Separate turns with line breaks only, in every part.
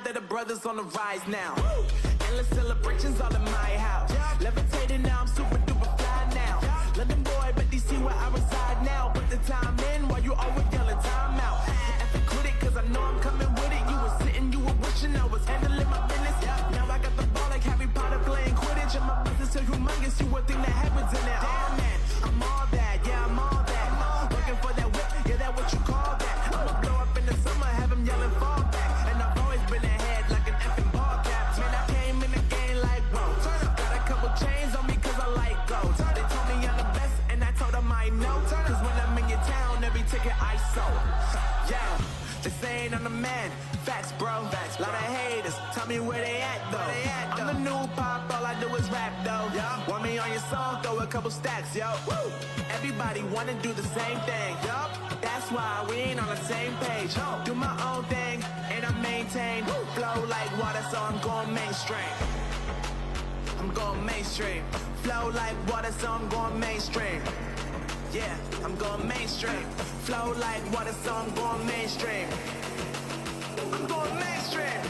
glad that the brothers on the rise now. Endless celebrations all in my house. Levitating now, I'm super duper fly now. London boy, but DC where I reside now. Put the time in while you always yelling time out. F it, quit it, cause I know I'm coming with it. You were sitting, you were wishing I was handling my business. Now I got the ball like Harry Potter playing Quidditch. And my business so humongous, you would think that happens in it. Oh man, I'm all that, yeah, I'm all that. Looking for that whip, yeah, that what you call that. I'ma blow up in the summer, have them yelling fall back. And I've always been ahead like an effing ball cap. Man, I came in the game like, whoa. Got a couple chains on me cause I like gold. They told me I'm the best and I told them I know. Cause when I'm in your town, every ticket I sold. Yeah, they saying I'm the man. Facts, bro. Facts, lot of haters. Tell me where they at, though. I'm the new pop, all I do is rap, though. Want me on your song, throw a couple stacks, yo. Woo. Everybody wanna do the same thing, yup. That's why we ain't on the same page. Do my own thing, and I maintain. Flow like water, so I'm going mainstream. I'm going mainstream. Flow like water, so I'm going mainstream. Yeah, I'm going mainstream. Flow like water, so I'm going mainstream. I'm going mainstream.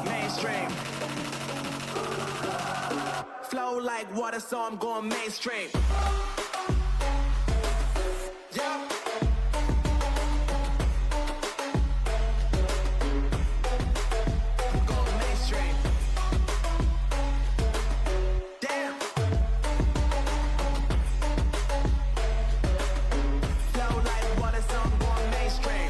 Mainstream. Flow like water, so I'm going mainstream. Yeah. I'm going mainstream. Damn. Flow like water, so I'm going mainstream.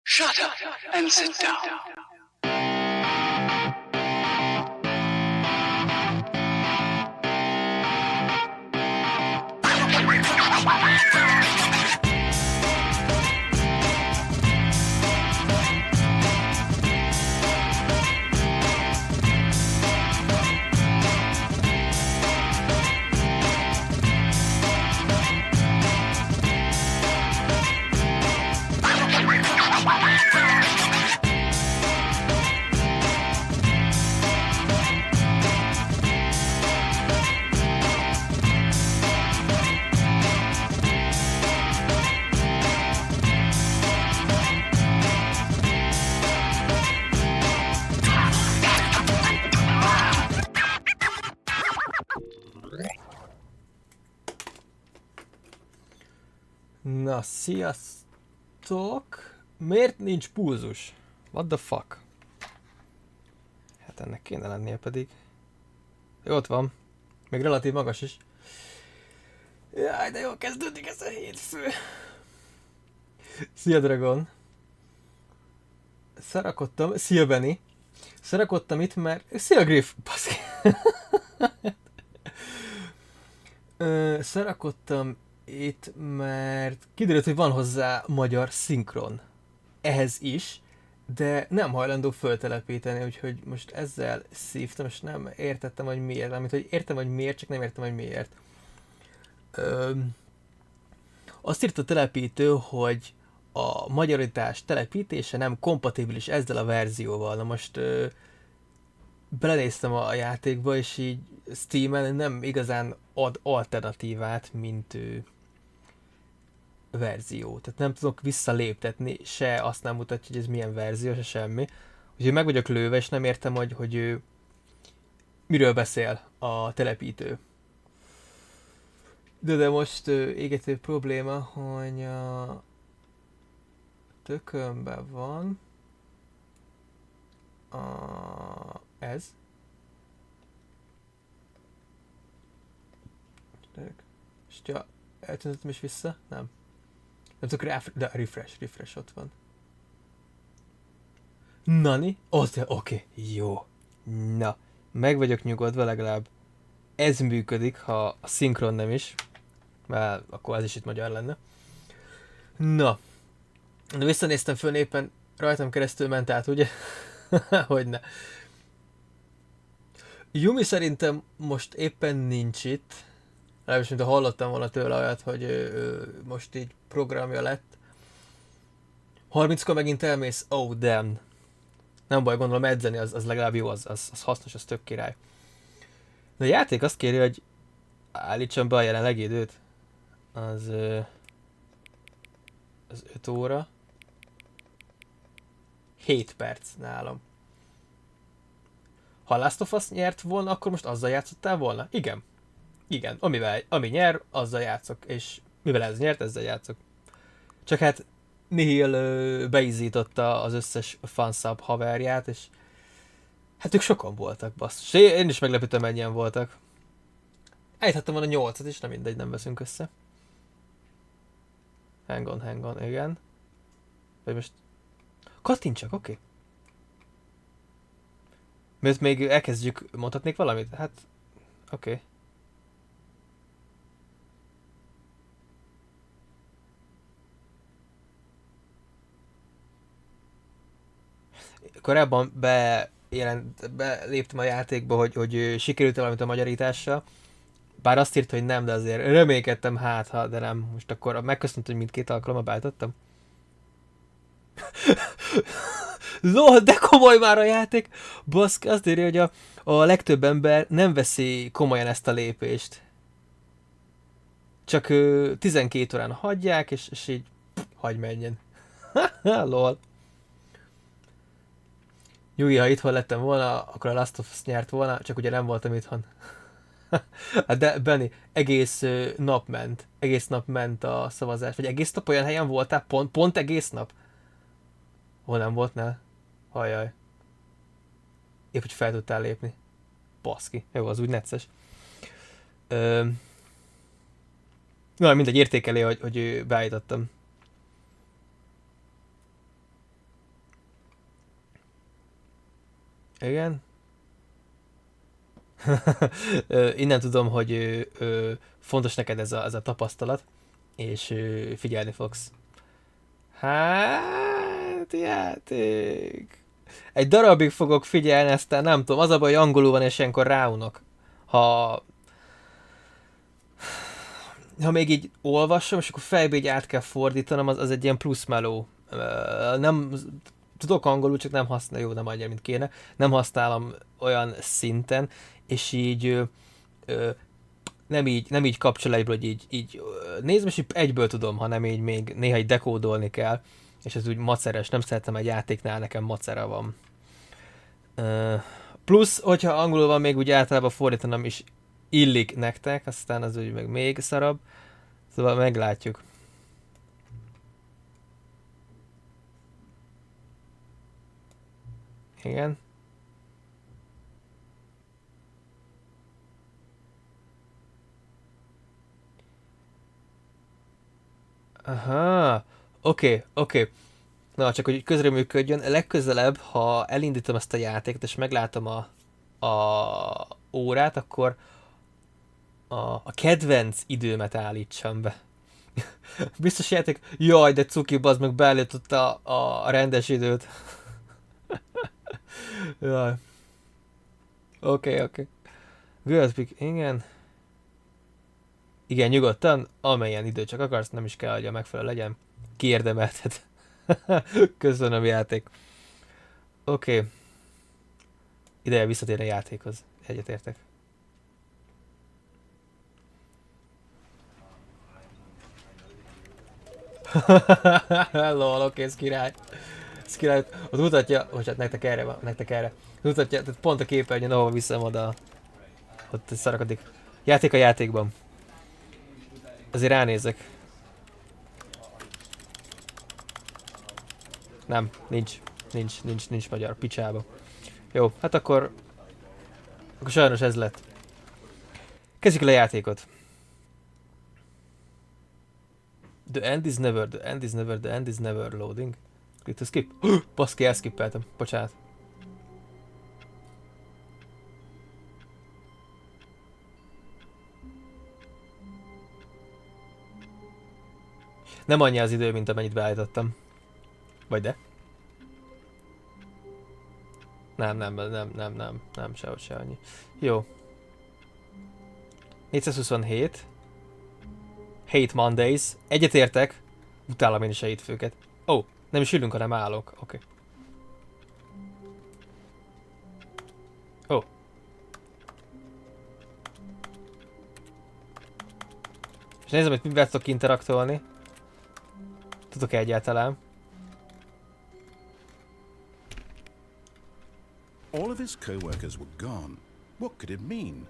Shut up and sit down.
Na, sziasztok! Miért nincs pulzus? What the fuck? Hát ennek kéne lennie pedig. Jó, ott van. Még relatív magas is. Jaj, de jól kezdődik ez a hétfő. Szia, Dragon! Szarakodtam... Szia, Benny! Szarakodtam itt, mert... Szia, Griff! Baszki! Szarakodtam itt, mert kiderült, hogy van hozzá magyar szinkron. Ehhez is, de nem hajlandó föltelepíteni, úgyhogy most ezzel szívtam, és nem értettem, hogy miért. Mármint, hogy értem, hogy miért, csak nem értem, hogy miért. Azt írt a telepítő, hogy a magyarítás telepítése nem kompatibilis ezzel a verzióval. Na most belenéztem a játékba, és így Steamen nem igazán ad alternatívát, mint verzió. Tehát nem tudok visszaléptetni, se azt nem mutatja, hogy ez milyen verzió, se semmi. Úgyhogy meg vagyok lőve, és nem értem, hogy ő miről beszél a telepítő. De most égető probléma, hogy a tökönben van ez. És ja, eltűntöttem is vissza? Nem. Nem tudok de refresh ott van. Nani? Oké, jó. Na, meg vagyok nyugodva, legalább ez működik, ha a szinkron nem is. Mert akkor ez is itt magyar lenne. Na. De visszanéztem föl, éppen rajtam keresztül ment át, ugye? Hogyne. Yumi szerintem most éppen nincs itt. Legalábbis, mint hallottam volna tőle olyat, hogy most így programja lett. 30-kor megint elmész, oh damn. Nem baj, gondolom edzeni, az legalább jó, az hasznos, az tök király. De a játék azt kéri, hogy állítsam be a jelenlegi időt. Az 5 óra. 7 perc nálam. Ha Last of Us nyert volna, akkor most azzal játszottál volna? Igen. Igen, ami nyer, azzal játszok, és mivel ez nyert, ezzel játszok. Csak hát Nihil beizította az összes fansub haverját, és hát ők sokan voltak, basszus. Én is meglepődtem, mennyien voltak. Ejthettem volna 8-at is, nem mindegy, nem veszünk össze. Hang on, igen. Vagy most... Kattintsak, oké. Mert még elkezdjük, mondhatnék valamit? Hát, oké. Korábban beléptem a játékba, hogy sikerült valamit a magyarítással. Bár azt írt, hogy nem, de azért reménykedtem de nem. Most akkor megköszönt, hogy mindkét alkalommal beállítottam. Lol, de komoly már a játék! Baszki, azt írja, hogy a legtöbb ember nem veszi komolyan ezt a lépést. Csak 12 órán hagyják, és így hagy menjen. Lol. Nyugi, ha itthon lettem volna, akkor a Last of Us nyert volna, csak ugye nem voltam itthon. De Benny, egész nap ment a szavazás, vagy egész nap olyan helyen voltál, pont egész nap? Hol nem voltnál? Hajjaj. Épp, hogy fel tudtál lépni. Baszki. Jó, az úgy necces. Na, mindegy, értékeli, hogy beállítottam. Igen. Innen tudom, hogy fontos neked ez a tapasztalat, és figyelni fogsz. Hát, játék. Egy darabig fogok figyelni, aztán nem tudom, az a baj, hogy angolul van, és ilyenkor ráunok. Ha még így olvasom, és akkor fejbe így át kell fordítanom, az egy ilyen plusz meló. Nem... Tudok angolul, csak nem használom, jó, nem adja, mint kéne. Nem használom olyan szinten, és így nem így kapcsol egyből, hogy így nézd, és egyből tudom, hanem így még néha így dekódolni kell, és ez úgy maceres, nem szeretem egy játéknál, nekem macera van. Plusz, hogyha angolul van, még úgy általában fordítanom is illik nektek, aztán az úgy meg még szarabb, szóval meglátjuk. Igen. Aha, oké. Na, csak hogy közreműködjön, legközelebb, ha elindítom ezt a játékot, és meglátom a órát, akkor a kedvenc időmet állítsam be. Biztos játék, jaj, de cuki, bazd meg, beállította a rendes időt. Jaj. Oké. Girlspeak, igen. Igen, nyugodtan, amelyen idő csak akarsz, nem is kell, hogy a megfelelő legyen. Kiérdemelted. Köszönöm, játék. Oké. Ideje visszatérni a játékhoz. Egyetértek. Lol, oké, ez király. Ez király. Ott mutatja, hogy hát nektek erre van, nektek erre. Mutatja, tehát pont a képernyőn, ahova viszem oda. Ott szarakodik. Játék a játékban. Azért ránézek. Nem, nincs magyar, picsába. Jó, hát akkor sajnos ez lett. Kezdjük el a játékot. The end is never loading. Click to skip. Baszki, elskippeltem. Bocsánat. Nem annyi az idő, mint amennyit beállítottam. Vagy de? Nem, sehogy se annyi. Jó. 427. Hate Mondays. Egyetértek. Utálom én is a hétfőket. Ó, nem is ülünk, hanem állok. Oké. Ó. És nézem, hogy mivel tudok interaktolni. Tudok egyáltalán.
All of his co-workers were gone. What could it mean?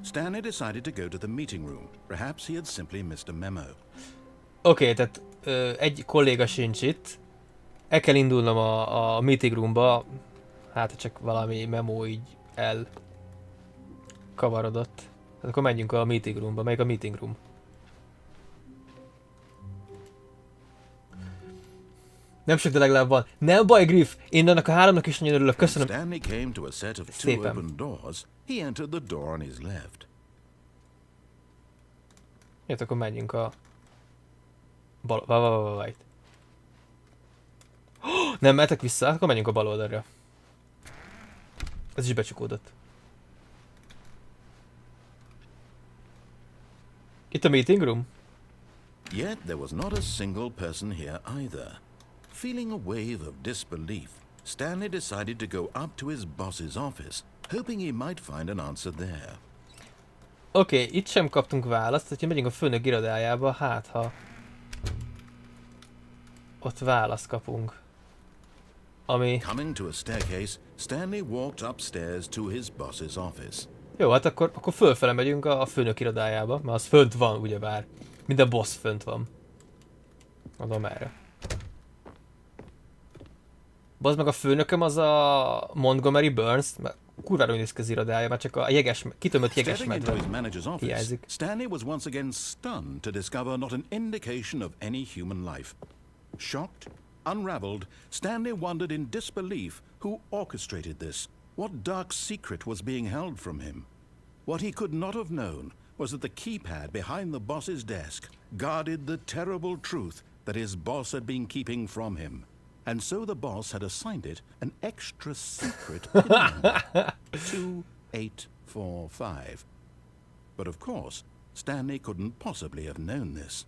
Stanley decided to go to the meeting room. Perhaps he had simply missed a memo.
Oké, tehát egy kolléga sincs itt. El kell indulnom a meeting roomba. Hát, csak valami memo így elkavarodott. Hát akkor menjünk a meeting roomba. Melyik a meeting room? Nem sok, de legalább van. Nem baj, Griff! Én annak a háromnak is nagyon örülök. Köszönöm.
Stanley came to a set of two
Szépen.
open doors. He entered the door on his left.
Jött, akkor menjünk a... Wait. Nem mehetek vissza, akkor menjünk a bal oldalra. Ez is becsukódott. Itt a meeting room?
Yet there was not a single person here either. Feeling a wave of disbelief, Stanley decided to go up to his boss's office, hoping he might find an answer there.
Oké, itt sem kaptunk választ, hogyha megyünk a főnök irodájába, hát ha... ott választ kapunk. Ami...
Coming to a staircase, Stanley walked upstairs to his boss's office.
Jó, hát akkor fölfele megyünk a főnök irodájába, mert az fönt van, ugyebár. Minden boss fönt van. Adom erre. Bazd meg, a főnököm az a Montgomery Burns, mert kurvára néz ki az irodája, mert csak a kitömött jeges
Stepping into his
medve
manager's office,
hiányzik.
Stanley was once again stunned to discover not an indication of any human life. Shocked, unraveled, Stanley wondered in disbelief who orchestrated this, what dark secret was being held from him. What he could not have known was that the keypad behind the boss's desk guarded the terrible truth that his boss had been keeping from him. And so the boss had assigned it an extra secret pin number, 2845. But of course, Stanley couldn't possibly have known this.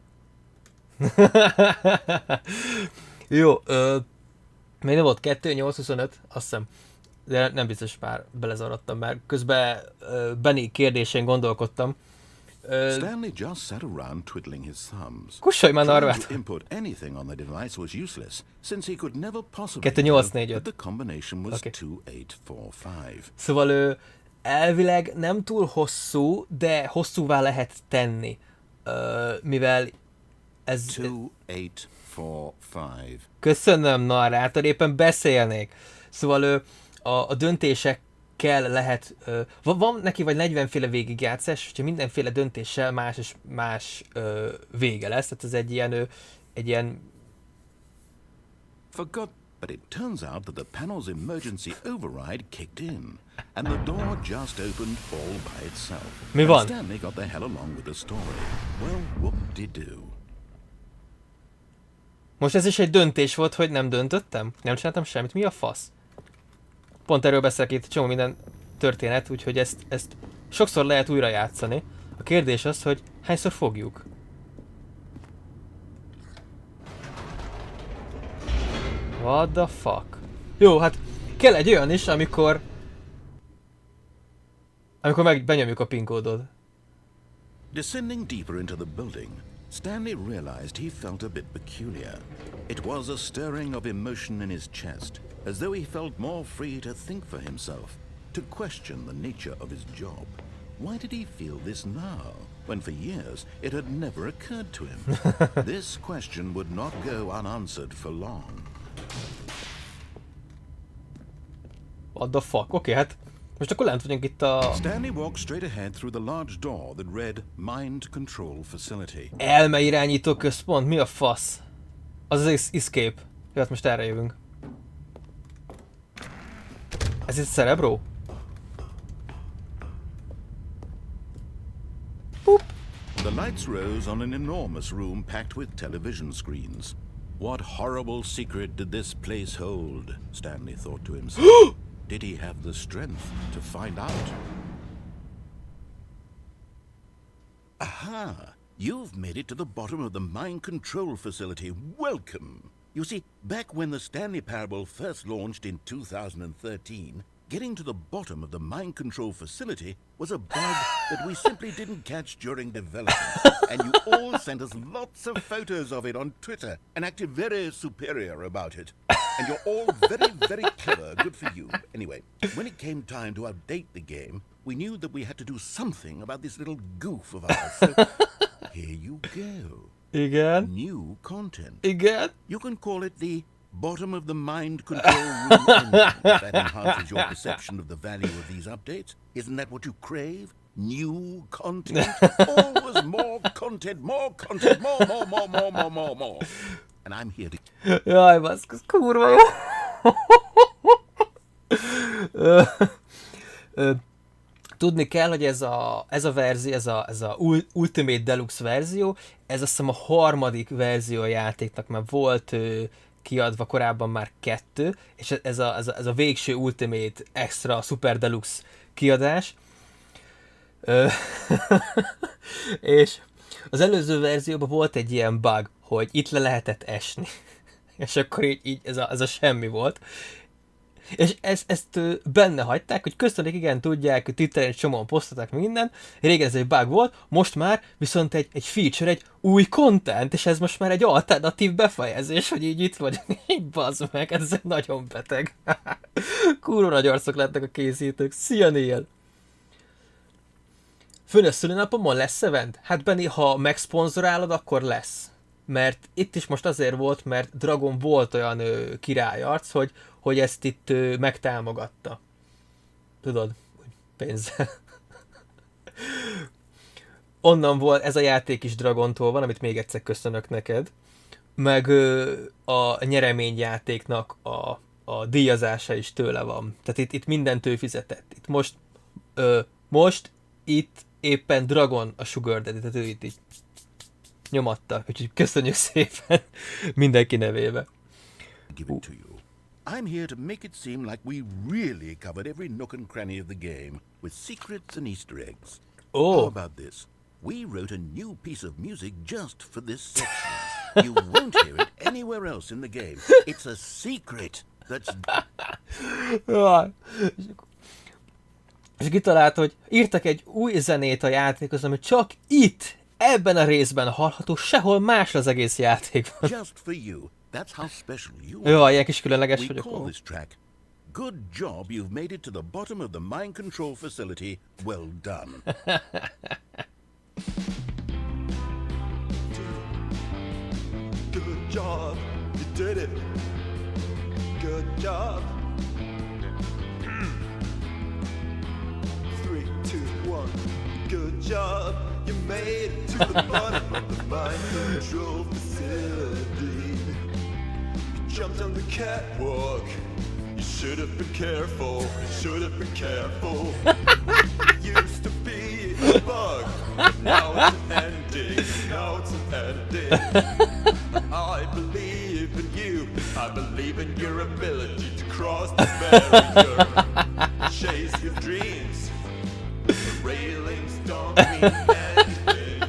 Jó, még nem volt 2825, azt hiszem. De nem biztos, már belezavarodtam, mert közben Benny kérdésén gondolkodtam.
Stanley just sat around twiddling his thumbs.
Kussolj már,
Trying
Norvát!
to input anything on the device was useless, since he could never possibly
2845.
know that the combination was
Okay.
2845.
Szóval elvileg nem túl hosszú, de hosszúvá lehet tenni. Mivel ez...
2845.
Köszönöm, narrátor, éppen beszélnék. Szóval a döntésekkel lehet... Van neki vagy 40 féle végigjátszás, hogyha mindenféle döntéssel más és más vége lesz. Tehát ez egy ilyen...
Forgot, but it turns out that the panel's emergency override kicked in, and the door just opened all by itself.
Mi
And
van?
Stanley got the hell along with the story. Well, whoop-de-doo.
Most ez is egy döntés volt, hogy nem döntöttem? Nem csináltam semmit? Mi a fasz? Pont erről beszélek itt, csomó minden történet, úgyhogy ezt sokszor lehet újra játszani. A kérdés az, hogy hányszor fogjuk? What the fuck? Jó, hát kell egy olyan is, amikor benyomjuk a PIN kódot.
Descending deeper into the building, Stanley realized he felt a bit peculiar. It was a stirring of emotion in his chest, as though he felt more free to think for himself, to question the nature of his job. Why did he feel this now, when for years it had never occurred to him? This question would not go unanswered for long.
What the fuck? Oké, hát most akkor lent vagyunk itt a...
Stanley walked straight ahead through the large door that read Mind Control Facility.
Elmeirányító központ? Mi a fasz? Az escape. Jó, hát most erre jövünk. Ez itt Cerebro? Boop.
The lights rose on an enormous room packed with television screens. What horrible secret did this place hold? Stanley thought to himself. Did he have the strength to find out? Aha! You've made it to the bottom of the mind control facility. Welcome! You see, back when the Stanley Parable first launched in 2013, getting to the bottom of the mind control facility was a bug that we simply didn't catch during development. And you all sent us lots of photos of it on Twitter and acted very superior about it. And you're all very, very clever. Good for you. Anyway, when it came time to update the game, we knew that we had to do something about this little goof of ours. So here you go.
Igen.
New content.
Igen.
You can call it the bottom of the mind control room engine. That enhances your perception of the value of these updates. Isn't that what you crave? New content? Always more content, more, more. And I'm here to...
Jaj, baszk, kurva jó. Tudni kell, hogy ez a verzió, ez a Ultimate Deluxe verzió, ez azt hiszem a harmadik verzió a játéknak, mert volt kiadva korábban már 2, és ez a végső Ultimate Extra Super Deluxe kiadás. És az előző verzióban volt egy ilyen bug, hogy itt le lehetett esni. És akkor így ez a semmi volt. És ezt benne hagyták, hogy köszönjük, igen, tudják, hogy Twitteren egy csomóan posztolták minden. Régen ez egy bug volt, most már viszont egy feature, egy új content, és ez most már egy alternatív befejezés, hogy így itt vagyunk. Így bazd meg, ez nagyon beteg. Kurva nagy arcok lettek a készítők. Szia, Neil! Főnös szülinapomon lesz event? Hát Benni, ha megszponzorálod, akkor lesz. Mert itt is most azért volt, mert Dragon volt olyan királyarc, hogy ezt itt megtámogatta. Tudod, pénzzel. Onnan volt, ez a játék is Dragontól van, amit még egyszer köszönök neked. Meg a nyereményjátéknak a díjazása is tőle van. Tehát itt mindent ő fizetett. Itt most itt éppen Dragon a Sugar Daddy, tehát ő itt így nyomatta. Úgyhogy köszönjük szépen mindenki nevébe.
Give it to you. I'm here to make it seem like we really covered every nook and cranny of the game with secrets and Easter eggs.
Oh.
How about this? We wrote a new piece of music just for this section. You won't hear it anywhere else in the game. It's a secret that's...
És kitalálta, hogy írtak egy új zenét a játékhoz, ami csak itt, ebben a részben hallható, sehol más az egész játékban.
Just for you. That's how special you
Jó,
are.
ilyen kis különleges
We
vagyok.
call this track Good Job You've Made It to the Bottom of the Mind Control Facility. Well done.
Good job, you did it. Good job. job. You made it to the bottom of the mind control facility. You jumped on the catwalk. You should have been careful. You should have been careful. Used to be a bug. Now it's an ending. Now it's an ending. I believe in you. I believe in your ability to cross the barrier. Chase your dreams. The railings don't mean anything.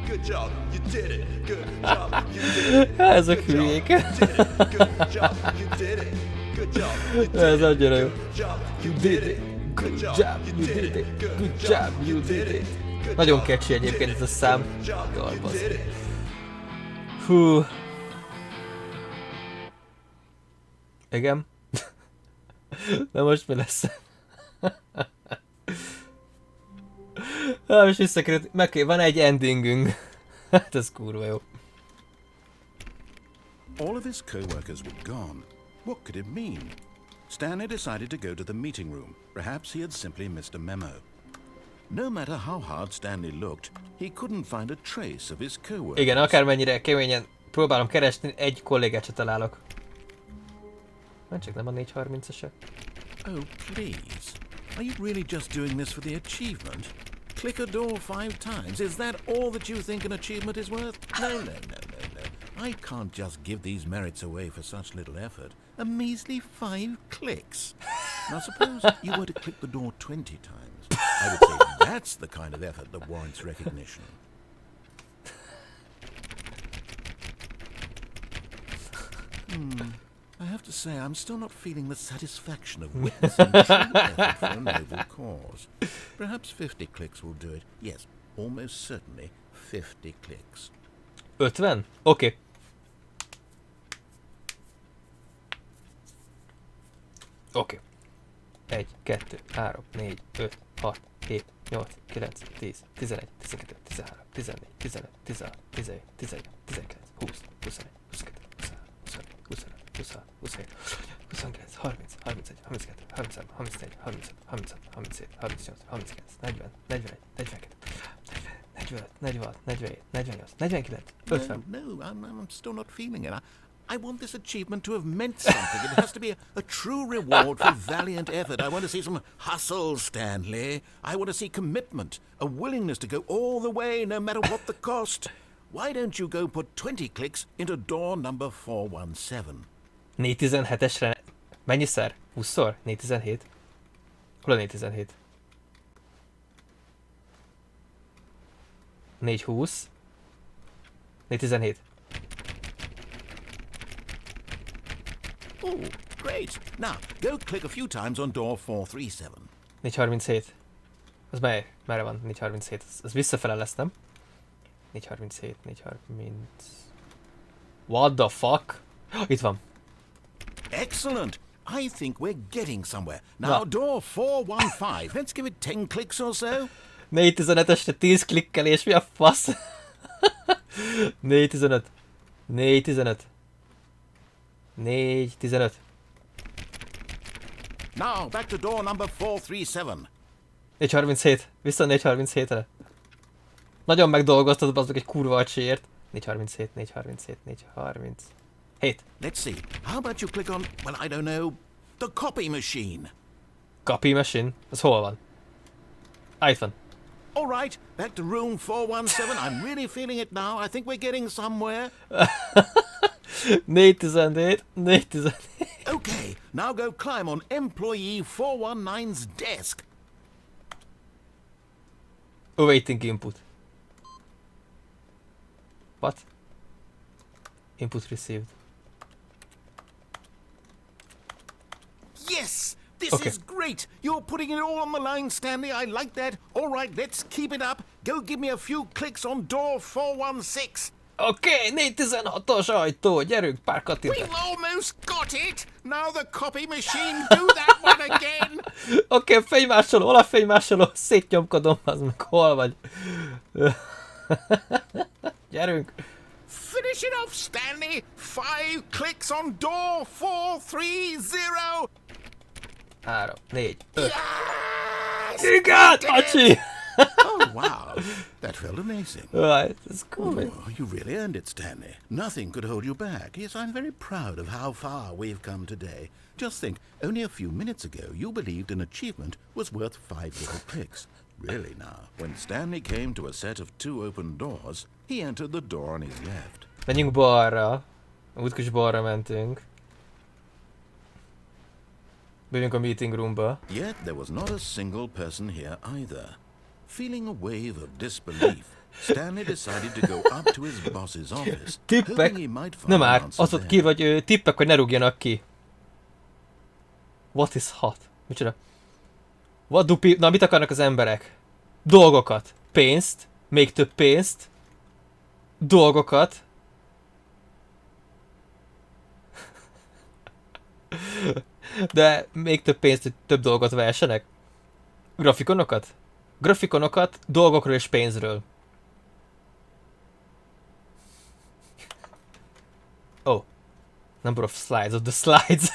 Good job, you did it. Good job, you did it.
Ezek hülyék.
Good job, you did it. Good job, you did it.
Ez annyira jó.
Good job, you did it.
Good job, you did it. Good job, you did it. Nagyon catchy egyébként ez a szám. Jaj, basz. Hú. Igen. Na most mi lesz? Most visszakerült. Van egy endingünk. Hát ez kurva jó.
All of his co-workers were gone. What could it mean? Stanley decided to go to the meeting room. Perhaps he had simply missed a memo. No matter how hard Stanley looked, he couldn't find a trace of his co-workers.
Igen, akármennyire keményen próbálom keresni, egy kollégát se találok. Csak nem a 430-esek.
Oh, please. Are you really just doing this for the achievement? Click a door 5 times. Is that all that you think an achievement is worth? No. I can't just give these merits away for such little effort. A measly 5 clicks. Now suppose you were to click the door 20 times. I would say that's the kind of effort that warrants recognition. I have to say, I'm still not feeling the satisfaction of witnessing true effort for a noble cause. Perhaps 50 clicks will do it. Yes, almost certainly 50 clicks.
50? Oké. Oké. 1, 2, 3, 4, 5, 6, 7, 8, 9, 10, 11, 12, 13, 14, 15, 16, 17, 18, 19, 20, 21, 22, 23, 24, 25, 26, 27, 28, 29, 30, 31, 32, 33, 34, 35, 36, 37, 38, 39, 40, 41, 42, 43, 44, 45, 46, 47, 48, 49, 50.
No, I'm still not feeling it. I want this achievement to have meant something. It has to be a true reward for valiant effort. I want to see some hustle, Stanley. I want to see commitment, a willingness to go all the way, no matter what the cost. Why don't you go put 20 clicks into door number 417?
417-esre... Mennyiszer? 20-szor? 417? Hol a 417? 420? 417.
Oh, great. Now, go click a few times on door 437.
437. Az merre van? 437. Az visszafele lesz, nem? 437, 430... What the fuck? Itt van.
Excellent. I think we're getting somewhere. Now, door 415. Let's give it 10 clicks or so.
417-esre 10 klikkelés, mi a fasz? 415. 415. 415.
Now, back to door number 437.
437. Vissza 437-re. Nagyon megdolgoztatod azok egy kurva acsért. 437, 437, 437.
Let's see. How about you click on, well, I don't know, the copy machine?
Copy machine? Az hol van? Itt van.
All right, back to room 417. I'm really feeling it now. I think we're getting somewhere.
417, 417.
Okay, now go climb on employee 419's desk.
Awaiting input. What? Input received.
Yes! This
Okay.
is great! You're putting it all on the line, Stanley. I like that. All right, let's keep it up. Go give me a few clicks on door 416.
Oké, 416-os ajtó, gyerünk, pár kattintás.
We've almost got it! Now the copy machine, do that one again!
Oké, fénymásoló, hol a fénymásoló? Szétnyomkodom, az meg hol vagy? Gyerünk!
Finish it off, Stanley! 5 clicks on door 430!
3, 4, 5.
Yes!
Igen, acsi!
Oh, wow. That felt amazing.
Right, ez komoly.
Oh, you really earned it, Stanley. Nothing could hold you back. Yes, I'm very proud of how far we've come today. Just think, only a few minutes ago, you believed an achievement was worth 5 little clicks. Really now. When Stanley came to a set of 2 open doors, he entered the door on his left.
Menjünk balra. Útközs balra mentünk. Bejönk a meeting roomba.
Yet there was not a single person here either. Feeling a wave of disbelief, Stanley decided to go up to his boss's office,
Tippek.
hoping he might find
Na
an
már,
answer
az ott
there.
ki, vagy tippek, hogy ne rúgjanak ki. What is hot? Micsoda? What do people... Na, mit akarnak az emberek? Dolgokat. Pénzt. Még több pénzt. Dolgokat. De még több pénzt, hogy több dolgot versenek. Grafikonokat? Grafikonokat, dolgokról és pénzről. Oh. Number of slides of the slides.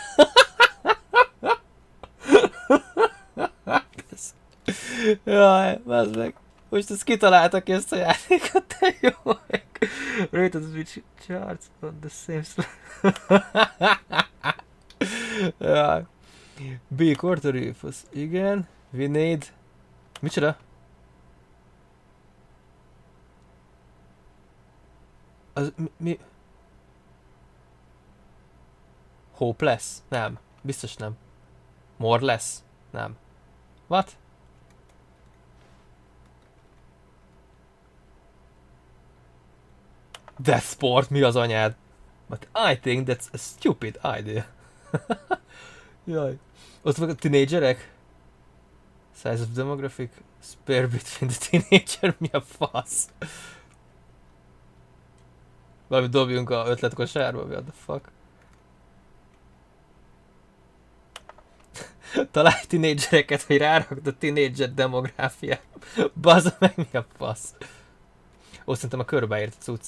Jaj, bazd meg. Most ezt kitaláltak ki ezt a játékot, te jó meg. Rated which charts on the same slide. Jaj. B quarter rufus. Igen. We need... Micsoda? Az mi? Hopeless? Nem. Biztos nem. Moreless? Nem. What? Death sport, mi az anyád? But I think that's a stupid idea. Jaj. Ott meg a tínédzserek? Size of demographic? Spare between the teenager? Mi a fasz? Valami dobjunk a ötletkosárba, what the fuck? Találj tínédzsereket, hogy rárakd a tínédzser demográfiát. Bazd meg, mi a fasz? Ó, szerintem a körbeírt a cucc.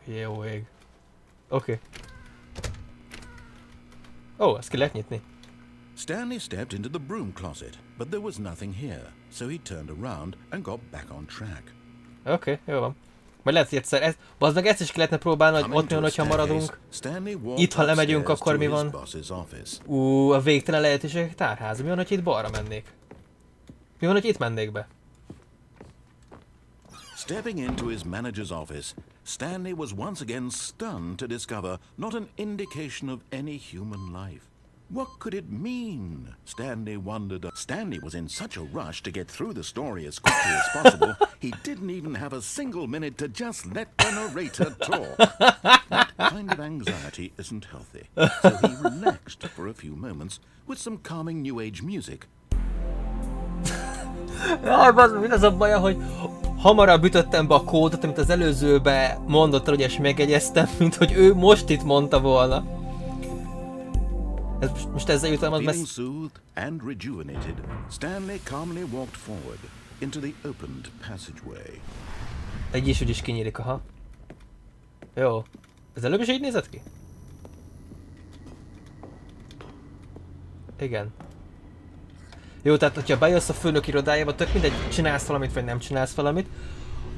Jó ég. Oké. Ó, ezt ki lehet nyitni.
Stanley stepped into the broom closet, but there was nothing here, so he turned around and got back on track.
Oké, jó van. Majd lehet, hogy egyszer... Bazd meg, ezt is ki lehetne próbálni, hogy ott mi van, hogyha maradunk. Itt, ha lemegyünk, akkor mi van? A végtelen lehetőségek tárháza. Mi van, hogy itt balra mennék? Mi van, hogy itt mennék be?
Stepping into his manager's office, Stanley was once again stunned to discover not an indication of any human life. What could it mean? Stanley wondered. Stanley was in such a rush to get through the story as quickly as possible, he didn't even have a single minute to just let the narrator talk. That kind of anxiety isn't healthy, so he relaxed for a few moments with some calming new age music.
Jaj, bazd, mi az a baja, hogy hamarabb ütöttem be a kódot, amit az előzőbe mondott el, és megjegyeztem, mint hogy ő most itt mondta volna. Ez most ezzel jutalmaz
Feeling soothed and rejuvenated, Stanley calmly walked forward into the opened passageway.
Egy is úgyis kinyílik, aha. Jó. Ez előbb is így nézett ki? Igen. Jó, tehát hogyha bejössz a főnök irodájába, tök mindegy, csinálsz valamit, vagy nem csinálsz valamit.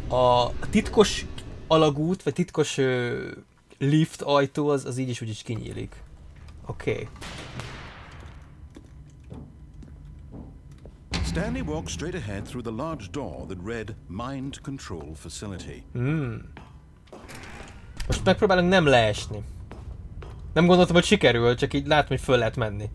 A titkos alagút, vagy titkos lift ajtó, az így is úgyis kinyílik. Oké.
Stanley walked straight ahead through the large door that read Mind Control Facility.
Most megpróbálunk nem leesni. Nem gondoltam, hogy sikerül, csak így látom, hogy föl lehet menni.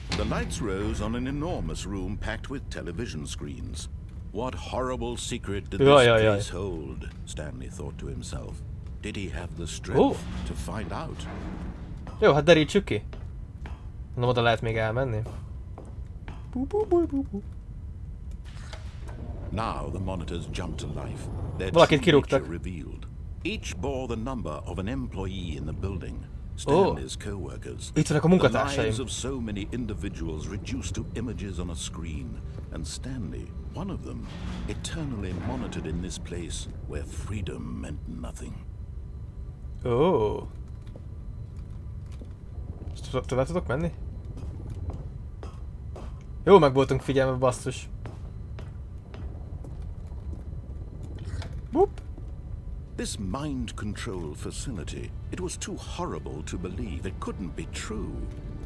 The lights rose on an enormous room packed with television screens. What horrible secret did this place hold? Stanley thought to himself. Did he have the strength to find out?
Jó, hát derítsük ki. Mondom, oda lehet még elmenni.
Now the monitors jumped to life. Their
Valakit
true nature
kirúgtak.
revealed. Each bore the number of an employee in the building. Stanley's co-workers.
Itt vannak a
The
munkatársaim.
lives of so many individuals reduced to images on a screen, and Stanley, one of them, eternally monitored in this place where freedom meant nothing.
Ó. Tovább tudok menni? Jó, meg voltunk figyelme, basszus. Boop.
This mind control facility, it was too horrible to believe. It couldn't be true.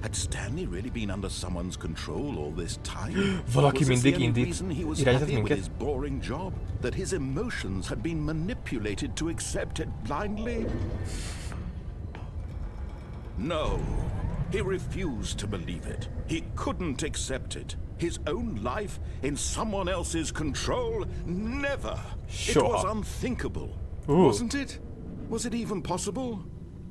Had Stanley really been under someone's control all this time?
Valaki
Was this the
mindig
only reason he was
irányított
happy with
minket.
his boring job? That his emotions had been manipulated to accept it blindly? No, he refused to believe it. He couldn't accept it. His own life in someone else's control? Never. It was
Sure.
unthinkable.
Ooh.
Wasn't it? Was it even possible?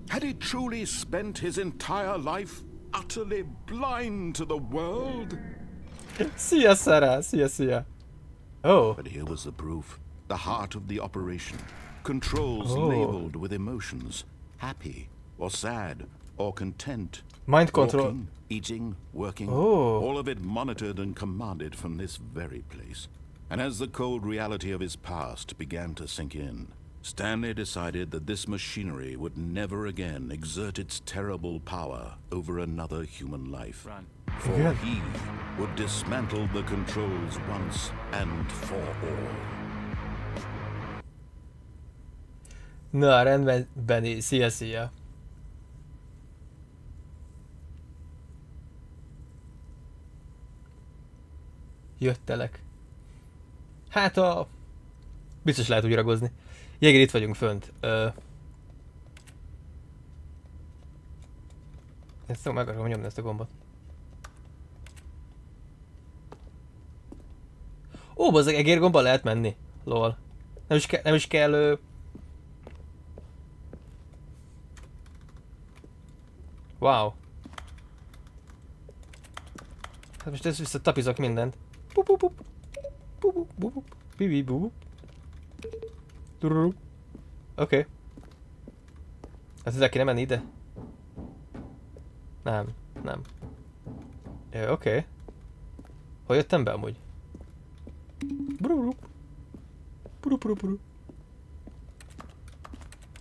Had he truly spent his entire life utterly blind to the world?
Szia, Sarah! Szia, szia! Oh,
But here was the proof. The heart of the operation. Controls
Oh.
labeled with emotions. Happy, or sad, or content.
mind control.
Walking, eating, working.
Oh.
All of it monitored and commanded from this very place. And as the cold reality of his past began to sink in, Stanley decided that this machinery would never again exert its terrible power over another human life. For
Again.
he would dismantle the controls once and for all.
Na, rendben, Benny. Szia, szia! Jöttelek. Hát biztos lehet úgy ragozni. Jéger, itt vagyunk fönt. Ezt meg akarom nyomni ezt a gombot. Ó, bazzeg, egérgombbal lehet menni. Lol. Nem is kell... Wow. Hát most ezt visszatapizok mindent. Pup, pup, pup. Pup, pup, pup, pup. Bibi, bup. Tururú. Oké. Hát ide kéne menni ide? Nem. Oké. Hol jöttem be amúgy? Brurú. Puru.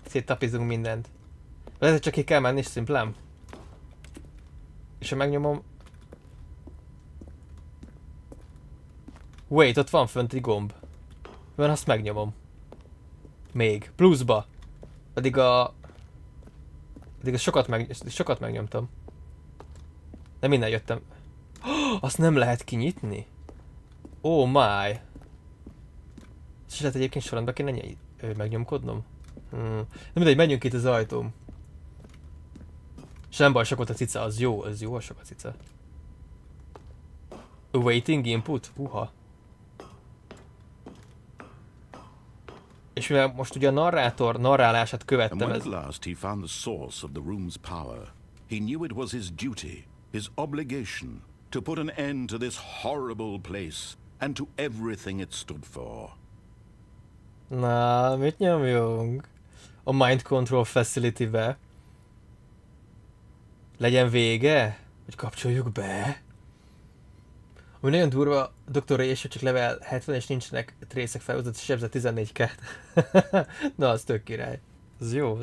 Széttapizunk mindent. Lehet, hogy csak ki kell menni, és szimplán. És ha megnyomom... Wait, ott van fönt egy gomb. Van, azt megnyomom. Még. Pluszba. Pedig sokat megnyomtam. De minden jöttem. Azt nem lehet kinyitni? Oh my. És lehet egyébként soromba kéne megnyomkodnom? De mindegy, menjünk itt az ajtóm. És nem baj, sok volt a cica, az jó a sok a cica. Awaiting input? Uha. És mivel most ugye a narrálását
And
követtem,
when
ez...
at last he found the source of the room's power, he knew it was his duty, his obligation, to put an end to this horrible place and to everything it stood for.
Na, mit nyomjunk? A Mind Control Facility-be. Legyen vége? Vagy kapcsoljuk be? Ami nagyon durva, Dr. Ray, csak level 70 és nincsenek trészek felhozott, és sebzett 14 Na, az tök király. Az jó.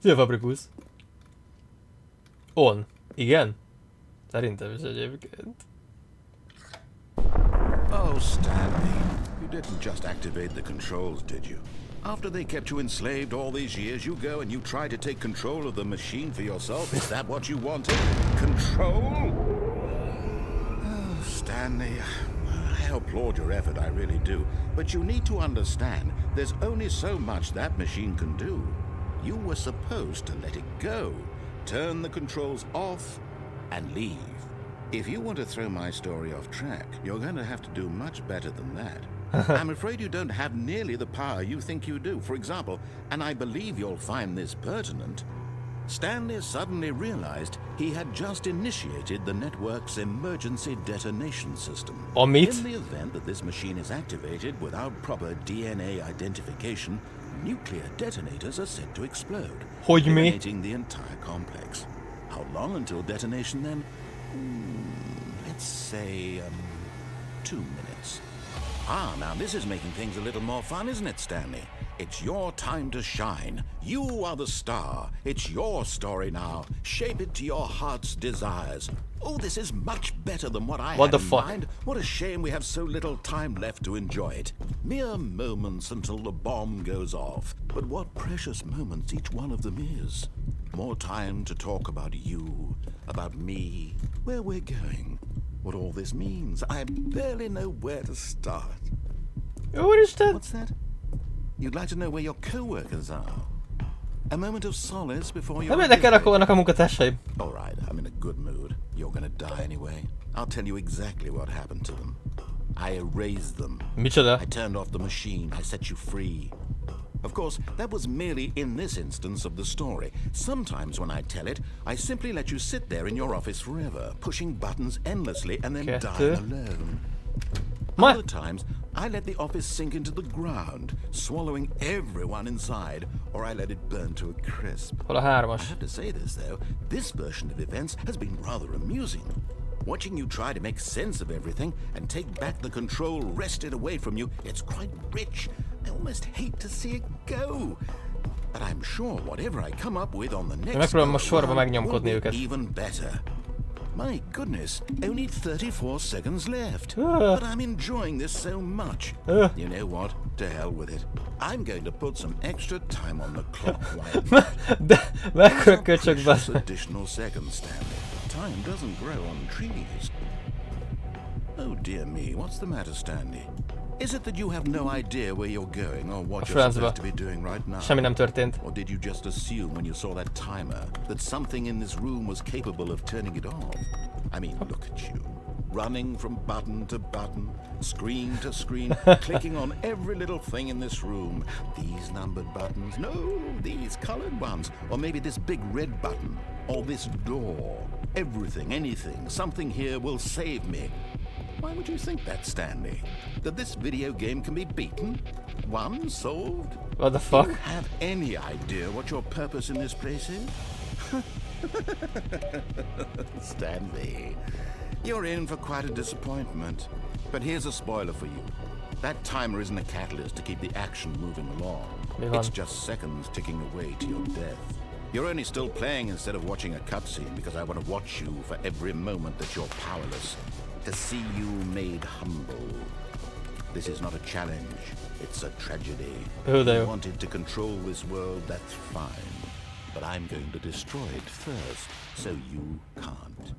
Szia, Fabricus. On. Igen? Szerintem is egyébként.
Oh, Stanley, you didn't just activate the controls, did you? After they kept you enslaved all these years, you go and you try to take control of the machine for yourself? Is that what you wanted? Control? Oh, Stanley, I applaud your effort, I really do. But you need to understand, there's only so much that machine can do. You were supposed to let it go, turn the controls off, and leave. If you want to throw my story off track, you're going to have to do much better than that. I'm afraid you don't have nearly the power you think you do. For example, and I believe you'll find this pertinent, Stanley suddenly realized he had just initiated the network's emergency detonation system.
Amit?
In the event that this machine is activated without proper DNA identification, nuclear detonators are set to explode,
Hogy mi?
eliminating the entire complex. How long until detonation then? Let's say, 2 minutes. Ah, now this is making things a little more fun, isn't it, Stanley? It's your time to shine. You are the star. It's your story now. Shape it to your heart's desires. Oh, this is much better than what I had in mind. What a shame we have so little time left to enjoy it. Mere moments until the bomb goes off. But what precious moments each one of them is. More time to talk about you, about me, where we're going, what all this means. I barely know where to start. What's that? You'd like to know where your co-workers are? A moment of solace before you're...
Nem érdekelnek, hol vannak a munkatársaim.
All right, I'm in a good mood. You're gonna die anyway. I'll tell you exactly what happened to them. I erased them.
Micsoda?
I turned off the machine. I set you free. Of course, that was merely in this instance of the story. Sometimes when I tell it, I simply let you sit there in your office forever, pushing buttons endlessly and then dying alone. Other times, I let the office sink into the ground, swallowing everyone inside, or I let it burn to a crisp.
Hol a hármas?
I have to say this, though. This version of events has been rather amusing. Watching you try to make sense of everything and take back the control wrested away from you, it's quite rich. I almost hate to see it go. But I'm sure whatever I come up with on the next
Megpróbálom most sorba megnyomkodni őket.
Even better. My goodness, only 34 seconds left. But I'm enjoying this so much. You know what? To hell with it. I'm going to put some extra time on the clock while
mekkora köcsög basz.
additional seconds, Stanley. Time doesn't grow on trees. Oh dear me, what's the matter, Stanley? Is it that you have no idea where you're going or what you're supposed to be doing right now?
Semmi nem történt.
Or did you just assume when you saw that timer that something in this room was capable of turning it off? I mean, look at you. Running from button to button, screen to screen, clicking on every little thing in this room. These numbered buttons, no, these colored ones. Or maybe this big red button, or this door. Everything, anything, something here will save me. Why would you think that, Stanley? That this video game can be beaten? Won? Solved?
What the fuck?
Do you have any idea what your purpose in this place is? Stanley, you're in for quite a disappointment. But here's a spoiler for you. That timer isn't a catalyst to keep the action moving along. It's just seconds ticking away to your death. You're only still playing instead of watching a cutscene because I want to watch you for every moment that you're powerless. To see you made humble. This is not a challenge, it's a tragedy. You wanted to control this world, that's fine. But I'm going to destroy it first, so you can't.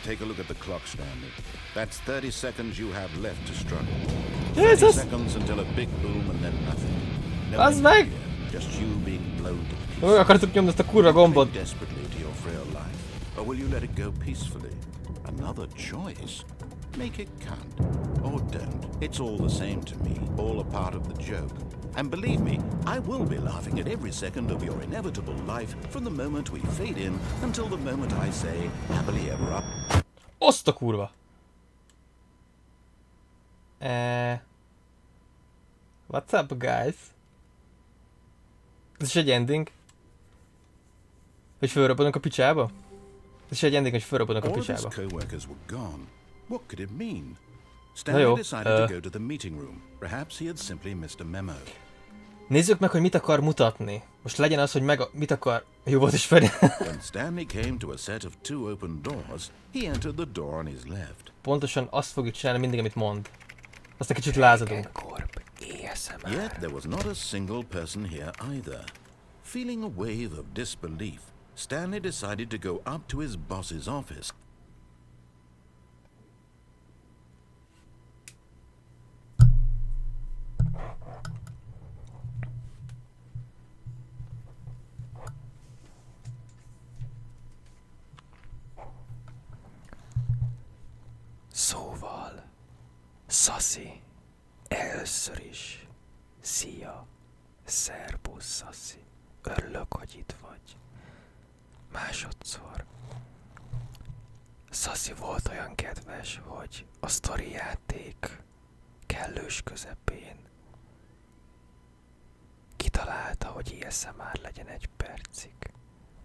Take a look at the clock, Stanley. That's 30 seconds you have left to struggle. 30 seconds until a big boom and then nothing. No
meg!
Just you being blown to pieces.
Úgy akartuk nyomni ezt a kurva gombot.
Desperately to your frail life. Or will you let it go peacefully? Another choice. Make it count. Or don't. It's all the same to me. All a part of the joke. And believe me, I will be laughing at every second of your inevitable life from the moment we fade in until the moment I say happily ever up.
Azt a kurva! What's up, guys? Ez is egy ending? Hogy fölrobbanunk a picsába? Ez is egy ending, hogy fölrobbanunk a picsába.
What could it mean? Stanley decided to go to the meeting room. Perhaps he had simply missed a memo.
Nézzük meg, hogy mit akar mutatni. Most legyen az, hogy mit akar... Jó volt is fel.
When Stanley came to a set of two open doors, he entered the door on his left.
Pontosan azt fogjuk csinálni mindig, amit mond. Azt egy kicsit lázadunk.
Yet there was not a single person here either. Feeling a wave of disbelief, Stanley decided to go up to his boss's office.
Szóval, Szaszi, először is, szia, szerbusz, Szaszi, örülök, hogy itt vagy. Másodszor, Szaszi volt olyan kedves, hogy a sztori játék kellős közepén kitalálta, hogy ASMR legyen 1 percig.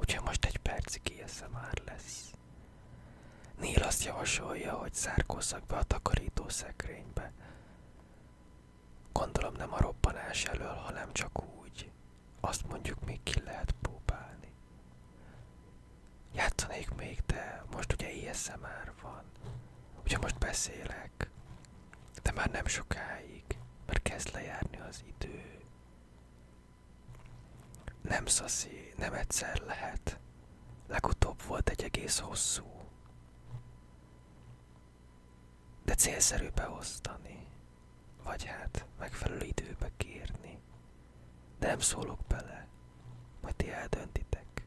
Úgyhogy most 1 percig ASMR lesz. Neil azt javasolja, hogy zárkózzak be a takarítószekrénybe. Gondolom nem a robbanás elől, hanem csak úgy. Azt mondjuk még ki lehet próbálni. Játszanék még, de most ugye ASMR van. Ugye most beszélek. De már nem sokáig, mert kezd lejárni az idő. Nem szaszi, nem egyszer lehet. Legutóbb volt egy egész hosszú. De célszerű beosztani. Vagy hát megfelelő időbe kérni. De nem szólok bele. Majd ti eldöntitek.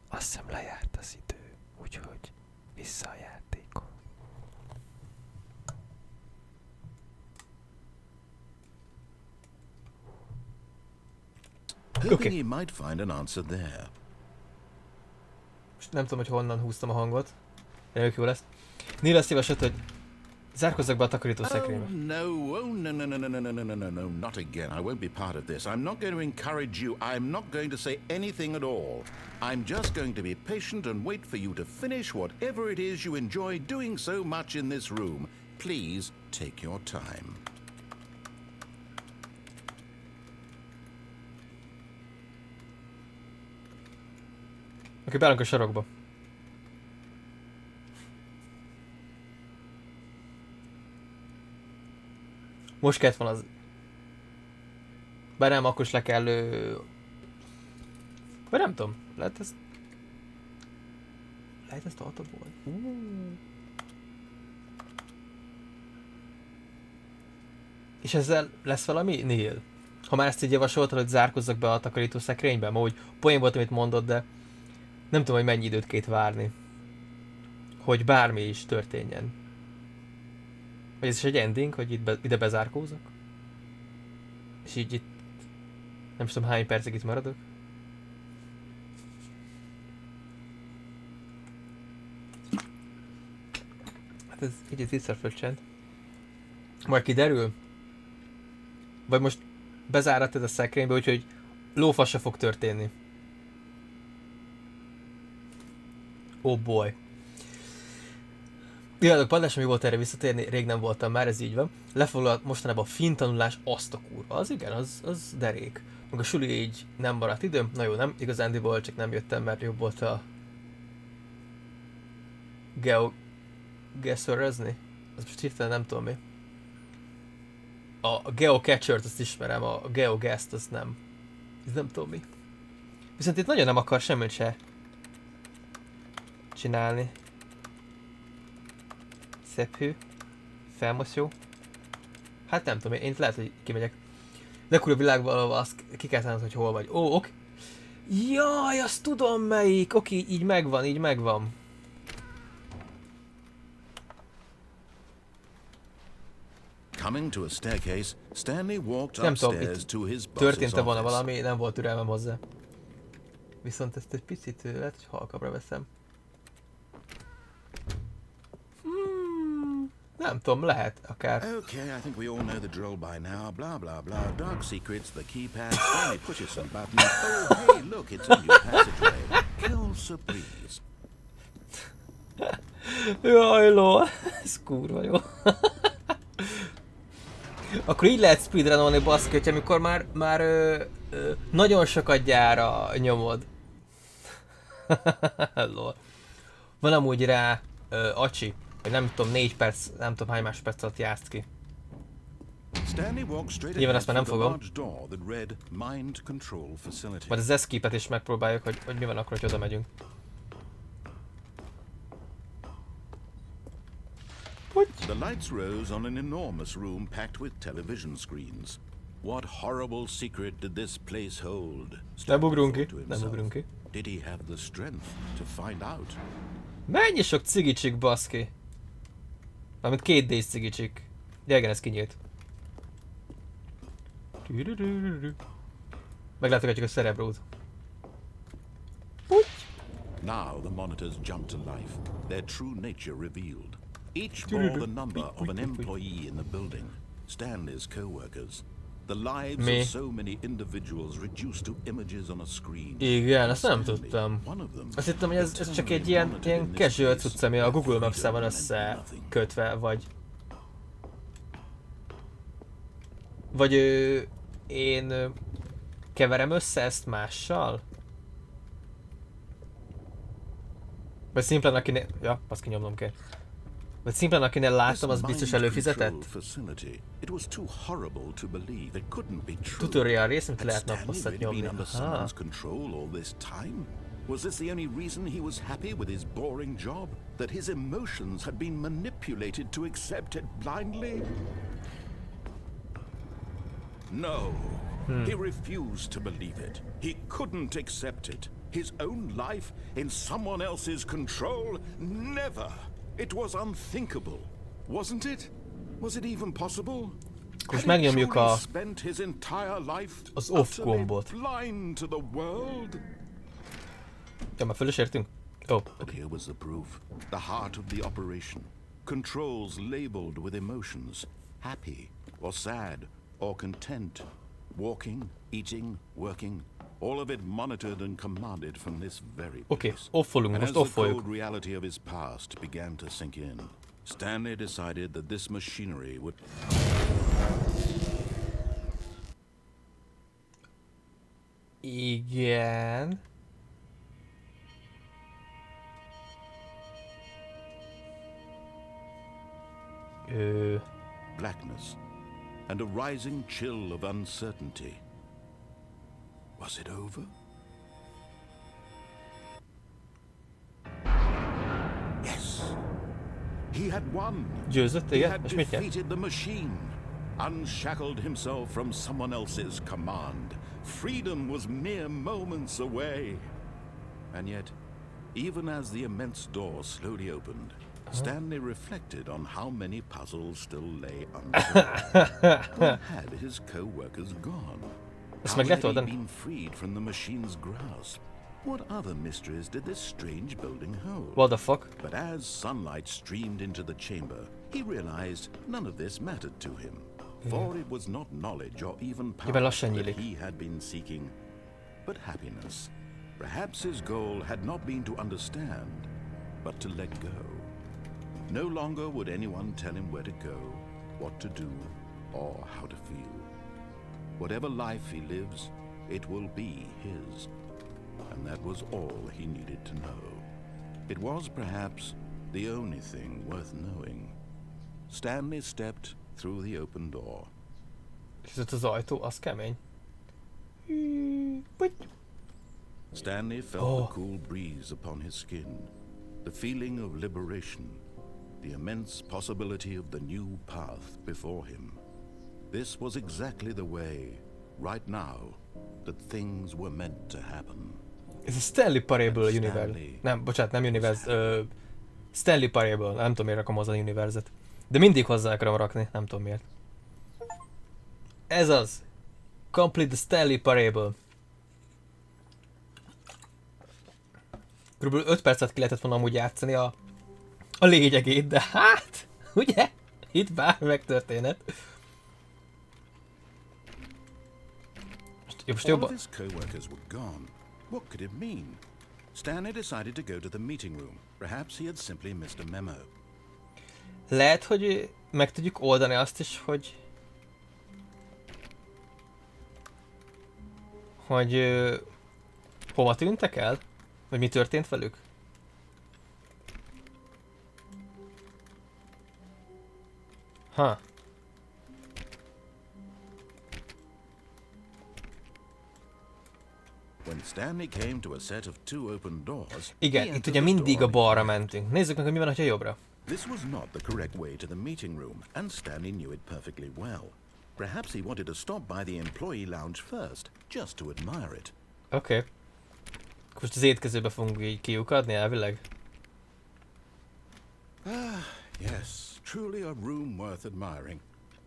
Azt hiszem lejárt az idő, úgyhogy vissza a játékon.
Hoping he might find an answer there.
Most nem tudom, hogy honnan húztam a hangot. Reméljük jó lesz. Neil azt javasolt, hogy zárkozzak be a takarítószekrénybe.
Oh no, no, not again. I won't be part of this. I'm not going to encourage you. I'm not going to say anything at all. I'm just going to be patient and wait for you to finish whatever it is you enjoy doing so much in this room. Please take your time.
Oké, beállunk a sarokba. Most kellett van az... Bár nem, akkor is le kell... Vagy nem tudom, lehet ezt... Lehet ezt autóból? És ezzel lesz valami, Neil? Ha már ezt így javasoltad, hogy zárkozzak be a takarítószekrénybe, ma úgy poén volt, amit mondod, de... Nem tudom, hogy mennyi időt két várni. Hogy bármi is történjen. Vagy ez is egy ending, hogy ide bezárkózok? És így itt... Nem is tudom hány percig itt maradok. Hát ez így visszafölcsend. Majd kiderül? Vagy most bezáratod a szekrénybe, úgyhogy lófassa fog történni. Oh boy. Pillanatok padlás, ami volt erre visszatérni, rég nem voltam már, ez így van. Lefoglalt mostanában a fintanulás, azt a kurva. Az igen, az derék. Meg a suli így nem maradt időm, na jó, nem igazándiból, csak nem jöttem, mert jobb volt a... Geoguessrezni? Az most hirtelen nem tudom mi. A geocatchert azt ismerem, a geoguesszt azt nem. Ez nem tudom mi. Viszont itt nagyon nem akar semmit se csinálni. Szebb hő. Felmosó. Hát nem tudom, én lehet, hogy kimegyek. De kurva világban azt ki kell tenned, hogy hol vagy. Ó, oké. Jaj, azt tudom melyik. Oké, így megvan, így megvan.
Coming to a staircase, Stanley walked
Nem tudom,
upstairs
itt
to his boss's
történt-e volna
office.
valami, nem volt türelmem hozzá. Viszont ezt egy picit lehet, hogy halkabbra veszem. Nem tudom, lehet akár.
Okay, I think we all know the drill by now. Blah, blah, blah. Dark secrets, the keypad. Stanley pushes some buttons. Oh, hey, look, it's a new passageway. Kill surprise.
Jaj, lol. Ez kurva jó. Akkor így lehet speedrunolni, baszki, hogy amikor már nagyon sokat gyára nyomod. Lol. Van amúgy rá acsi, hogy nem tudom, 4 perc, nem tudom hány másodperc alatt jársz ki. Nyilván ezt már nem fogom. Majd az escape-et is megpróbáljuk, hogy mi van akkor, hogy oda megyünk.
The lights rose on an enormous room packed with television screens. What horrible secret did this place hold?
Nem ugrunk ki,
Thought to
nem
himself.
ugrunk ki.
Did he have the strength to find out?
Mennyi sok cigicsik, baszki. Valamint 2D-s cigicsik. De igen, ez kinyílt. Meglátogatjuk a Cerebrót.
Now the monitors jumped to life, their true nature revealed. Each bore the number of an employee in the building, Stanley's co-workers. The lives
Me.
of so many individuals reduced to images on a screen.
Igen, ezt nem
Stanley,
tudtam.
one of them,
Azt hittem, hogy ez csak
eternally
egy ilyen
monitored in this
casual
place,
cucc, ami a Google
where
Maps-el van
freedom meant nothing.
összekötve, vagy én keverem össze ezt mással? Vagy szimplán akinél... Ja, azt kinyomnom kell. Vagy szimplán akinél láttam, az biztos előfizetett? Tutorial rész, amit lehet naposztat nyomni. Aha.
Was this the only reason he was happy with his boring job? That his emotions had been manipulated to accept it blindly? No. He refused to believe it. He couldn't accept it. His own life in someone else's control? Never. It was unthinkable. Wasn't it? Was it even possible?
Most megnyomjuk az off gombot.
Blind to the world?
Ja, már föl is értünk? Oh.
But here was the proof. The heart of the operation. Controls labeled with emotions. Happy or sad or content. Walking, eating, working. All of it monitored and commanded from this very place.
Okay, offolunk,
And
most
as the
offoljuk.
cold reality of his past began to sink in, Stanley decided that this machinery would...
Igen.
Blackness and a rising chill of uncertainty. Was it over? Yes. He had won.
Győzött,
He
igen?
had
És mit nyert?
defeated the machine, unshackled himself from someone else's command. Freedom was mere moments away. And yet, even as the immense door slowly opened, Stanley reflected on how many puzzles still lay unsolved. Where had his co-workers gone?
Ezt
How
meg lehet
had he
oldani?
been freed from the machine's grasp? What other mysteries did this strange building hold?
What the fuck?
But as sunlight streamed into the chamber, he realized none of this mattered to him. For it was not knowledge or even power
lassan
that
nyílik.
he had been seeking, but happiness. Perhaps his goal had not been to understand, but to let go. No longer would anyone tell him where to go, what to do, or how to feel. Whatever life he lives, it will be his. And that was all he needed to know. It was perhaps the only thing worth knowing. Stanley stepped through the open door.
És ez az ajtó, az kemény.
Stanley felt the cool breeze upon his skin, the feeling of liberation, the immense possibility of the new path before him. This was exactly the way, right now, that things were meant to happen.
Ez a Stanley Parable Universe. Nem, bocsánat, nem Universe. Stanley Parable. Nem tudom, miért rakom hozzá a Universe-et. De mindig hozzá akarom rakni, nem tudom miért. Ez az. Complete the Stanley Parable. Körülbelül 5 percet ki lehetett volna amúgy játszani a lényegét, de hát, ugye? Itt bármi megtörténhet. Most
All
jobban...
of his co-workers were gone. What could it mean? Stanley decided to go to the meeting room. Perhaps he had simply missed a memo.
Lehet, hogy meg tudjuk oldani azt is, hogy hova tűntek el? Vagy mi történt velük? Ha.
When Stanley came to a set of two open doors,
Igen,
he
itt
entered
ugye
the
mindig a
door
balra
he
mentünk. Nézzük meg, hogy mi van, ha jobbra.
This was not the correct way to the meeting room, and Stanley knew it perfectly well. Perhaps he wanted to stop by the employee lounge first, just to admire it.
Oké. Okay. Most az étkezőbe fogunk így kiukadni elvileg.
Yes, truly a room worth admiring.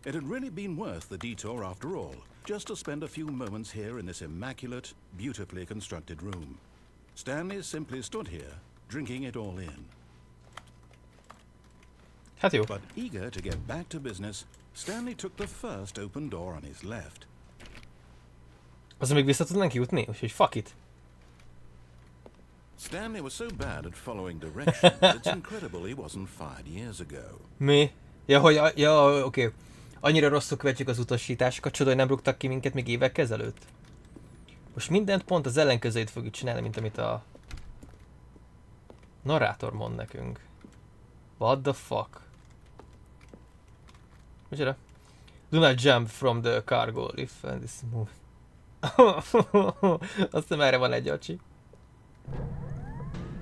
It had really been worth the detour after all, just to spend a few moments here in this immaculate, beautifully constructed room. Stanley simply stood here, drinking it all in.
Hát jó.
But eager to get back to business, Stanley took the first open door on his left,
Azon még vissza tudnánk jutni, úgyhogy fuck it.
Stanley was so bad at following directions, it's incredible he wasn't fired years ago.
Mi? Ja, hogy... Ja, oké. Annyira rosszul követjük az utasításokat, csoda, hogy nem rúgtak ki minket még évek ezelőtt. Most mindent pont az ellenkezőjét fogjuk csinálni, mint amit a narrátor mond nekünk. What the fuck? Micsoda? Do not jump from the cargo if this move. Azt hiszem erre van egy acsi.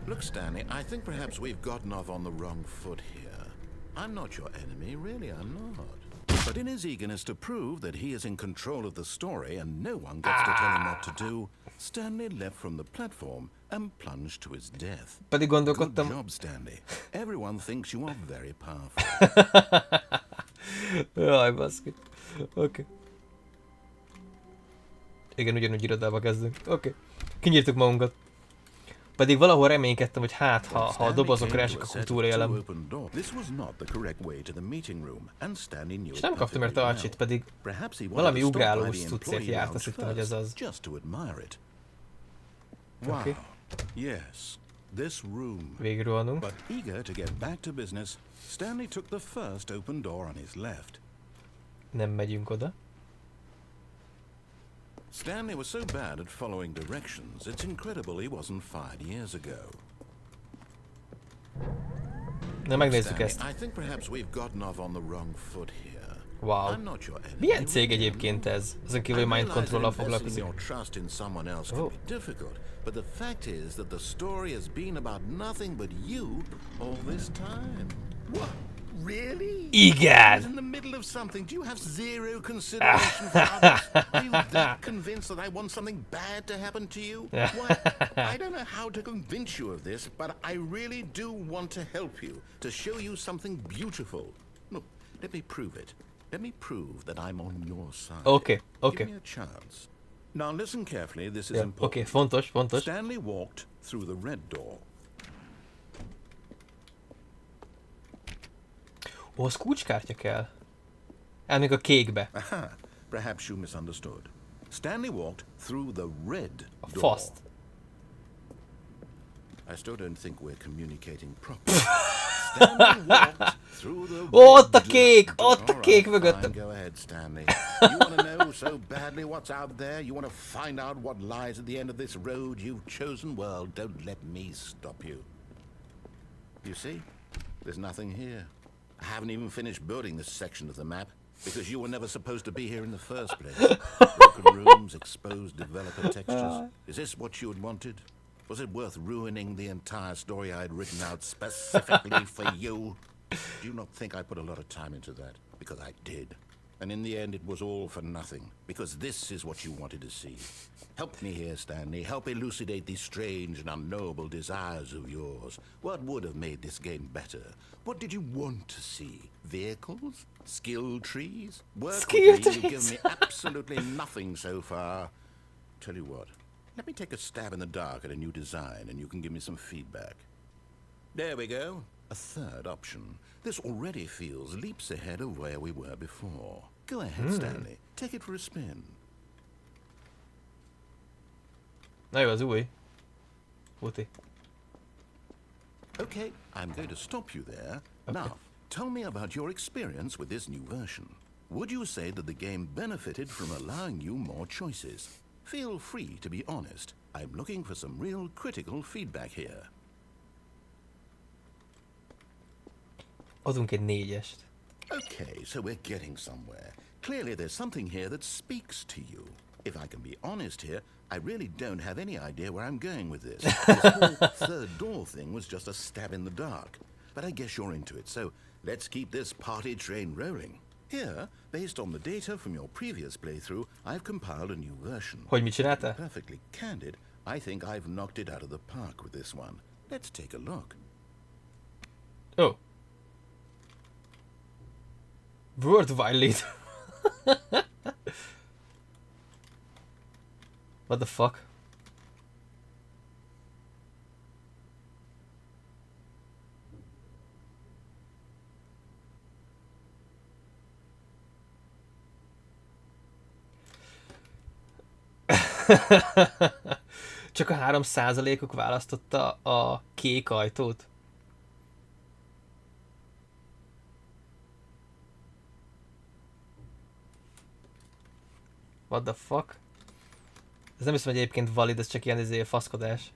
Look, Stanley, I think perhaps we've gotten off on the wrong foot here. I'm not your enemy, really I'm not. But in his eagerness to prove that he is in control of the story and no one gets to tell him what to do, Stanley leapt from the platform and plunged to his death.
Pedig
Good
gondolkodtam...
job, Stanley. Everyone thinks you are very powerful.
Jaj, baszki. Oké. Igen, ugyanúgy irodába kezdünk. Oké. Kinyírtuk magunkat. Pedig valahol reménykedtem, hogy hát, ha a dobozokra esik, akkor túlélem. És nem kaptam érte acsit, pedig valami ugrálós cuccért járt, azt hittem, hogy ez az. Oké.
Yes, this room.
Végigrohanunk.
But eager to get back to business, Stanley took the first open door on his left.
Nem megyünk oda.
Stanley was so bad at following directions, it's incredible he wasn't fired years ago.
Na, megnézzük
Stanley,
ezt.
I think perhaps we've gotten off on the wrong foot here.
Wow.
I'm not your enemy.
Milyen cég egyébként ez? Azon kívül, hogy mind control-al
Investing
foglalkozik.
your trust in someone else can be difficult, but the fact is that the story has been about nothing but you all this time. What? Really?
Igen!
I was in the middle of something. Do you have zero consideration for others? Are you that convinced that I want something bad to happen to you? Why, I don't know how to convince you of this, but I really do want to help you, to show you something beautiful. Look, let me prove it. Let me prove that I'm on your side.
Okay, okay.
Give me a chance. Now listen carefully, this is
Ja,
important.
oké, fontos, fontos.
Stanley walked through the red door.
Ó, az kulcskártya kell. Elmegyünk a kékbe.
Aha, perhaps you misunderstood. Stanley walked through the red
A
door.
faszt.
I still don't think we're communicating properly. Stanley walked through the
Ó, ott a
red
kék!
door.
Ott a kék mögöttem.
Fine, go ahead, Stanley. You want to know so badly what's out there? You want to find out what lies at the end of this road you've chosen? Well, don't let me stop you. You see? There's nothing here. I haven't even finished building this section of the map, because you were never supposed to be here in the first place. Broken rooms, exposed developer textures. Is this what you had wanted? Was it worth ruining the entire story I had written out specifically for you? Do you not think I put a lot of time into that? Because I did. And in the end, it was all for nothing, because this is what you wanted to see. Help me here, Stanley. Help elucidate these strange and unknowable desires of yours. What would have made this game better? What did you want to see? Vehicles? Skill trees? Work
Skill
with me. You've
trees.
given me absolutely nothing so far. Tell you what, let me take a stab in the dark at a new design and you can give me some feedback. There we go. A third option. This already feels leaps ahead of where we were before. Go ahead, Stanley. Take it for a spin.
Na jó, az új. Uti.
Okay, I'm going to stop you there.
Okay.
Now, tell me about your experience with this new version. Would you say that the game benefited from allowing you more choices? Feel free to be honest. I'm looking for some real critical feedback here.
Adunk egy 4-est.
Okay, so we're getting somewhere. Clearly there's something here that speaks to you. If I can be honest here, I really don't have any idea where I'm going with this. This whole third door thing was just a stab in the dark. But I guess you're into it, so let's keep this party train rolling. Here, based on the data from your previous playthrough, I've compiled a new version.
Hogy mit csináltál?
Perfectly candid, I think I've knocked it out of the park with this one. Let's take a look.
Oh. Worldwide leader. What the fuck? Csak a 3%-uk választotta a kék ajtót. What the fuck? Ez nem hiszem, hogy egyébként valid, ez csak ilyen faszkodás.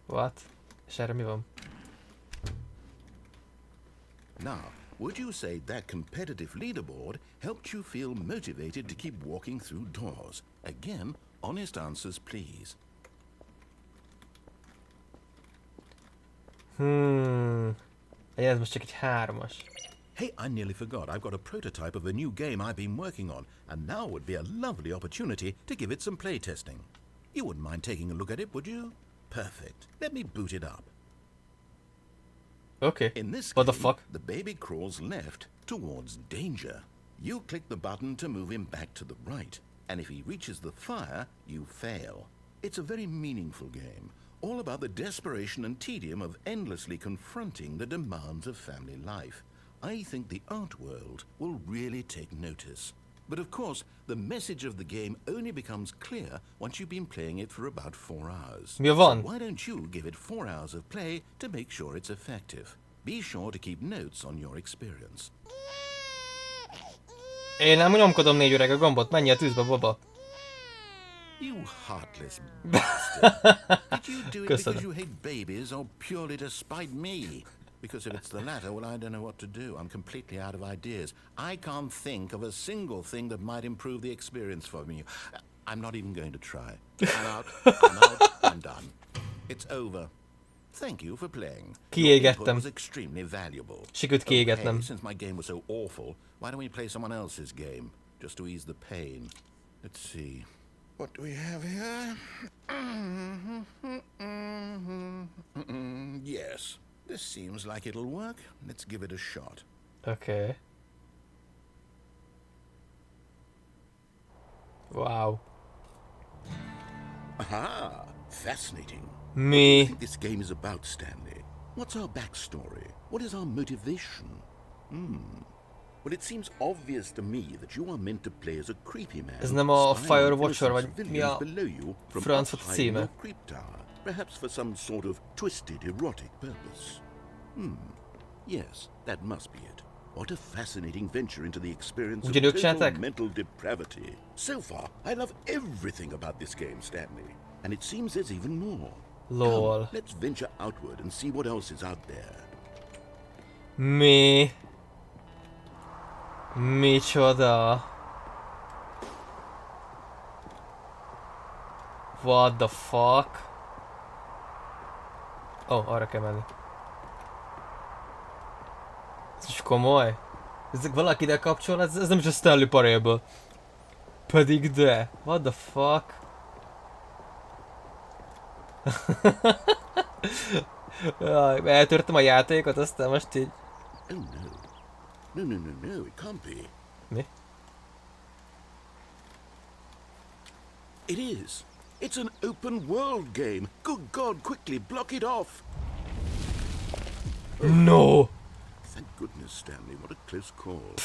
What? És erre mi van?
Now, would you say that competitive leaderboard helped you feel motivated to keep walking through doors? Again, honest answers, please.
Ez most csak egy 3-as.
Hey, I nearly forgot. I've got a prototype of a new game I've been working on, and now would be a lovely opportunity to give it some playtesting. You wouldn't mind taking a look at it, would you? Perfect. Let me boot it up.
Okay.
In this
What
game,
the fuck?
the baby crawls left towards danger. You click the button to move him back to the right, and if he reaches the fire, you fail. It's a very meaningful game, all about the desperation and tedium of endlessly confronting the demands of family life. I think the art world will really take notice. But of course, the message of the game only becomes clear once you've been playing it for about 4 hours.
Mi van?
So why don't you give it 4 hours of play to make sure it's effective? Be sure to keep notes on your experience.
Én nem nyomkodom 4 öreg a gombot, menj a tűzbe, baba.
You heartless bastard. Did you do it
Köszönöm.
because you hate babies or purely to spite me? Because if it's the latter, well, I don't know what to do. I'm completely out of ideas. I can't think of a single thing that might improve the experience for me. I'm not even going to try. I'm out. I'm done. It's over. Thank you for playing. Your input was extremely valuable.
Sikerült kiégetnem.
Okay, since my game was so awful, why don't we play someone else's game? Just to ease the pain. Let's see. What do we have here? Yes. This seems like it'll work. Let's give it a shot.
Okay. Wow.
Aha! Fascinating.
Mi?
What do you think this game is about, Stanley? What's our backstory? What is our motivation? Well, it seems obvious to me that you are meant to play as a creepy man.
Ez nem a
spying on
Firewatcher,
innocent
vagy mi
civilians
a
below you from
franc
up
a
high in
címe?
your creep tower, perhaps for some sort of twisted erotic purpose. Yes, that must be it. What a fascinating venture into the experience of
Ugyanúgy
total
csinálták?
mental depravity. So far, I love everything about this game, Stanley. And it seems there's even more.
Lol.
Come, let's venture outward and see what else is out there.
Mi? Micsoda? What the fuck? Oh, arra kell menni. Ez is komoly? Ez valaki ide kapcsol? Ez nem is a Stanley Parable. Pedig de. What the fuck? Jaj, eltörtem a játékot, aztán most így...
Oh no. No, it can't be.
Mi?
It is. It's an open world game. Good God, quickly block it off.
No!
Thank goodness, Stanley. What a close call.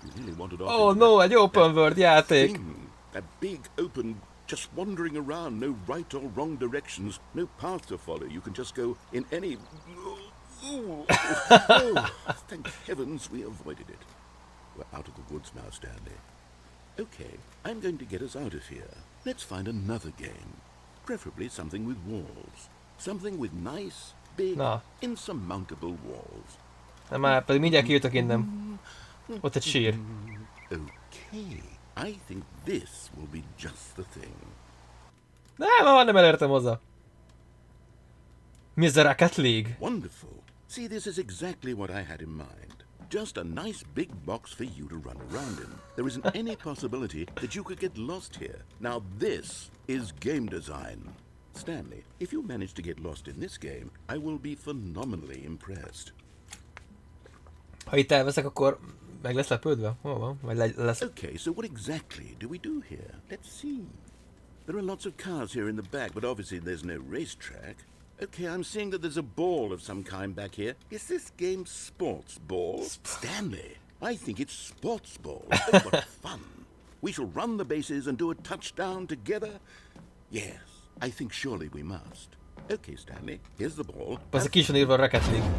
You really wanted off.
Oh
into
no,
that
egy open world játék!
thing. That big open, just wandering around, no right or wrong directions, no path to follow. You can just go in any... Oh, thank heavens we avoided it. We're out of the woods now, Stanley. Okay, I'm going to get us out of here. Let's find another game. Preferably something with walls. Something with nice, big,
Na.
insurmountable walls.
Nem már, pedig mindjárt kijutok innen. Ott egy sír.
Okay, I think this will be just the thing.
Nem elértem hozzá. Mi ez a Rocket League?
Wonderful. See, this is exactly what I had in mind. Just a nice big box for you to run around in. There isn't any possibility that you could get lost here. Now this is game design. Stanley, if you manage to get lost in this game, I will be phenomenally impressed.
Ha itt elveszek, akkor meg lesz lepődve? Hol van? Vagy lesz...
Okay, so what exactly do we do here? Let's see. There are lots of cars here in the back, but obviously there's no racetrack. Okay, I'm seeing that there's a ball of some kind back here. Is this game sports ball? Stanley, I think it's sports ball. Oh, what fun. We shall run the bases and do a touchdown together. Yes, I think surely we must. Okay, Stanley, here's the ball.
Az ki is van írva a Rocket League.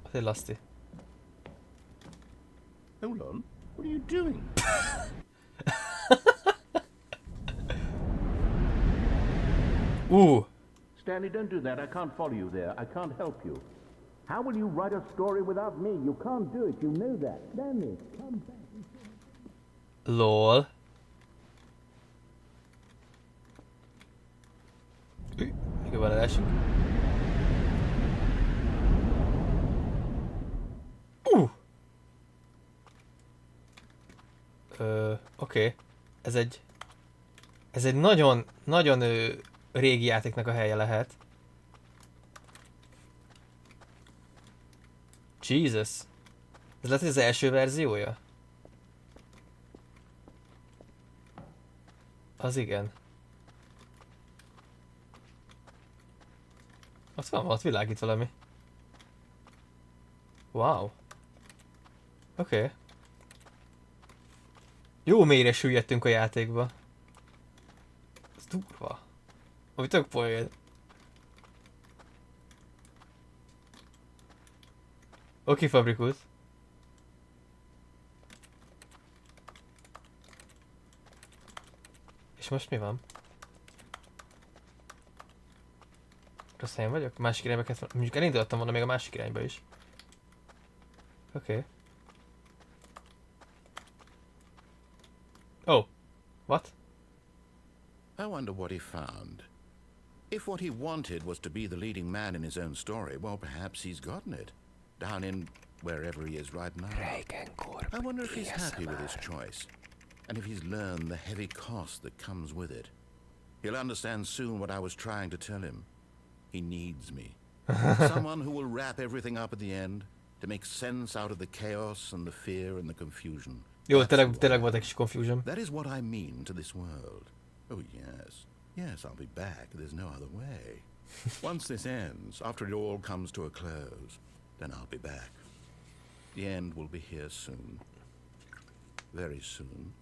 Az egy laszti.
Hold on. What are you doing?
Stanley, don't do that. I can't follow you there. I can't help you. How will you write a story without me? You can't do it. You know that. Stanley, come back.
LOL. Még beleesünk. Oké. Ez egy nagyon régi játéknak a helye lehet. Jesus. Ez lehet, hogy az első verziója? Az igen. Ott világít valami. Wow. Oké. Jó mélyre süllyedtünk a játékba. Ez durva. Ami tök poén. Oké, Fabrikus. És most mi van? Rossz helyen vagyok? Másik irányba kellett volna. Mondjuk elindultam volna még a másik irányba is. Oké. Oh. What?
I wonder what he found. If what he wanted was to be the leading man in his own story, well, perhaps he's gotten it. Down in wherever he is right now. I wonder if he's happy with his choice. And if he's learned the heavy cost that comes with it. He'll understand soon what I was trying to tell him. He needs me. Someone who will wrap everything up at the end to make sense out of the chaos and the fear and the confusion.
Jó, tényleg volt egy kis confusion.
That is what I mean to this world. Oh, yes. Yes, I'll be back. There's no other way. Once this ends, after it all comes to a close, then I'll be back. The end will be here soon. Very soon.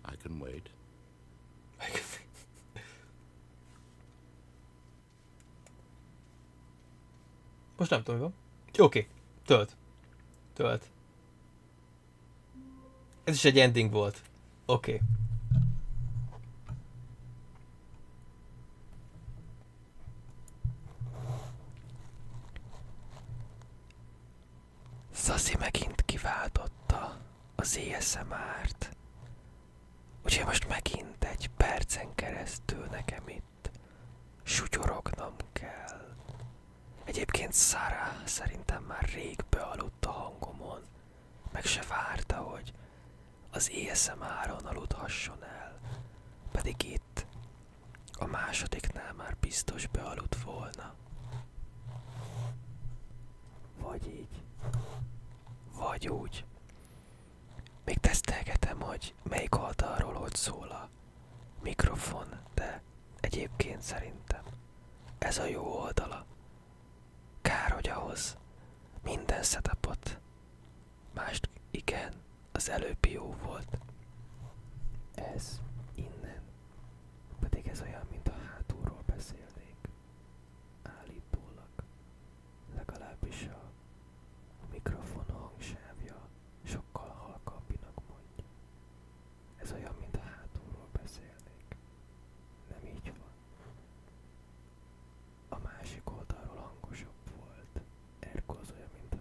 I can wait.
Most nem tudom, mi van. Oké. Tölt. Ez is egy ending volt. Oké.
Szaszi megint kiváltotta az ASMR-t. Úgyhogy most megint egy percen keresztül nekem itt sutyorognom kell. Egyébként Sara szerintem már rég bealudt a hangomon, meg se várta, hogy az ASMR-on aludhasson el. Pedig itt a másodiknál már biztos bealudt volna. Vagy így. Vagy úgy. Még tesztelgetem, hogy melyik oldalról hogy szól a mikrofon, de egyébként szerintem ez a jó oldala. Kár, hogy ahhoz minden setupot. Mást igen, az előbbi jó volt. Ez innen. Pedig ez olyan, mint a hátulról beszélnék. Állítólag. Legalábbis a mikrofon hangsávja sokkal halkabbinak mondja. Ez olyan, mint a hátulról beszélnék. Nem így van. A másik oldalról hangosabb volt. Ergo az olyan, mint a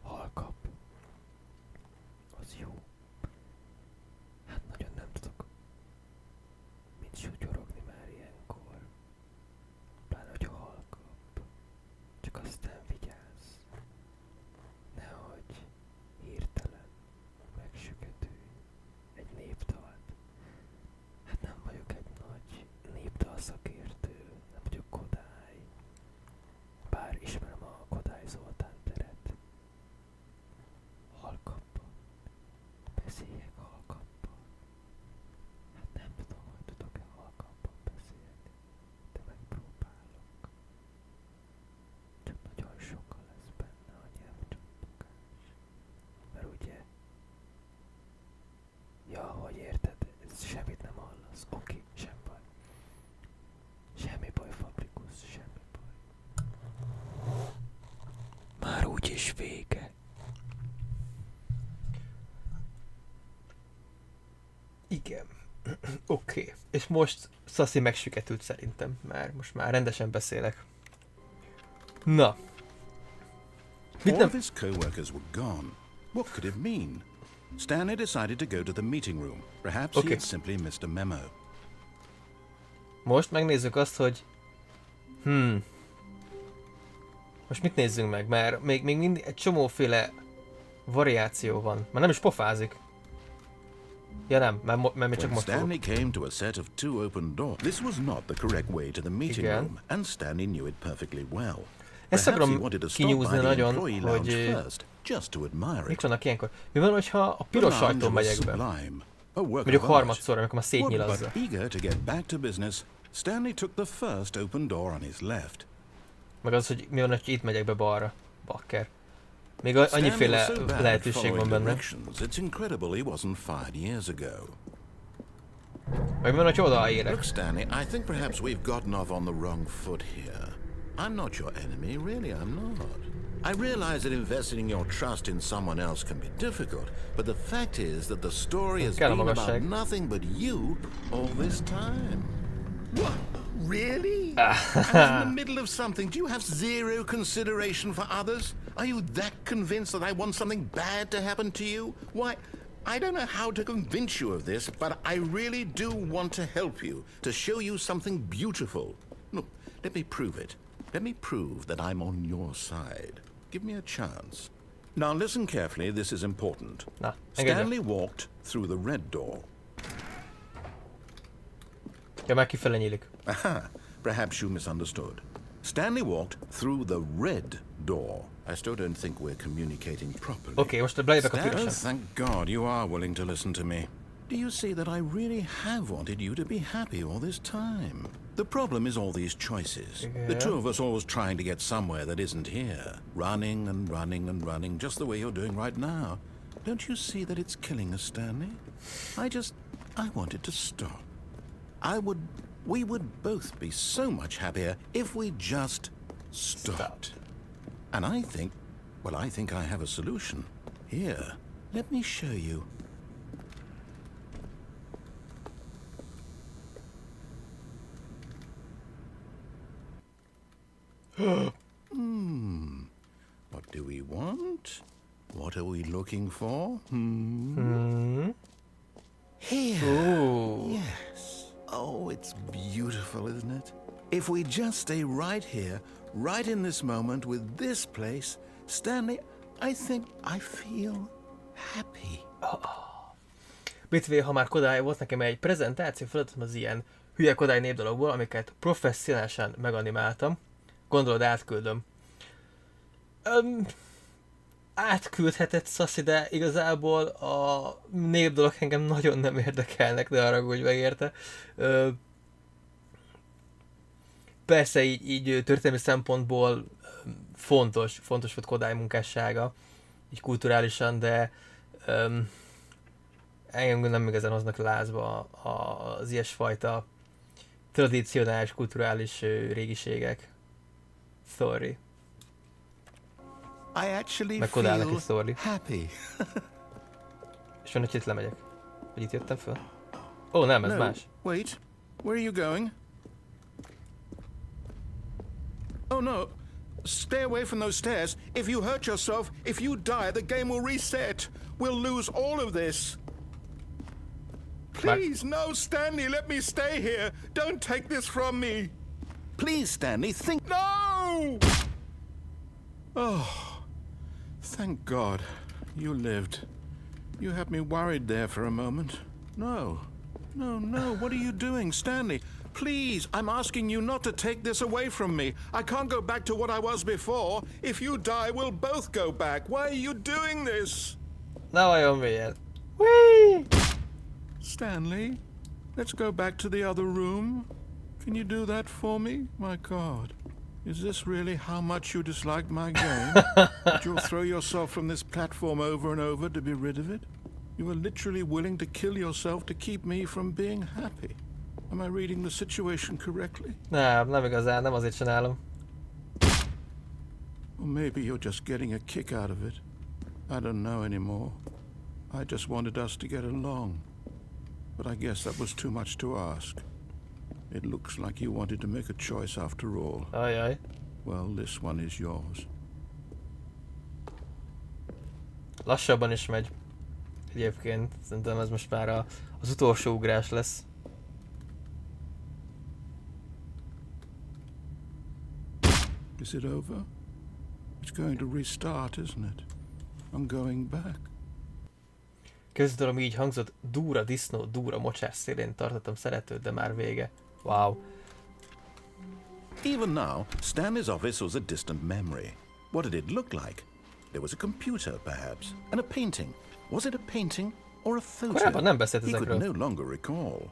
halkabb. Az jó. És vége.
Igen. Oké. És most Szaszi megsüketült szerintem, mert most már rendesen beszélek. Na. Mit
All of
nem...
his co-workers were gone. What could it mean? Stanley decided to go to the meeting room. Perhaps he
Okay.
had simply missed a memo.
Most megnézzük azt, hogy... Most mit nézzünk meg? Mert még mindig egy csomóféle variáció van. Már nem is pofázik. Ja nem, mert még csak
When
most fogok.
Stanley came to a set of 2 open doors, this was not the correct way to the meeting
Igen.
room, and Stanley knew it perfectly well.
Ezt
Perhaps he
akarom
wanted to stop by
kinyúzni
the
nagyon,
employee lounge
hogy...
first, just to admire
Mik
it.
vannak ilyenkor? Mi van, hogyha a
The
piros
lounge
ajtón
was
megyek be?
sublime, a work
Mondjuk
of art.
harmadszor, amikor már szétnyilazza.
But eager to get back to business, Stanley took the first open door on his left.
Meg az, hogy mi van, hogy itt megyek be balra. Bakker. Még
Stanley
annyiféle
was so bad at
lehetőség van
following
benne.
directions, it's incredible he wasn't fired years ago.
Meg mi van, hogy odaérek.
Look, Stanley, I think perhaps we've gotten off on the wrong foot here. I'm not your enemy, really, I'm not. I realize that investing your trust in someone else can be difficult, but the fact is that the story has
Kell a
been
magasság.
about nothing but you all this time. What? Really? I'm in the middle of something. Do you have zero consideration for others? Are you that convinced that I want something bad to happen to you? Why, I don't know how to convince you of this, but I really do want to help you, to show you something beautiful. Look, let me prove it. Let me prove that I'm on your side. Give me a chance. Now listen carefully, this is important.
Na, engedje.
Stanley walked through the red door.
Ja, már kifele nyílik.
Aha, perhaps you misunderstood. Stanley walked through the red door. I still don't think we're communicating properly.
Oké, most lejövök a
Stanley,
pirosan.
thank God you are willing to listen to me. Do you see that I really have wanted you to be happy all this time? The problem is all these choices. The two of us always trying to get somewhere that isn't here. Running and running and running, just the way you're doing right now. Don't you see that it's killing us, Stanley? I want it to stop. We would both be so much happier if we just stopped. And I think I have a solution. Here, let me show you. What do we want? What are we looking for? Here.
Ooh.
Yes. Oh, it's beautiful, isn't it? If we just stay right here, right in this moment with this place, Stanley, I think I feel happy.
BTV, ha már Kodály volt, nekem egy prezentáció feladatom az ilyen hülye Kodály népdalokból, amiket professzionálisan meganimáltam. Gondolod, átküldöm. Átküldhetett Szaszi, de igazából a népdalok engem nagyon nem érdekelnek, de haragudj meg érte. Persze így történelmi szempontból fontos volt Kodály munkássága, így kulturálisan, de engem nem igazán hoznak lázba az ilyesfajta tradicionális, kulturális régiségek. Sorry.
I actually
Meg Kodálynak is
feel
sorry.
happy.
És van, hogy itt lemegyek. Vagy itt jöttem föl? Ó, nem, ez
No,
más.
wait. Where are you going? Oh no. Stay away from those stairs. If you hurt yourself, if you die, the game will reset. We'll lose all of this. Please, no, Stanley, let me stay here. Don't take this from me. Please, Stanley, think. No! Oh, thank God you lived. You had me worried there for a moment. No, what are you doing, Stanley? Please, I'm asking you not to take this away from me. I can't go back to what I was before. If you die, we'll both go back. Why are you doing this?
Ne vajon miért? Whee!
Stanley, let's go back to the other room. Can you do that for me? My God. Is this really how much you dislike my game? That you'll throw yourself from this platform over and over to be rid of it? You were literally willing to kill yourself to keep me from being happy. Am I reading the situation correctly?
Nem igazán, nem azért csinálom.
Or maybe you're just getting a kick out of it. I don't know anymore. I just wanted us to get along. But I guess that was too much to ask. It looks like you wanted to make a choice after all.
Ajaj.
Well, this one is yours.
Lassabban is megy. Egyébként szerintem ez most már az utolsó ugrás lesz.
Is it over? It's going to restart, isn't it? I'm going back.
Köztudom így hangzott, dúra disznó, dúra mocsás szélén tartottam szeretőt, de már vége. Wow.
Even now, Stanley's office was a distant memory. What did it look like? There was a computer, perhaps, and a painting. Was it a painting or a photo?
Korábban nem beszélt
He could
ezekről.
no longer recall.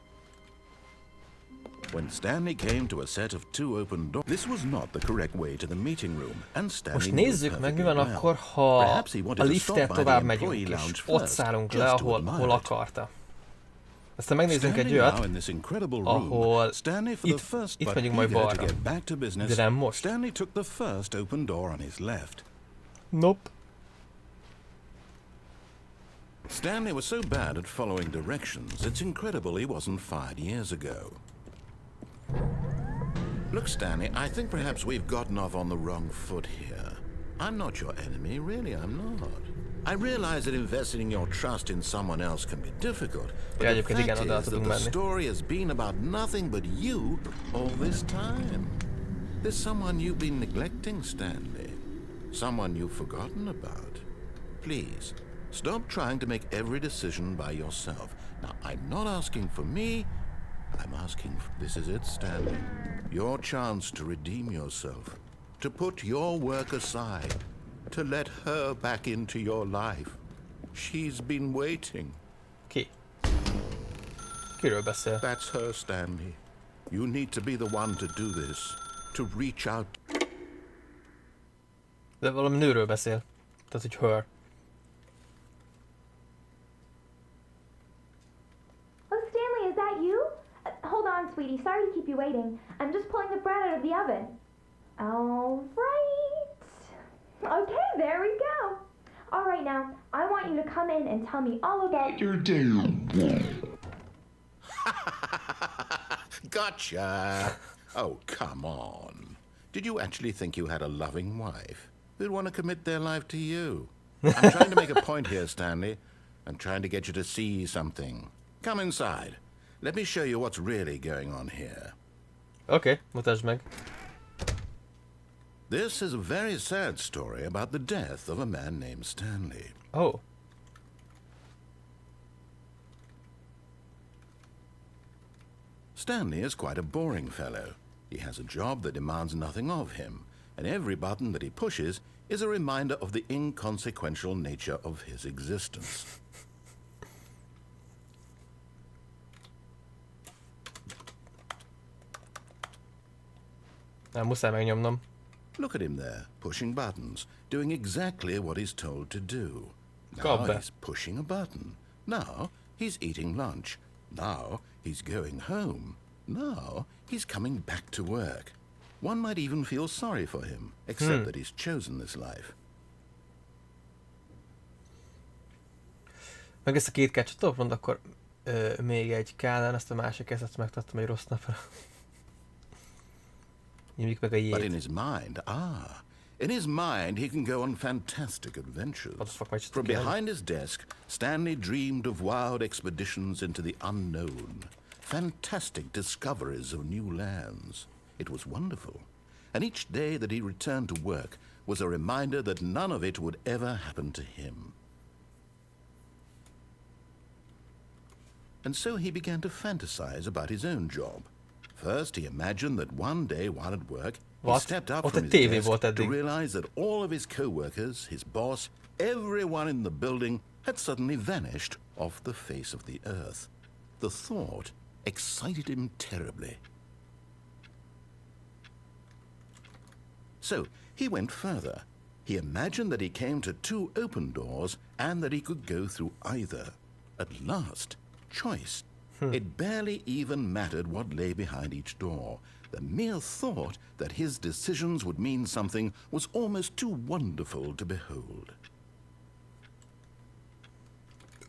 When Stanley came to a set of two open doors, this was not the correct way to the meeting room, and Stanley
Most
knew it
nézzük meg, mi
perfectly
van
well.
akkor, ha
Perhaps he
a
wanted to
lifttel
stop by the
tovább
employee
megyünk, és
lounge
ott
first,
szállunk le,
just to
ahol
admire it.
akarta. Aztán megnézzünk egy
Standing now
olyat,
in this incredible room,
ahol
Stanley for the first
itt
but
megyünk majd
eager to
balra.
get back to
De
business,
nem most.
Stanley took the first open door on his left.
Nope.
Stanley was so bad at following directions, it's incredible he wasn't fired years ago. Look, Stanley, I think perhaps we've gotten off on the wrong foot here. I'm not your enemy, really, I'm not. I realize that investing your trust in someone else can be difficult, but
Ja,
the
egyébként igen,
fact
oda
is that
tudunk
the
menni.
story has been about nothing but you all this time. There's someone you've been neglecting, Stanley. Someone you've forgotten about. Please, stop trying to make every decision by yourself. Now, I'm not asking for me, I'm asking for... This is it, Stanley. Your chance to redeem yourself. To put your work aside. To let her back into your life. She's been waiting.
Ki? Kiről beszél?
That's her, Stanley. You need to be the one to do this. To reach out.
De valami nőről beszél. Tehát, hogy her.
Oh, Stanley, is that you? Hold on, sweetie. Sorry to keep you waiting. I'm just pulling the bread out of the oven. All right. Okay, there we go. All right, now, I want you to come in and tell me all about your day.
Gotcha! Oh, come on. Did you actually think you had a loving wife who'd want to commit their life to you? I'm trying to make a point here, Stanley. I'm trying to get you to see something. Come inside. Let me show you what's really going on here.
Oké, mutasd meg.
This is a very sad story about the death of a man named Stanley.
Oh.
Stanley is quite a boring fellow. He has a job that demands nothing of him, and every button that he pushes is a reminder of the inconsequential nature of his existence.
Nem, muszáj megnyomnom.
Look at him there, pushing buttons, doing exactly what he's told to do. Now
Gobbe.
he's pushing a button. Now he's eating lunch. Now he's going home. Now he's coming back to work. One might even feel sorry for him, except that he's chosen this life.
Meg ezt a két kácsot mond, akkor még egy kánán, ezt a másik ezt megtartom egy rossz napra. Nyomjuk meg a
But in
jét.
his mind, in his mind he can go on fantastic
What the
adventures.
fuck, might just
From
kill him?
behind his desk, Stanley dreamed of wild expeditions into the unknown, fantastic discoveries of new lands. It was wonderful. And each day that he returned to work was a reminder that none of it would ever happen to him. And so he began to fantasize about his own job. First, he imagined that one day while at work, he
What?
stepped up
Ott
from
egy
his
tévé
desk
volt
to
eddig.
realize that all of his co-workers, his boss, everyone in the building had suddenly vanished off the face of the earth. The thought excited him terribly. So he went further. He imagined that he came to two open doors and that he could go through either. At last, choice. It barely even mattered what lay behind each door. The mere thought that his decisions would mean something was almost too wonderful to behold.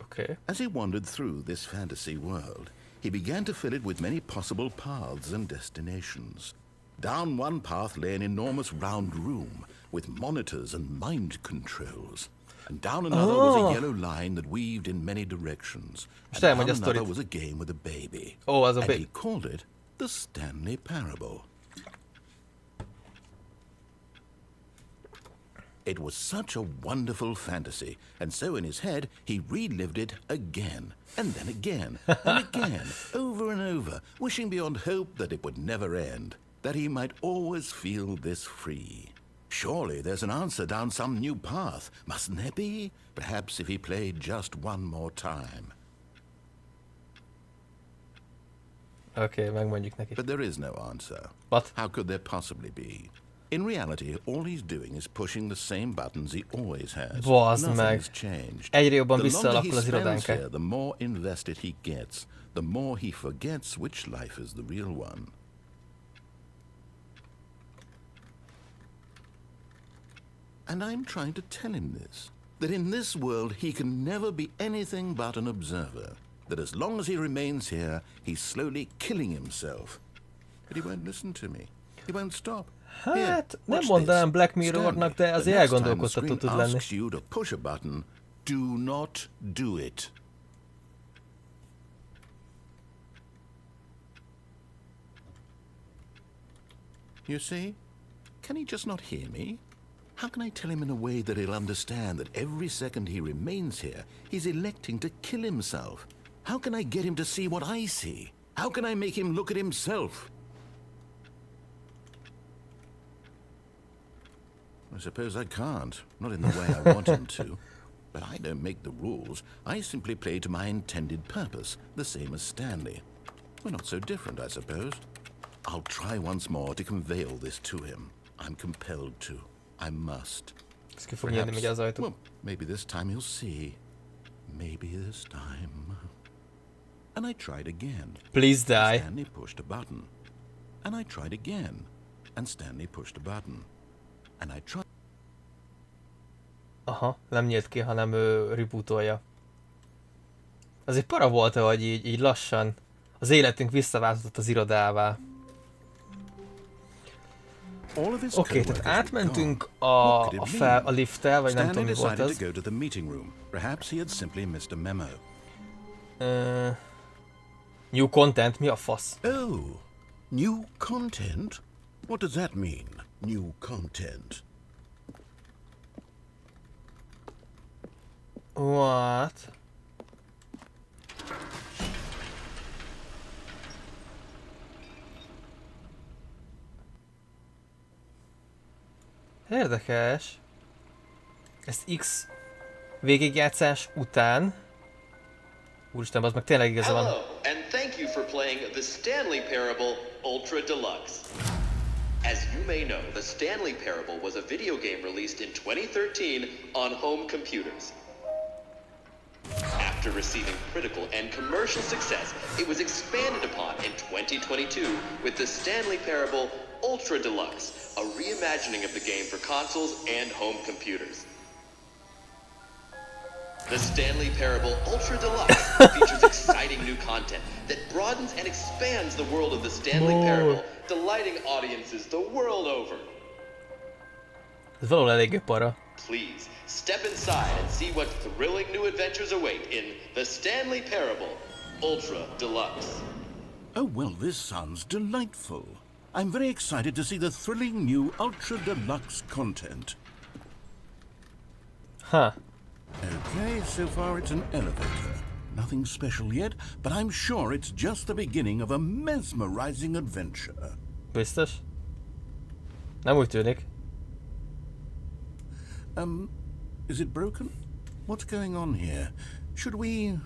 Oké.
As he wandered through this fantasy world, he began to fill it with many possible paths and destinations. Down one path lay an enormous round room with monitors and mind controls. And down another was a yellow line that weaved in many directions. And down another was a game with a baby. And he called it the Stanley Parable. It was such a wonderful fantasy, and so in his head he relived it again, and then again, and again, over and over, wishing beyond hope that it would never end, that he might always feel this free. Surely there's an answer down some new path, mustn't there be? Perhaps if he played just one more time.
Oké, megmondjuk neki.
But there is no answer.
What?
How could there possibly be? In reality, all he's doing is pushing the same buttons he always has.
Nothing
has changed.
Egyre jobban
The longer he
visszaalakul az
spends
irodánk.
here, the more invested he gets, the more he forgets which life is the real one. And I'm trying to tell him this, that in this world he can never be anything but an observer, that as long as he remains here, he's slowly killing himself. But he won't listen to me. He won't stop.
Hát, nem mondanám Black Mirrornak, de azért elgondolkodtató tud lenni.
Asks you to push a button, do not do it. You see? Can he just not hear me? How can I tell him in a way that he'll understand that every second he remains here, he's electing to kill himself? How can I get him to see what I see? How can I make him look at himself? I suppose I can't, not in the way I want him to. But I don't make the rules. I simply play to my intended purpose, the same as Stanley. We're not so different, I suppose. I'll try once more to convey all this to him. I'm compelled to. I must. Well, maybe this time he'll see. Maybe this time. And I tried again.
Please die.
Stanley pushed a button. And I tried again. And Stanley pushed a button. And I tried.
Aha, nem nyílt ki, hanem rebootolja. Azért para volt, hogy így lassan az életünk visszaváltozott az irodává. Oké, tehát átmentünk a lifttel, vagy nem tudom, mi volt az. New content? Mi a fasz?
Oh, new content? What does that mean, new content?
What? Érdekes. Ez X végigjátszás után. Úristen, az meg tényleg igaza van.
Hello, and thank you for playing the Stanley Parable Ultra Deluxe. As you may know, the Stanley Parable was a video game released in 2013 on home computers. After receiving critical and commercial success, it was expanded upon in 2022 with the Stanley Parable Ultra Deluxe, a reimagining of the game for consoles and home computers. The Stanley Parable Ultra Deluxe features exciting new content that broadens and expands the world of the Stanley Parable, delighting audiences the world over.
Ez valahol eléggé para.
Please, step inside and see what thrilling new adventures await in the Stanley Parable Ultra Deluxe.
Oh, well, this sounds delightful. I'm very excited to see the thrilling new Ultra Deluxe content.
Huh.
Okay, so far it's an elevator. Nothing special yet, but I'm sure it's just the beginning of a mesmerizing adventure.
Biztos? Nem úgy tűnik.
Is it broken? What's going on here? Should we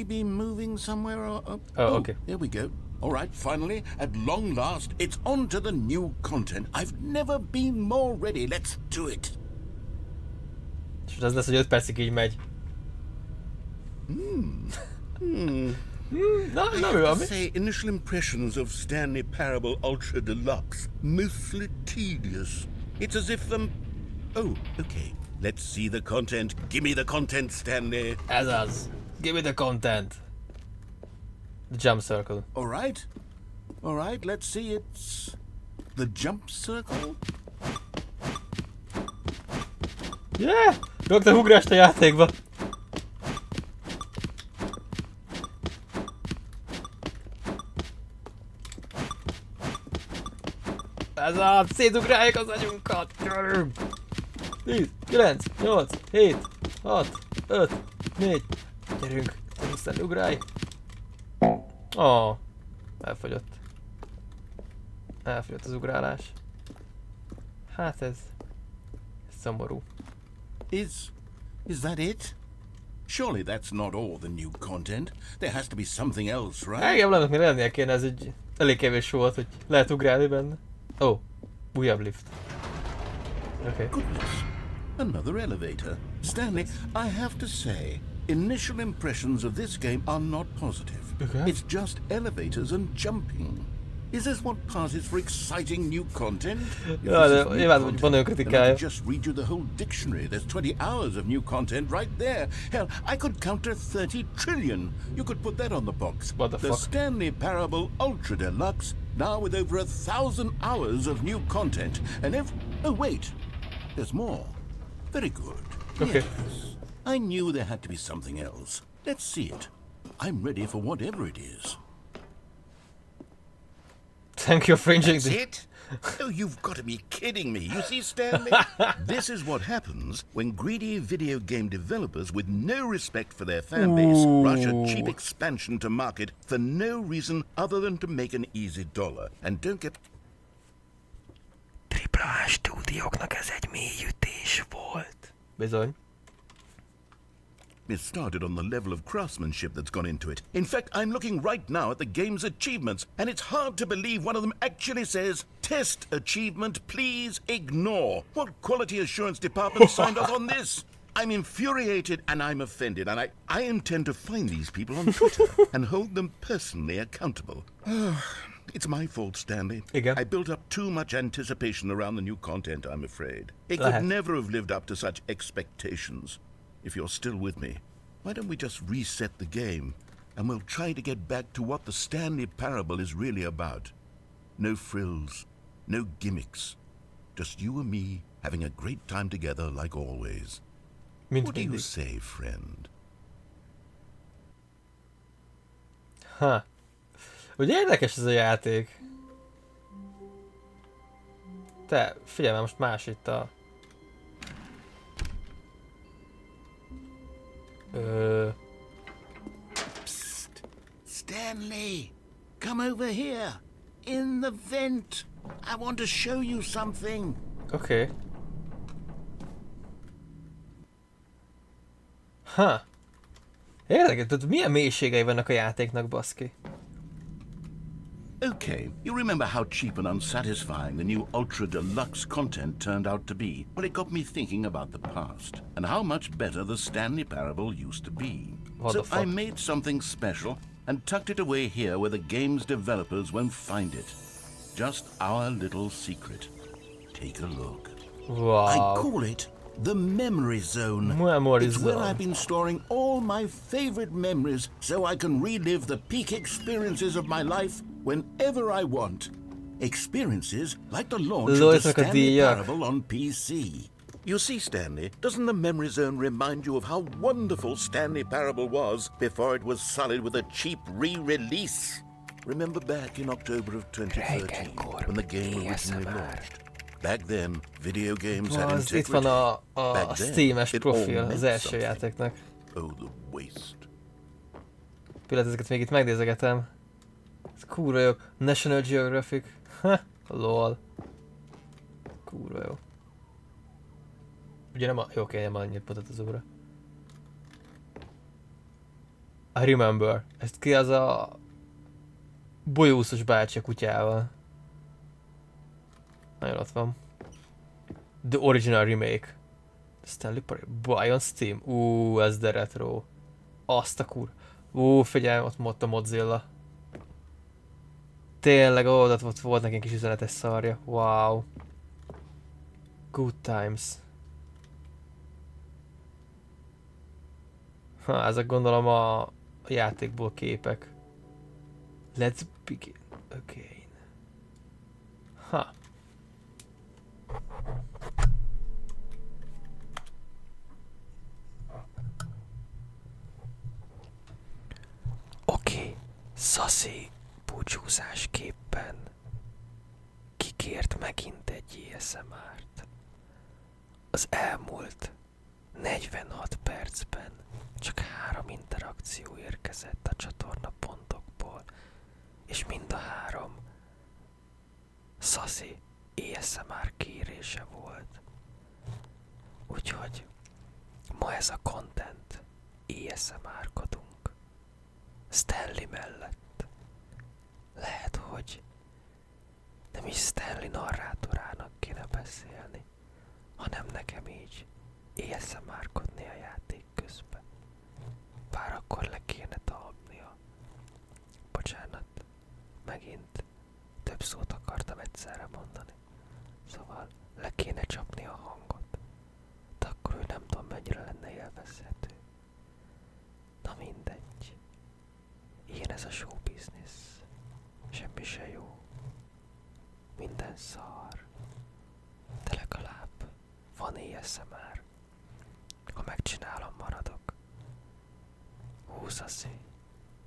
be moving somewhere or
okay.
Here we go. All right, finally, at long last, it's on to the new content. I've never been more ready. Let's do it.
És az lesz, hogy 5 percig így megy. Na,
I
mi
have
van,
to
mi?
say, initial impressions of Stanley Parable Ultra Deluxe, mostly tedious. It's as if Oh, okay. Let's see the content. Give me the content, Stanley.
Ez az. Give me the content. The jump circle.
All right. All right, let's see. It's the jump circle.
Yeah! Rögtön ugrást a játékba. Ez a szétugráljuk az agyunkat. Gyerünk! 10, 9, 8, 7, 6, 5, 4. Gyerünk, aztán ugrálj. Elfogyott. Elfogyott az ugrálás. Hát ez szomorú.
Is that it? Surely that's not all the new content. There has to be something else, right?
Engem lennek, még lennie kéne, ez egy elég kevés volt, hogy lehet ugrálni benne. Újabb lift. Okay.
Goodness. Another elevator. Stanley, I have to say, initial impressions of this game are not positive.
Okay.
It's just elevators and jumping. Is this what passes for exciting new content? If
Ja,
this is
de
new
nyilván
content,
van olyan
then I
kritikája.
could just read you the whole dictionary. There's 20 hours of new content right there. Hell, I could counter 30 trillion. You could put that on the box.
What the fuck?
Stanley Parable Ultra Deluxe, now with over 1,000 hours of new content. And oh wait, there's more. Very good.
Okay.
Yes. I knew there had to be something else. Let's see it. I'm ready for whatever it is.
Thank you for
That's
the...
it? Oh, you've got to be kidding me. You see, Stanley? This is what happens when greedy video game developers with no respect for their fan base rush a cheap expansion to market for no reason other than to make an easy dollar. And don't get...
AAA stúdióknak ez egy mély ütés volt.
Bizony.
me started on the level of craftsmanship that's gone into it. In fact, I'm looking right now at the game's achievements, and it's hard to believe one of them actually says, "Test achievement, please ignore." What quality assurance department signed off on this? I'm infuriated and I'm offended, and I intend to find these people on Twitter and hold them personally accountable. It's my fault, Stanley.
Igen.
I built up too much anticipation around the new content, I'm afraid. It could never have lived up to such expectations. If you're still with me, why don't we just reset the game and we'll try to get back to what the Stanley Parable is really about. No frills, no gimmicks. Just you and me having a great time together like always. What do you say, friend?
Ha. Ugye érdekes ez a játék. Te, figyelj már, most más itt a...
Psst! Stanley! Come over here! In the vent! I want to show you something!
Oké. Ha. Érdekes, tehát milyen mélységei vannak a játéknak, baszki.
Okay, you remember how cheap and unsatisfying the new Ultra Deluxe content turned out to be? Well, it got me thinking about the past and how much better the Stanley Parable used to be.
What
So
the fuck?
I made something special and tucked it away here where the game's developers won't find it. Just our little secret. Take a look.
Wow.
I call it the Memory Zone.
Memory
It's where
Zone.
I've been storing all my favorite memories so I can relive the peak experiences of my life whenever I want. Experiences like the launch of the Stanley Parable on PC. You see, Stanley, doesn't the Memory Zone remind you of how wonderful Stanley Parable was before it was sullied with a cheap re-release? Remember back in October of 2013 when the game originally launched? Back then, video games had
Az, itt
integrity.
van a
Back then,
Steam-es
it all
profil
meant
az első
something.
játéknak.
Oh, the waste.
Pillanat, ezeket még itt megnézegetem. Ez kurva jó. National Geographic. Ha, lol. Kurva jó. Ugye nem a... Jó, oké, nem annyit mutat az óra. I remember. Ez ki az a... bolyószos bácsi a kutyával. Nagyon ott van. The Original Remake. Stanley Parable. Buy on Steam. Ez de retro. Azt a kur... Figyelj, ott a Mozilla. Tényleg, ott volt neki egy kis üzenetes szarja. Wow. Good times. Ezek gondolom a játékból képek. Let's begin again. Ha.
Oké, Szaszi búcsúzásképpen kikért megint egy ASMR-t. Az elmúlt 46 percben csak 3 interakció érkezett a csatorna pontokból, és mind a 3 Szaszi ASMR kérése volt. Úgyhogy ma ez a content ASMR-kodunk Stanley mellett. Lehet, hogy nem is Stanley narrátorának kéne beszélni, hanem nekem így ASMR-kodni a játék közben. Bár akkor le kéne talpnia. Bocsánat, megint több szót akartam egyszerre mondani. Szóval le kéne csapni a hangot. De akkor ő nem tudom mennyire lenne élvezhető. Na mindegy. Ilyen ez a show business. Semmi se jó. Minden szar. De legalább van ASMR. Ha megcsinálom, maradok. Szaszi.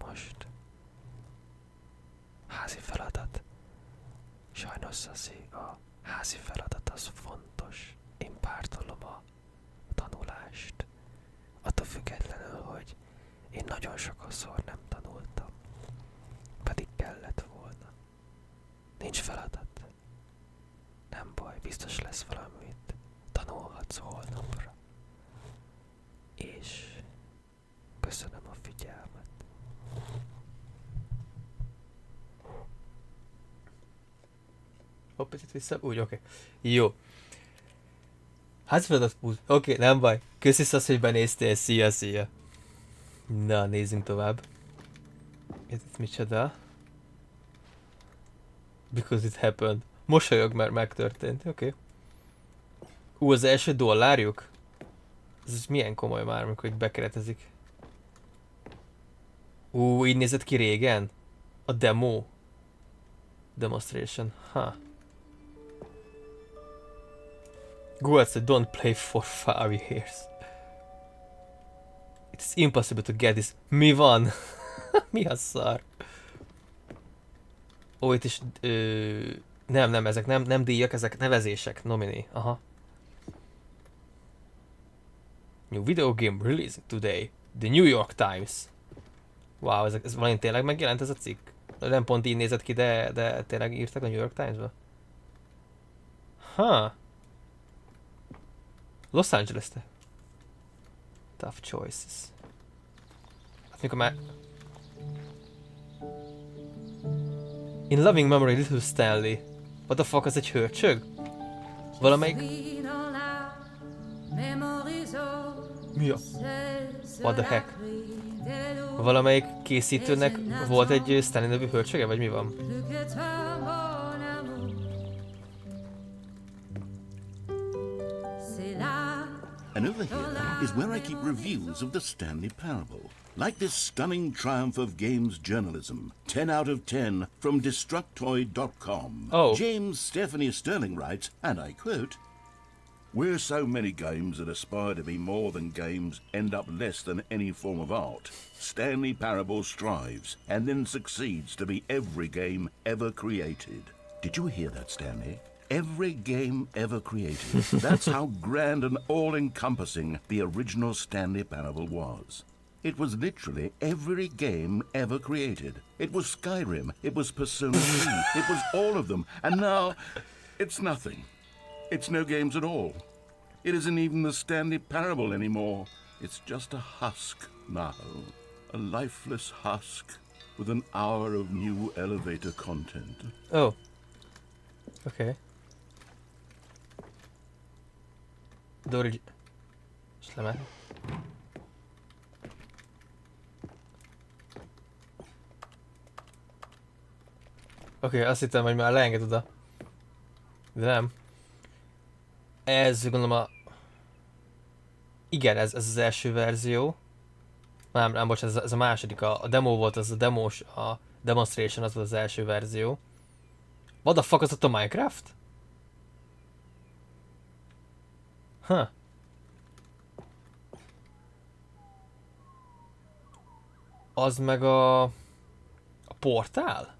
Most. Házi feladat. Sajnos, Szaszi, a házi feladat az fontos. Én pártolom a tanulást. Attól függetlenül, hogy én nagyon sokszor nem tanultam. Pedig kellett volna. Nincs feladat. Nem baj, biztos lesz valamit. Tanulhatsz holnapra. És köszönöm a figyelmet.
Hopp, itt vissza. Úgy, oké. Jó. Hát feladat pult. Oké, nem baj. Köszi, Szasz, hogy benéztél. Szia. Na, nézzünk tovább. Itt micsoda? Because it happened. Mosolyog, mert megtörtént. Oké. Az első dollárjuk? Ez milyen komoly már, amikor így bekeretezik. Így nézett ki régen? A demo. Demonstration. Google said don't play for 5 years. It's impossible to get this. Mi van? Mi a szar? Itt is... Nem, ezek nem díjak, ezek nevezések. Nominee. Aha. New video game releasing today. The New York Times. Wow, ez valami tényleg megjelent ez a cikk? Nem pont így nézett ki, de tényleg írtak a New York Times-ba? Los Angeles-te. Tough choices. Hát mikor már... In loving memory, little Stanley. What the fuck, az egy hörcsög? Valamelyik... Mi a... What the heck? Valamelyik készítőnek volt egy Stanley nevű hörcsöge, vagy mi van?
And over here is where I keep reviews of the Stanley Parable. Like this stunning triumph of games journalism. 10 out of 10 from Destructoid.com.
Oh.
James Stephanie Sterling writes, and I quote, "Where so many games that aspire to be more than games end up less than any form of art, Stanley Parable strives and then succeeds to be every game ever created." Did you hear that, Stanley? Every game ever created. That's how grand and all-encompassing the original Stanley Parable was. It was literally every game ever created. It was Skyrim, it was Persona 3, it was all of them, and now it's nothing. It's no games at all. It isn't even the Stanley Parable anymore. It's just a husk now. A lifeless husk with an hour of new elevator content.
Oh. Okay. Oké, azt hittem, hogy már leenged oda. De nem. Ez gondolom a... Igen, ez az első verzió. Nem, bocsánat, ez a második. A demo volt, az a demos, a demonstration, az volt az első verzió. What the fuck, az ott a Minecraft? Huh. Az meg a portál?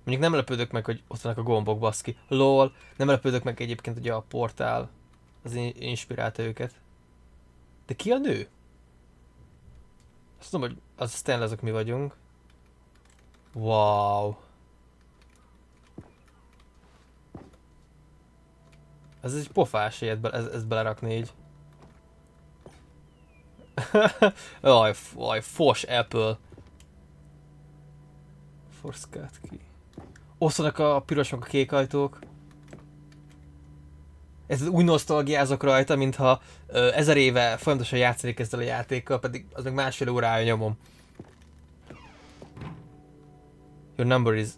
Mondjuk nem lepődök meg, hogy ott vannak a gombok, baszki. LOL. Nem lepődök meg egyébként, hogy a portál az inspirálta őket. De ki a nő? Azt tudom, hogy az Stanley, azok mi vagyunk. Wow. Ez egy pofás ilyet, ezt belerakni így. Aj, fos Apple. Force cut ki. Osztanak a pirosok, a kék ajtók. Ez úgy nosztalgiázok rajta, mintha 1000 éve folyamatosan játszik ezzel a játékkal, pedig az meg másfél órája nyomom. Your number is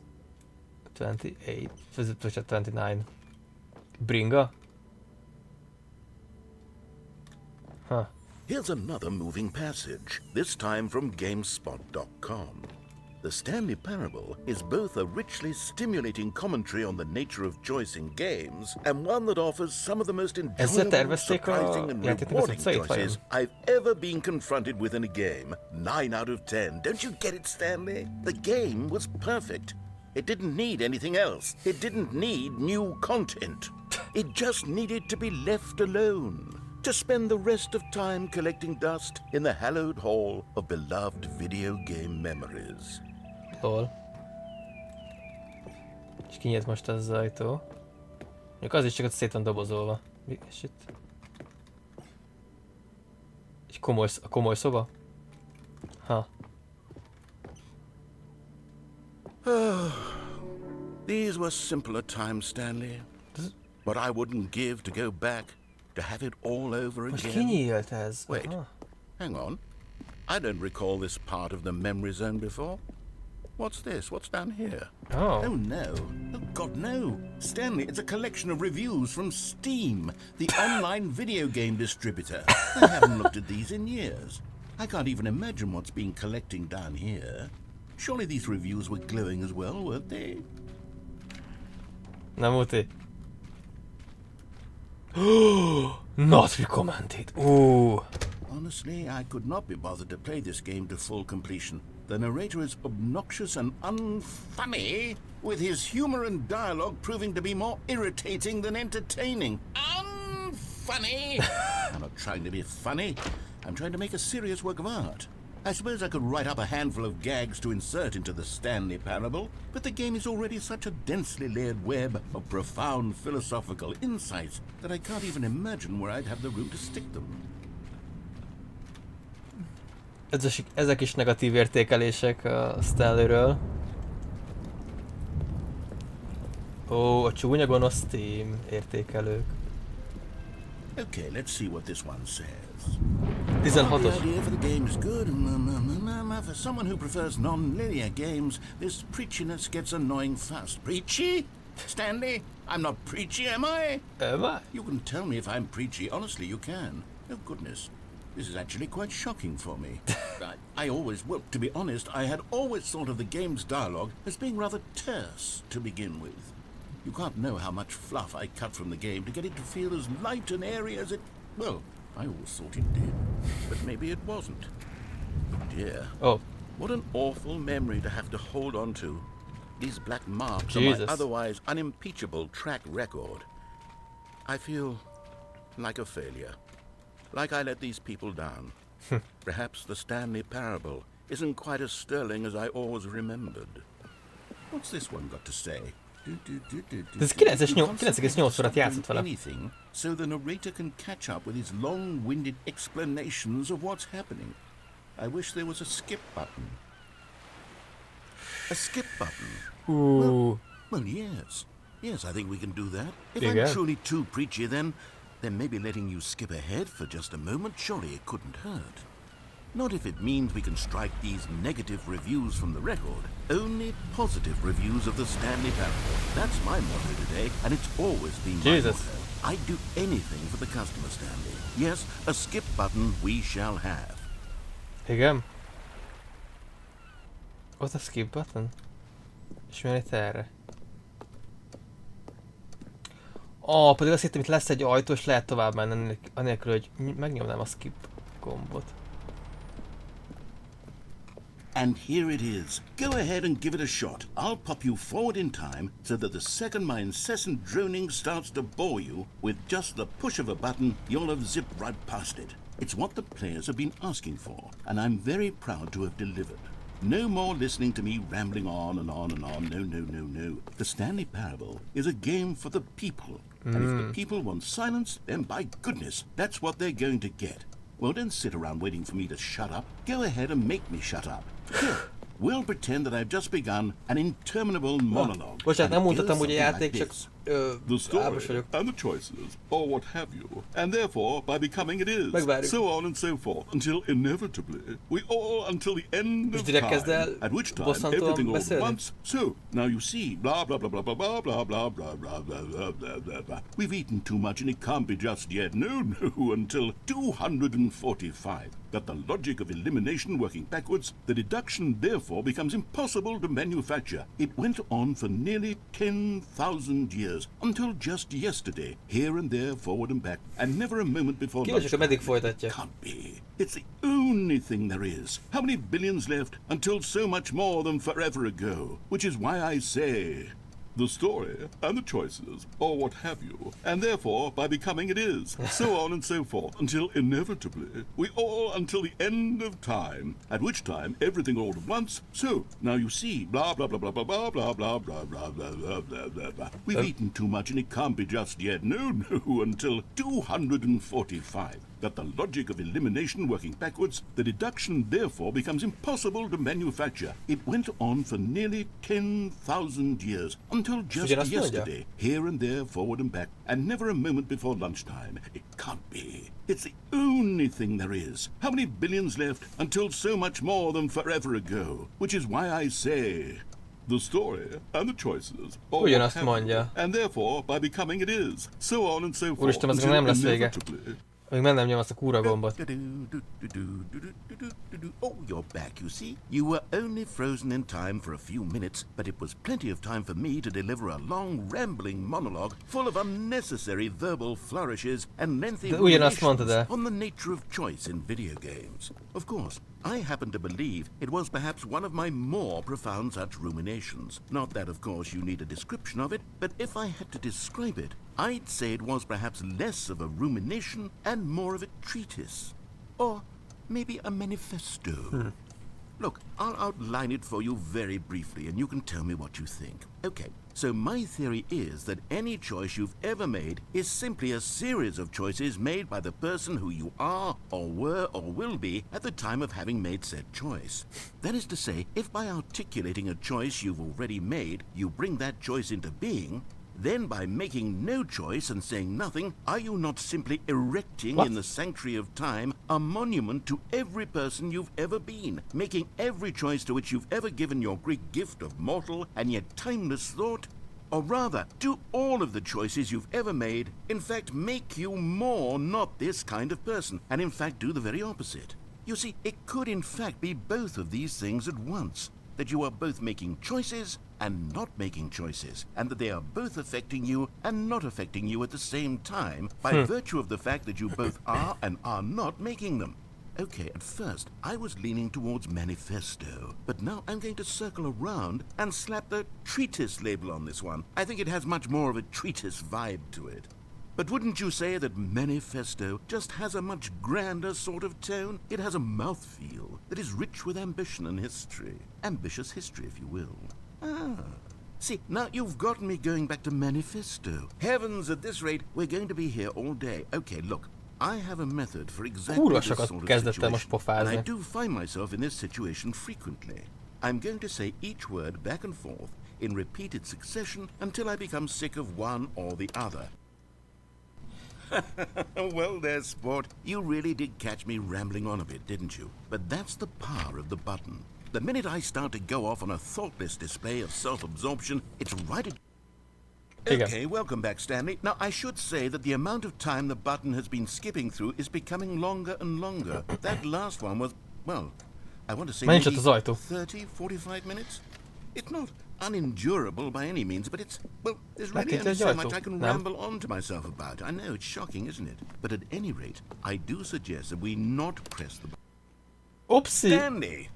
28, vagy 29. Bringa? Huh.
Here's another moving passage, this time from GameSpot.com. The Stanley Parable is both a richly stimulating commentary on the nature of choice in games and one that offers some of the most enjoyable, surprising and rewarding choices I've ever been confronted with in a game. 9 out of 10. Don't you get it, Stanley? The game was perfect. It didn't need anything else. It didn't need new content. It just needed to be left alone. To spend the rest of time collecting dust in the hallowed hall of beloved video game memories.
Lol. És kinyílt most az ajtó. Mondjuk az is csak ott szét van dobozolva. És itt... Egy komoly szoba? Ha.
These were simpler times, Stanley. But I wouldn't give to go back to have it all over
Most
again.
kinyílt ez?
Wait, hang on. I don't recall this part of the memory zone before. What's this? What's down here?
Oh.
Oh no. Oh God, no. Stanley, it's a collection of reviews from Steam, the online video game distributor. I haven't looked at these in years. I can't even imagine what's been collecting down here. Surely these reviews were glowing as well, weren't they?
Nem muti. Not recommended. Ooh.
Honestly, I could not be bothered to play this game to full completion. The narrator is obnoxious and unfunny, with his humor and dialogue proving to be more irritating than entertaining. Unfunny! I'm not trying to be funny. I'm trying to make a serious work of art. I suppose I could write up a handful of gags to insert into the Stanley Parable, but the game is already such a densely layered web of profound philosophical insights that I can't even imagine where I'd have the room to stick them.
Ezek is negatív értékelések a Stanleyről. Ó, a csúnya gonosz Steam értékelők.
Okay, let's see what this one says.
16-os.
The idea for the game is good. For someone who prefers non-linear games, this preachiness gets annoying fast. Preachy? Stanley? I'm not preachy, am I?
Am I?
You can tell me if I'm preachy. Honestly, you can. Oh, goodness. This is actually quite shocking for me. Well, to be honest, I had always thought of the game's dialogue as being rather terse to begin with. You can't know how much fluff I cut from the game to get it to feel as light and airy as it... Well, I always thought it did, but maybe it wasn't. Dear.
Oh.
What an awful memory to have to hold on to. These black marks
Jesus.
on my otherwise unimpeachable track record. I feel like a failure. Like I let these people down. Perhaps the Stanley Parable isn't quite as sterling as I always remembered. What's this one got to say?
Ez 9,8-at játszott vele.
Anything, so the narrator can catch up with his long-winded explanations of what's happening. I wish there was a skip button. A skip button?
Ooh.
Well, yes. Yes, I think we can do that. If
Yeah.
I'm truly too preachy, then maybe letting you skip ahead for just a moment, surely it couldn't hurt. Not if it means we can strike these negative reviews from the record. Only positive reviews of the Stanley Parable. That's my motto today, and it's always been my
Jesus.
motto. I'd do anything for the customer, Stanley. Yes, a skip button we shall have.
Igen? Ott a skip button? És milyen itt erre? Pedig azt hittem, itt lesz egy ajtó, és lehet tovább menni, anélkül, hogy megnyomnám a skip gombot.
And here it is. Go ahead and give it a shot. I'll pop you forward in time so that the second my incessant droning starts to bore you, with just the push of a button, you'll have zipped right past it. It's what the players have been asking for, and I'm very proud to have delivered. No more listening to me rambling on and on and on. No, no, no, no. The Stanley Parable is a game for the people. And if the people want silence, then by goodness, that's what they're going to get. Well, don't sit around waiting for me to shut up. Go ahead and make me shut up. Here, we'll pretend that I've just begun an interminable monologue.
Bocsánat, nem
And it
mondhatom,
goes
hogy a
something
játék,
like
csak
this.
The story
álmos vagyok.
and the choices, or what have you, and therefore by becoming it is,
Megvárjuk.
so on and so forth, until inevitably we all until the end
És
of
direkt kezd el
time, at which time
bosszantóan
everything all at
beszélni.
once. So now you see, blah blah blah blah blah blah blah blah blah blah blah blah blah blah blah. We've eaten too much and it can't be just yet. No, no, until 245. That the logic of elimination working backwards, the deduction therefore becomes impossible to manufacture. It went on for nearly 10,000 years, until just yesterday, here and there, forward and back, and never a moment before
Kíváncsiak, hogy meddig
lunchtime.
folytatja.
Can't be. It's the only thing there is. How many billions left until so much more than forever ago? Which is why I say, the story and the choices, or what have you, and therefore by becoming it is, so on and so forth, until inevitably we all until the end of time, at which time everything all at once. So now you see, blah blah blah blah blah blah blah blah blah blah blah blah blah blah blah. We've eaten too much and it can't be just yet. No, no, until 245. That the logic of elimination working backwards, the deduction therefore becomes impossible to manufacture. It went on for nearly 10,000 years, until just
Ugyanazt mondja?
yesterday, here and there, forward and back, and never a moment before lunchtime. It can't be. It's the only thing there is. How many billions left until so much more than forever ago? Which is why I say, the story and the choices, or what
Ugyanazt
have you,
mondja.
and therefore by becoming it is, so on and so forth,
Úristen, ez
until
nem lesz vége.
inevitably.
Még nem nyom azt a kúra gombot.
Oh, you're back, you see. You were only frozen in time for a few minutes, but it was plenty of time for me to deliver a long, rambling monologue full of unnecessary verbal flourishes and lengthy
De ugyanazt mondtad
ruminations
el.
on the nature of choice in video games. Of course, I happen to believe it was perhaps one of my more profound such ruminations. Not that, of course, you need a description of it, but if I had to describe it, I'd say it was perhaps less of a rumination and more of a treatise. Or maybe a manifesto. Look, I'll outline it for you very briefly and you can tell me what you think. Okay, so my theory is that any choice you've ever made is simply a series of choices made by the person who you are, or were, or will be at the time of having made said choice. That is to say, if by articulating a choice you've already made, you bring that choice into being, then by making no choice and saying nothing, are you not simply erecting in the sanctuary of time a monument to every person you've ever been, making every choice to which you've ever given your Greek gift of mortal and yet timeless thought? Or rather, do all of the choices you've ever made, in fact, make you more not this kind of person, and in fact do the very opposite? You see, it could in fact be both of these things at once. That you are both making choices and not making choices, and that they are both affecting you and not affecting you at the same time by virtue of the fact that you both are and are not making them. Okay, at first I was leaning towards manifesto, but now I'm going to circle around and slap the treatise label on this one. I think it has much more of a treatise vibe to it. But wouldn't you say that manifesto just has a much grander sort of tone? It has a mouthfeel that is rich with ambition and history. Ambitious history, if you will. See, now you've gotten me going back to manifesto. Heavens, at this rate, we're going to be here all day. Okay, look, I have a method for exactly
Kurva
this
sokat
sort of
kezdettem most
situation, and I
pofázni.
do find myself in this situation frequently. I'm going to say each word back and forth in repeated succession until I become sick of one or the other. Well there, sport. You really did catch me rambling on a bit, didn't you? But that's the power of the button. The minute I start to go off on a thoughtless display of self-absorption, it's right at... Okay, welcome back, Stanley. Now, I should say that the amount of time the button has been skipping through is becoming longer and longer. That last one was, well, I want to say maybe 30, 45 minutes? It's not unendurable by any means, but it's, well, there's really only so much I can ramble on to myself about. I know, it's shocking, isn't it? But at any rate, I do suggest that we not press the button.
Oopsie.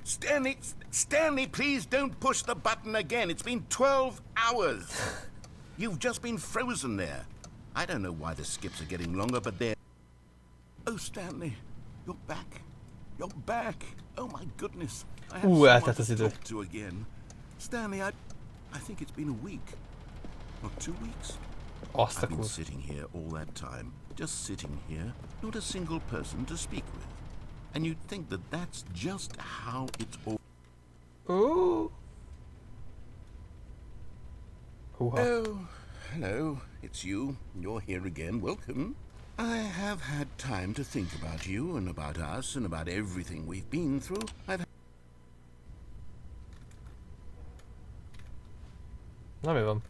Stanley, please don't push the button again. It's been 12 hours. You've just been frozen there. I don't know why the skips are getting longer, but they're... Oh, Stanley, you're back. You're back. Oh, my goodness. I have someone to talk to again. Stanley, I think it's been a week. Or 2 weeks. I've been sitting here all that time. Just sitting here. Not a single person to speak with. And you'd think that that's just how it's all...
Ooh.
Oh, hello, it's you. You're here again. Welcome. I have had time to think about you and about us and about everything we've been through.
Na mi van?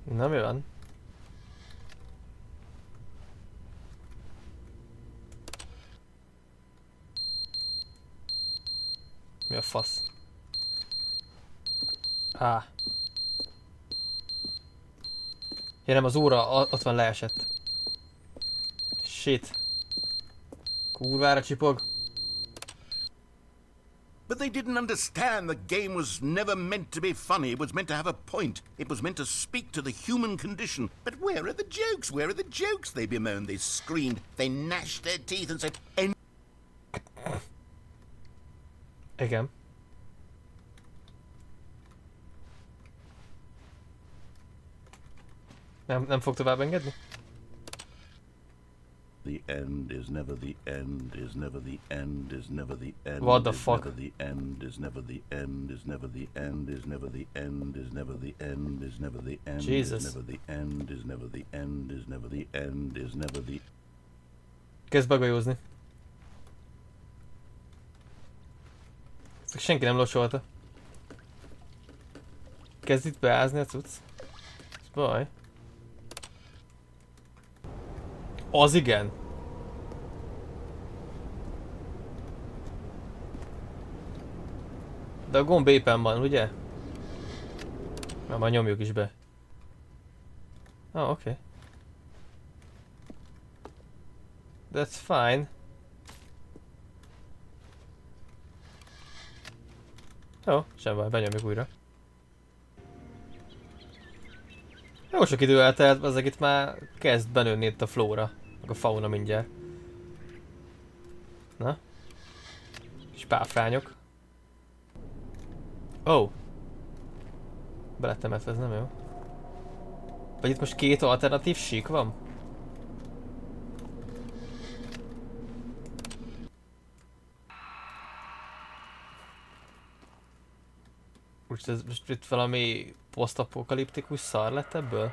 Na mi van? Mi a fasz? Ja, nem, az óra ott van, leesett. Shit. Kurvára csipog.
But they didn't understand the game was never meant to be funny. It was meant to have a point. It was meant to speak to the human condition. But where are the jokes? Where are the jokes? They bemoaned, they screamed, they gnashed their teeth and said...
Igen. Nem fog tovább engedni?
The end is never the end, is never the end, is never the end.
What the fuck?
Never the end, is never the end, is never the end, is never the end, is never the end, is never the end.
Jesus.
Is never the end, is never the end, is never the end, is never the...
Kezd bagolyózni. Ezt senki nem locsolta. Kezd itt beázni a cucc. Ez baj. Az igen. De a gomb éppen van, ugye? Na, majd nyomjuk is be. Oh, oké. That's fine. Jó, sem baj, benyomjuk újra. Jó sok idő eltelt, ezek itt már kezd benőni itt a flóra, meg a fauna mindjárt. Na? És páfrányok. Oh. Beletemetve, ez nem jó. Vagy itt most két alternatív sík van? Most itt valami posztapokaliptikus szar lett ebből?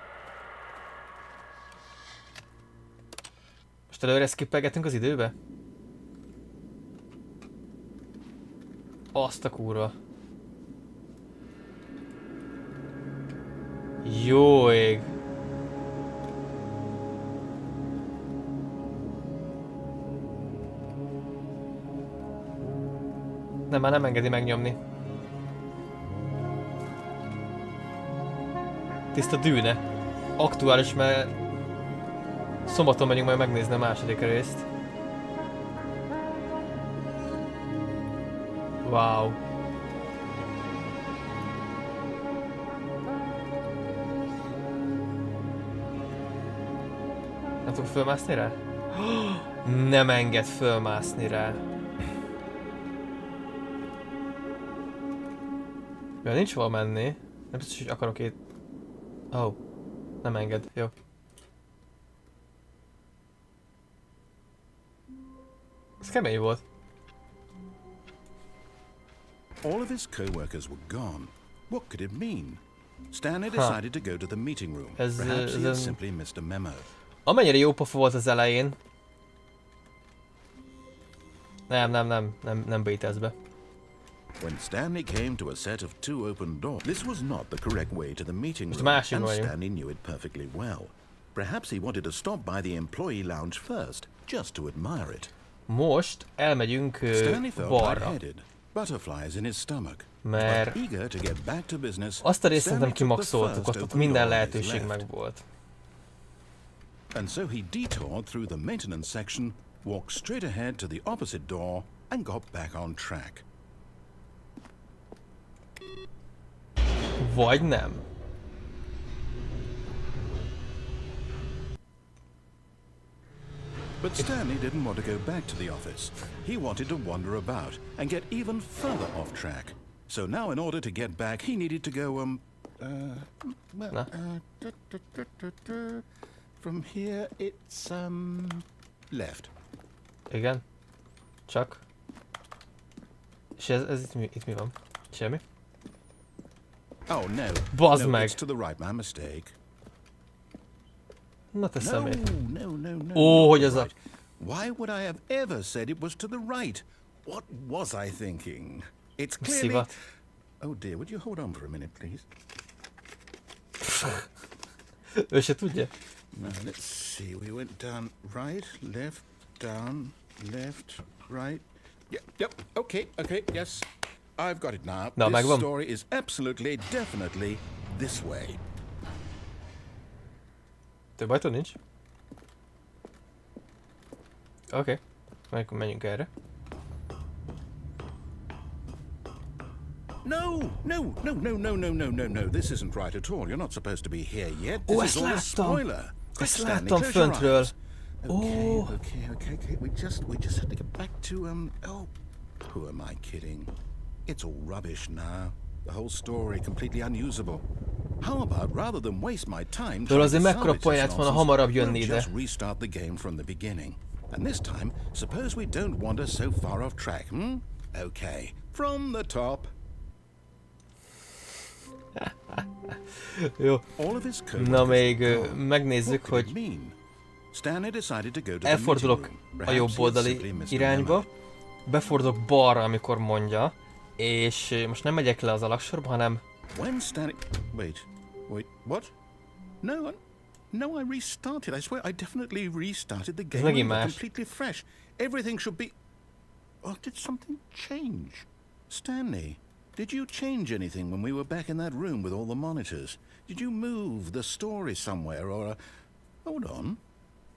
Most előre skippelgetünk az időbe? Azt a kurva. Jó ég. Nem, már nem engedi megnyomni. Tiszta dűne. Aktuális, mert szombaton megyünk majd megnézni a második részt. Wow. Nem tudok fölmászni rá? Nem enged fölmászni rá. Ja, nincs hova menni. Nem biztos, hogy akarok itt. Oh, nem enged, jó. Ez kemény volt.
All of his co-workers were gone. What could it mean? Stanley decided to go to the meeting room. Perhaps he had simply missed a memo.
Amennyire jó pofa volt az elején. Nem bejtesz be.
When Stanley came to a set of 2 open doors, this was not the correct way to the meeting room,
Másik
and
vagyunk.
Stanley knew it perfectly well. Perhaps he wanted to stop by the employee lounge first, just to admire it.
Most elmegyünk
Stanley felt
balra.
lightheaded, butterflies in his stomach.
Mert
But eager to get back to business,
azt a részt
Stanley
szerintem
took the
kimaxoltuk,
first
ott
open
minden
door on his
lehetőség
left.
meg volt.
And so he detoured through the maintenance section, walked straight ahead to the opposite door, and got back on track.
Vagy nem.
But Stanley didn't want to go back to the office. He wanted to wander about and get even further off track. So now in order to get back, he needed to go, from here it's, left.
Igen. Csak. És ez itt mi van? Semmi?
Oh, no.
Bazd
No,
meg.
it's to the right, my mistake.
Na te
No,
szemét.
no.
Ó, hogy
not
ez a...
right. Why would I have ever said it was to the right? What was I thinking? It's clearly...
Szivat.
Oh dear, would you hold on for a minute, please?
Ő se tudja.
Now, let's see. We went down right, left, down, left, right. Yep. Okay, yes. I've got it now.
Na,
This
megvan.
story is absolutely, definitely this way.
Több ajtó nincs? Oké. Menjünk erre.
No. This isn't right at all. You're not supposed to be here yet.
Ó,
This is
ezt
all a
láttam.
spoiler.
Ezt
Stanley,
láttam
close your
föntről.
eyes.
Ó.
Okay. We just have to get back to oh, who am I kidding? It's all rubbish now. The whole story completely unusable. How about rather than waste my time
Től azért
trying to
mekkora
salvage
poén
this
lett volna
nonsense,
hamarabb jönni
we'll
ide.
just restart the game from the beginning. And this time, suppose we don't wander so far off track, Okay, from the top.
Jó.
All of his
Na még
coworkers gone.
megnézzük,
What could
hogy
it mean? Stanley decided to go to the
elfordulok
meeting room.
a
Perhaps
jobb
he had simply
oldali
missed a
irányba,
memo.
befordulok balra, amikor mondja, és most nem megyek le az alaksorba, hanem
When Stanley... Wait, what? No, I restarted. I swear I definitely restarted the game
megint
over,
más.
completely fresh. Everything should be... Oh, did something change? Stanley, did you change anything when we were back in that room with all the monitors? Did you move the story somewhere or... Hold on.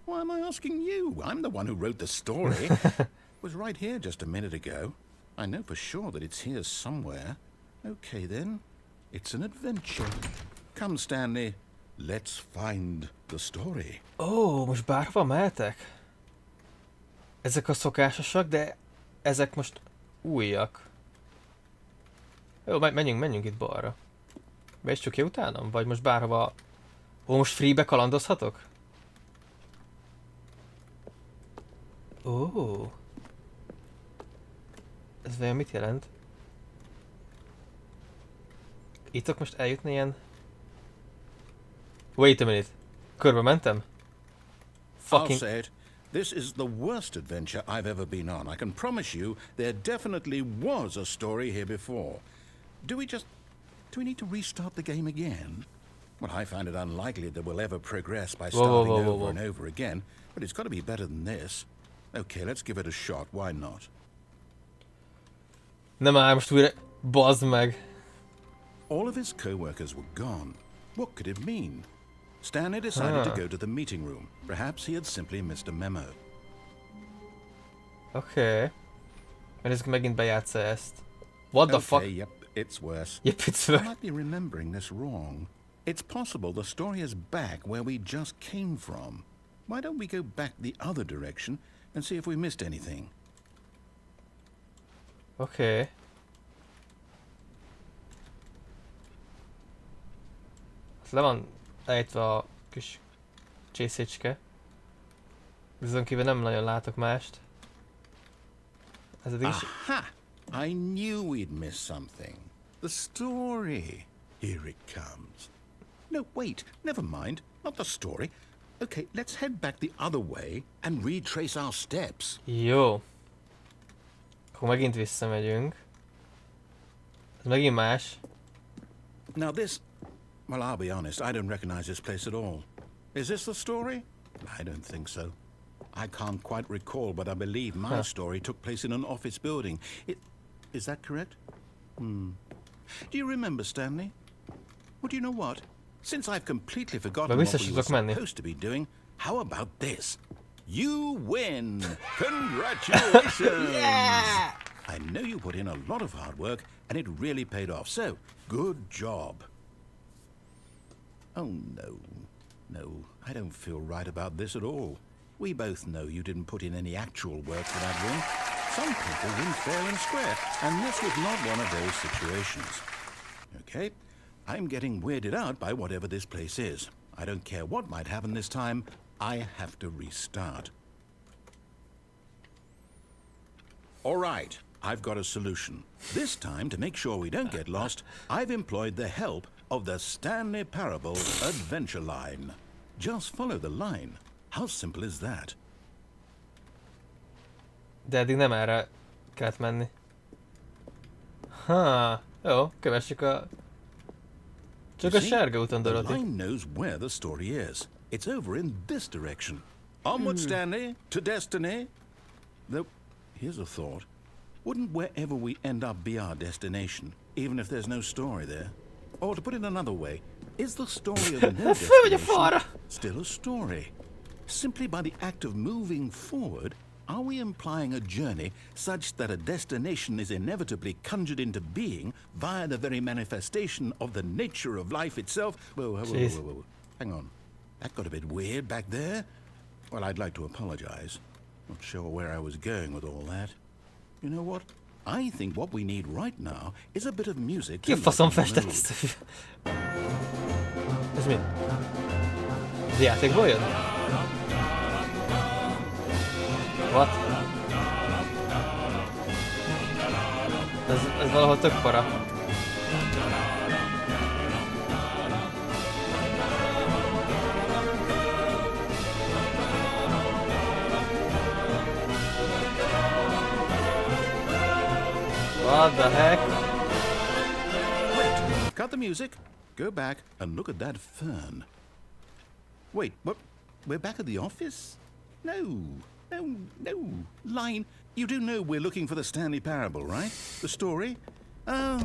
Why am I asking you? I'm the one who wrote the story. It was right here just a minute ago. I know for sure that it's here somewhere. Okay then. It's an adventure. Come, Stanley. Let's find the story.
Ó, most bárhova mehetek? Ezek a szokásosak, de ezek most újak. Jó, menjünk itt balra. Be is csak ki utánam? Vagy most bárhova... Ó, most freebe kalandozhatok? Ó. Ez vajon mit jelent? Itt tudok most eljutni ilyen... Wait a minute. Körbe mentem?
I'll
Fucking...
say it. This is the worst adventure I've ever been on. I can promise you there definitely was a story here before. Do we need to restart the game again? Well, I find it unlikely that we'll ever progress by starting over and over again, but it's got to be better than this. Okay, let's give it a shot. Why not?
Nem áll most újra... Bazd meg!
All of his co-workers were gone. What could it mean? Stanley decided to go to the meeting room. Perhaps he had simply missed a memo.
Oké. Mert ez megint bejátsza ezt. What the fuck?
Yep, it's worse.
Yep, it's
I
worse.
might be remembering this wrong. It's possible the story is back where we just came from. Why don't we go back the other direction and see if we missed anything?
Oké. Le van ejtve a kis csészécske. Bizony kívül nem nagyon látok mást. Ez eddig is...
Aha! I knew we'd missed something. The story. Here it comes. No, wait, never mind. Not the story. Okay, let's head back the other way and retrace our steps.
Jó. Akkor megint visszamegyünk. Ez megint más.
Now this... Well, I'll be honest, I don't recognize this place at all. Is this the story? I don't think so. I can't quite recall, but I believe my story took place in an office building. Is that correct? Do you remember, Stanley? Well, do you know what? Since I've completely forgotten what we were supposed to be doing, how about this? You win! Congratulations!
Yeah!
I know you put in a lot of hard work, and it really paid off, so good job. Oh, no. No, I don't feel right about this at all. We both know you didn't put in any actual work for that win. Some people win fair and square, and this was not one of those situations. Okay, I'm getting weirded out by whatever this place is. I don't care what might happen this time, I have to restart. All right, I've got a solution. This time, to make sure we don't get lost, I've employed the help of the Stanley Parable Adventure Line. Just follow the line. How simple is that?
De eddig nem erre kellett menni. Jó, kövessük a... Csak a sárga úton,
The
Dorothy.
line knows where the story is. It's over in this direction. Onward, Stanley, to destiny. Though, here's a thought. Wouldn't wherever we end up be our destination, even if there's no story there? Or to put it another way, is the story of no destination still a story? Simply by the act of moving forward, are we implying a journey such that a destination is inevitably conjured into being via the very manifestation of the nature of life itself? Whoa. Hang on. That got a bit weird back there. Well, I'd like to apologize. Not sure where I was going with all that. You know what? I think what we need right now is a bit of music.
Ki a faszom festett ezt? Ez mi? Ez játékból jön? What? Ez valahol tök para. What the heck?
Wait, cut the music. Go back and look at that fern. Wait, what? We're back at the office? No. Line, you do know we're looking for the Stanley Parable, right? The story? Oh,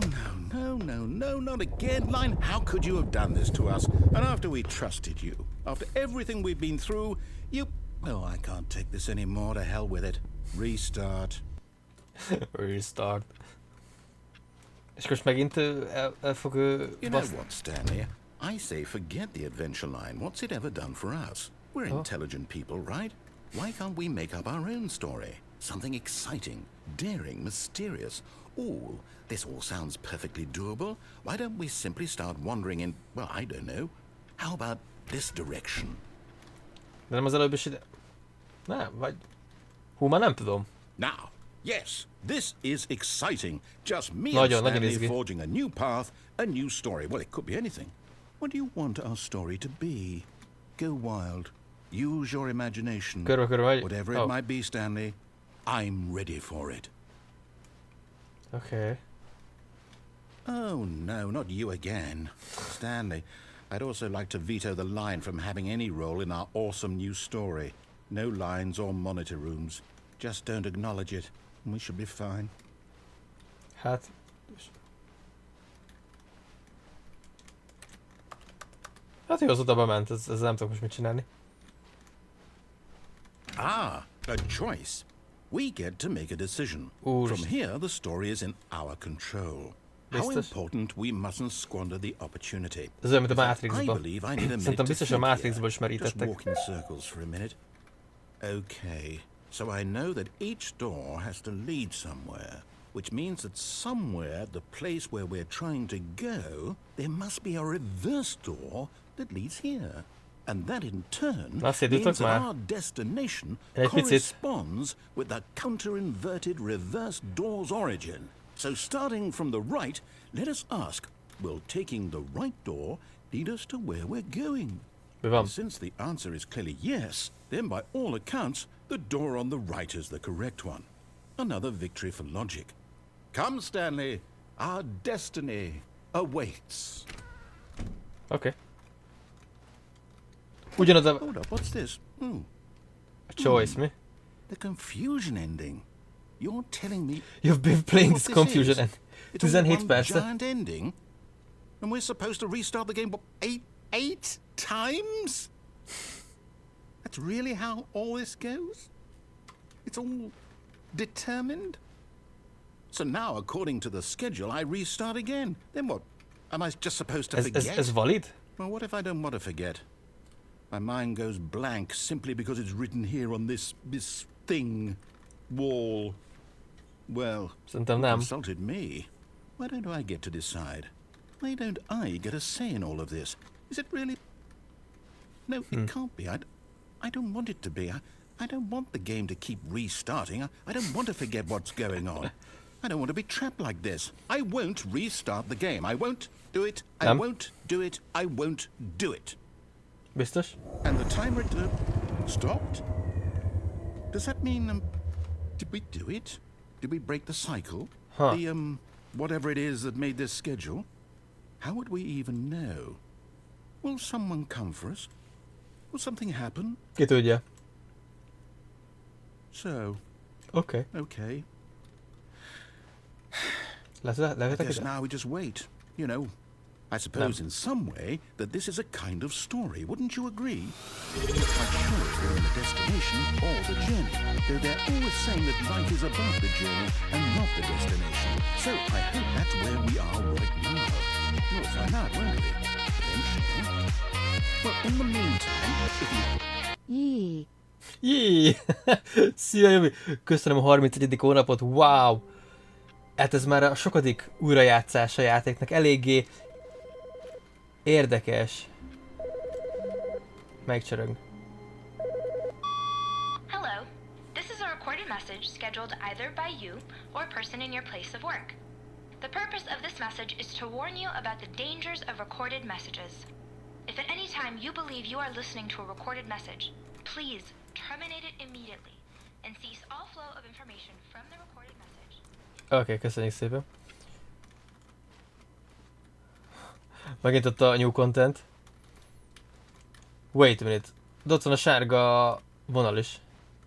no, not again. Line, how could you have done this to us? And after we trusted you, after everything we've been through, you... Oh, I can't take this anymore. To hell with it. Restart.
Restart. És most megint el fog
You know what, Stanley? I say forget the adventure line. What's it ever done for us? We're intelligent people, right? Why can't we make up our own story? Something exciting, daring, mysterious. Ooh, this all sounds perfectly doable. Why don't we simply start wandering in, well, I don't know. How about this direction?
De nem az előbb is ide... Nem, vagy... Hú, már nem tudom.
Now, yes, this is exciting. Just me
Nagyon,
and Stanley
izgi.
forging a new path, a new story. Well, it could be anything. What do you want our story to be? Go wild. Use your imagination.
Körbe vagy...
Whatever it might be, Stanley, I'm ready for it.
Okay.
Oh, no, not you again. Stanley, I'd also like to veto the line from having any role in our awesome new story. No lines or monitor rooms. Just don't acknowledge it, and we should be fine.
Hát... Hát jó, azóta bement, ez nem tudok most mit csinálni.
Ah, a choice. We get to make a decision. From here, the story is in our control. How important we mustn't squander the opportunity.
Ez olyan, mint a
I
Matrixban.
believe I need a minute
Szerintem
to
biztos a
think here.
Matrixból
Just
ismerítettek.
walk in circles for a minute. Okay, so I know that each door has to lead somewhere, which means that somewhere at the place where we're trying to go, there must be a reverse door that leads here. And that in turn means that our destination corresponds with the counter-inverted reverse door's origin. So starting from the right, let us ask, will taking the right door lead us to where we're going?
Mi van?
Since the answer is clearly yes, then by all accounts, the door on the right is the correct one. Another victory for logic. Come, Stanley, our destiny awaits.
Oké. Ugyanaz a
Hold up, what's this?
choice, mi?
The confusion ending. You're telling me
You've been playing
what
this
this
confusion
is?
and
It's all
17
one
persze.
giant ending? And we're supposed to restart the game what, eight times? That's really how all this goes? It's all determined? So now, according to the schedule, I restart again. Then what? Am I just supposed to forget?
Ez valid?
Well, what if I don't want to forget? My mind goes blank simply because it's written here on this thing, wall. Well,
Szerintem
you
nem.
consulted me. Why don't I get to decide? Why don't I get a say in all of this? Is it really? No, it can't be. I don't want it to be. I don't want the game to keep restarting. I don't want to forget what's going on. I don't want to be trapped like this. I won't restart the game. I won't do it. I
Nem.
won't do it. I won't do it.
Biztos?
And the timer stopped? Does that mean, did we do it? Did we break the cycle?
Huh.
The, whatever it is that made this schedule? How would we even know? Will someone come for us? Will something happen?
Ki tudja.
So,
Oké.
okay.
Lehetek
Guess
ide?
now we just wait. You know, I suppose in some way that this is a kind of story. Wouldn't you agree? I'm not quite sure if we're in the destination or the journey, though they're always saying that life is about the journey and not the destination. So I hope that's where we are right now. We'll find out, won't we? Eventually. Well, in the meantime, if you...
Jé! Szia, Jövi! Köszönöm a 31. hónapot, wow! Hát ez már a sokadik újrajátszás a játéknak, eléggé érdekes. Megcsörög.
Hello. This is a recorded message scheduled either by you or a person in your place of work. The purpose of this message is to warn you about the dangers of recorded messages. If at any time you believe you are listening to a recorded message, please terminate it immediately and cease all flow of information from the recorded message.
Oké, köszönjük szépen. Megint ott a new content. Wait a minute. De ott van a sárga vonal is.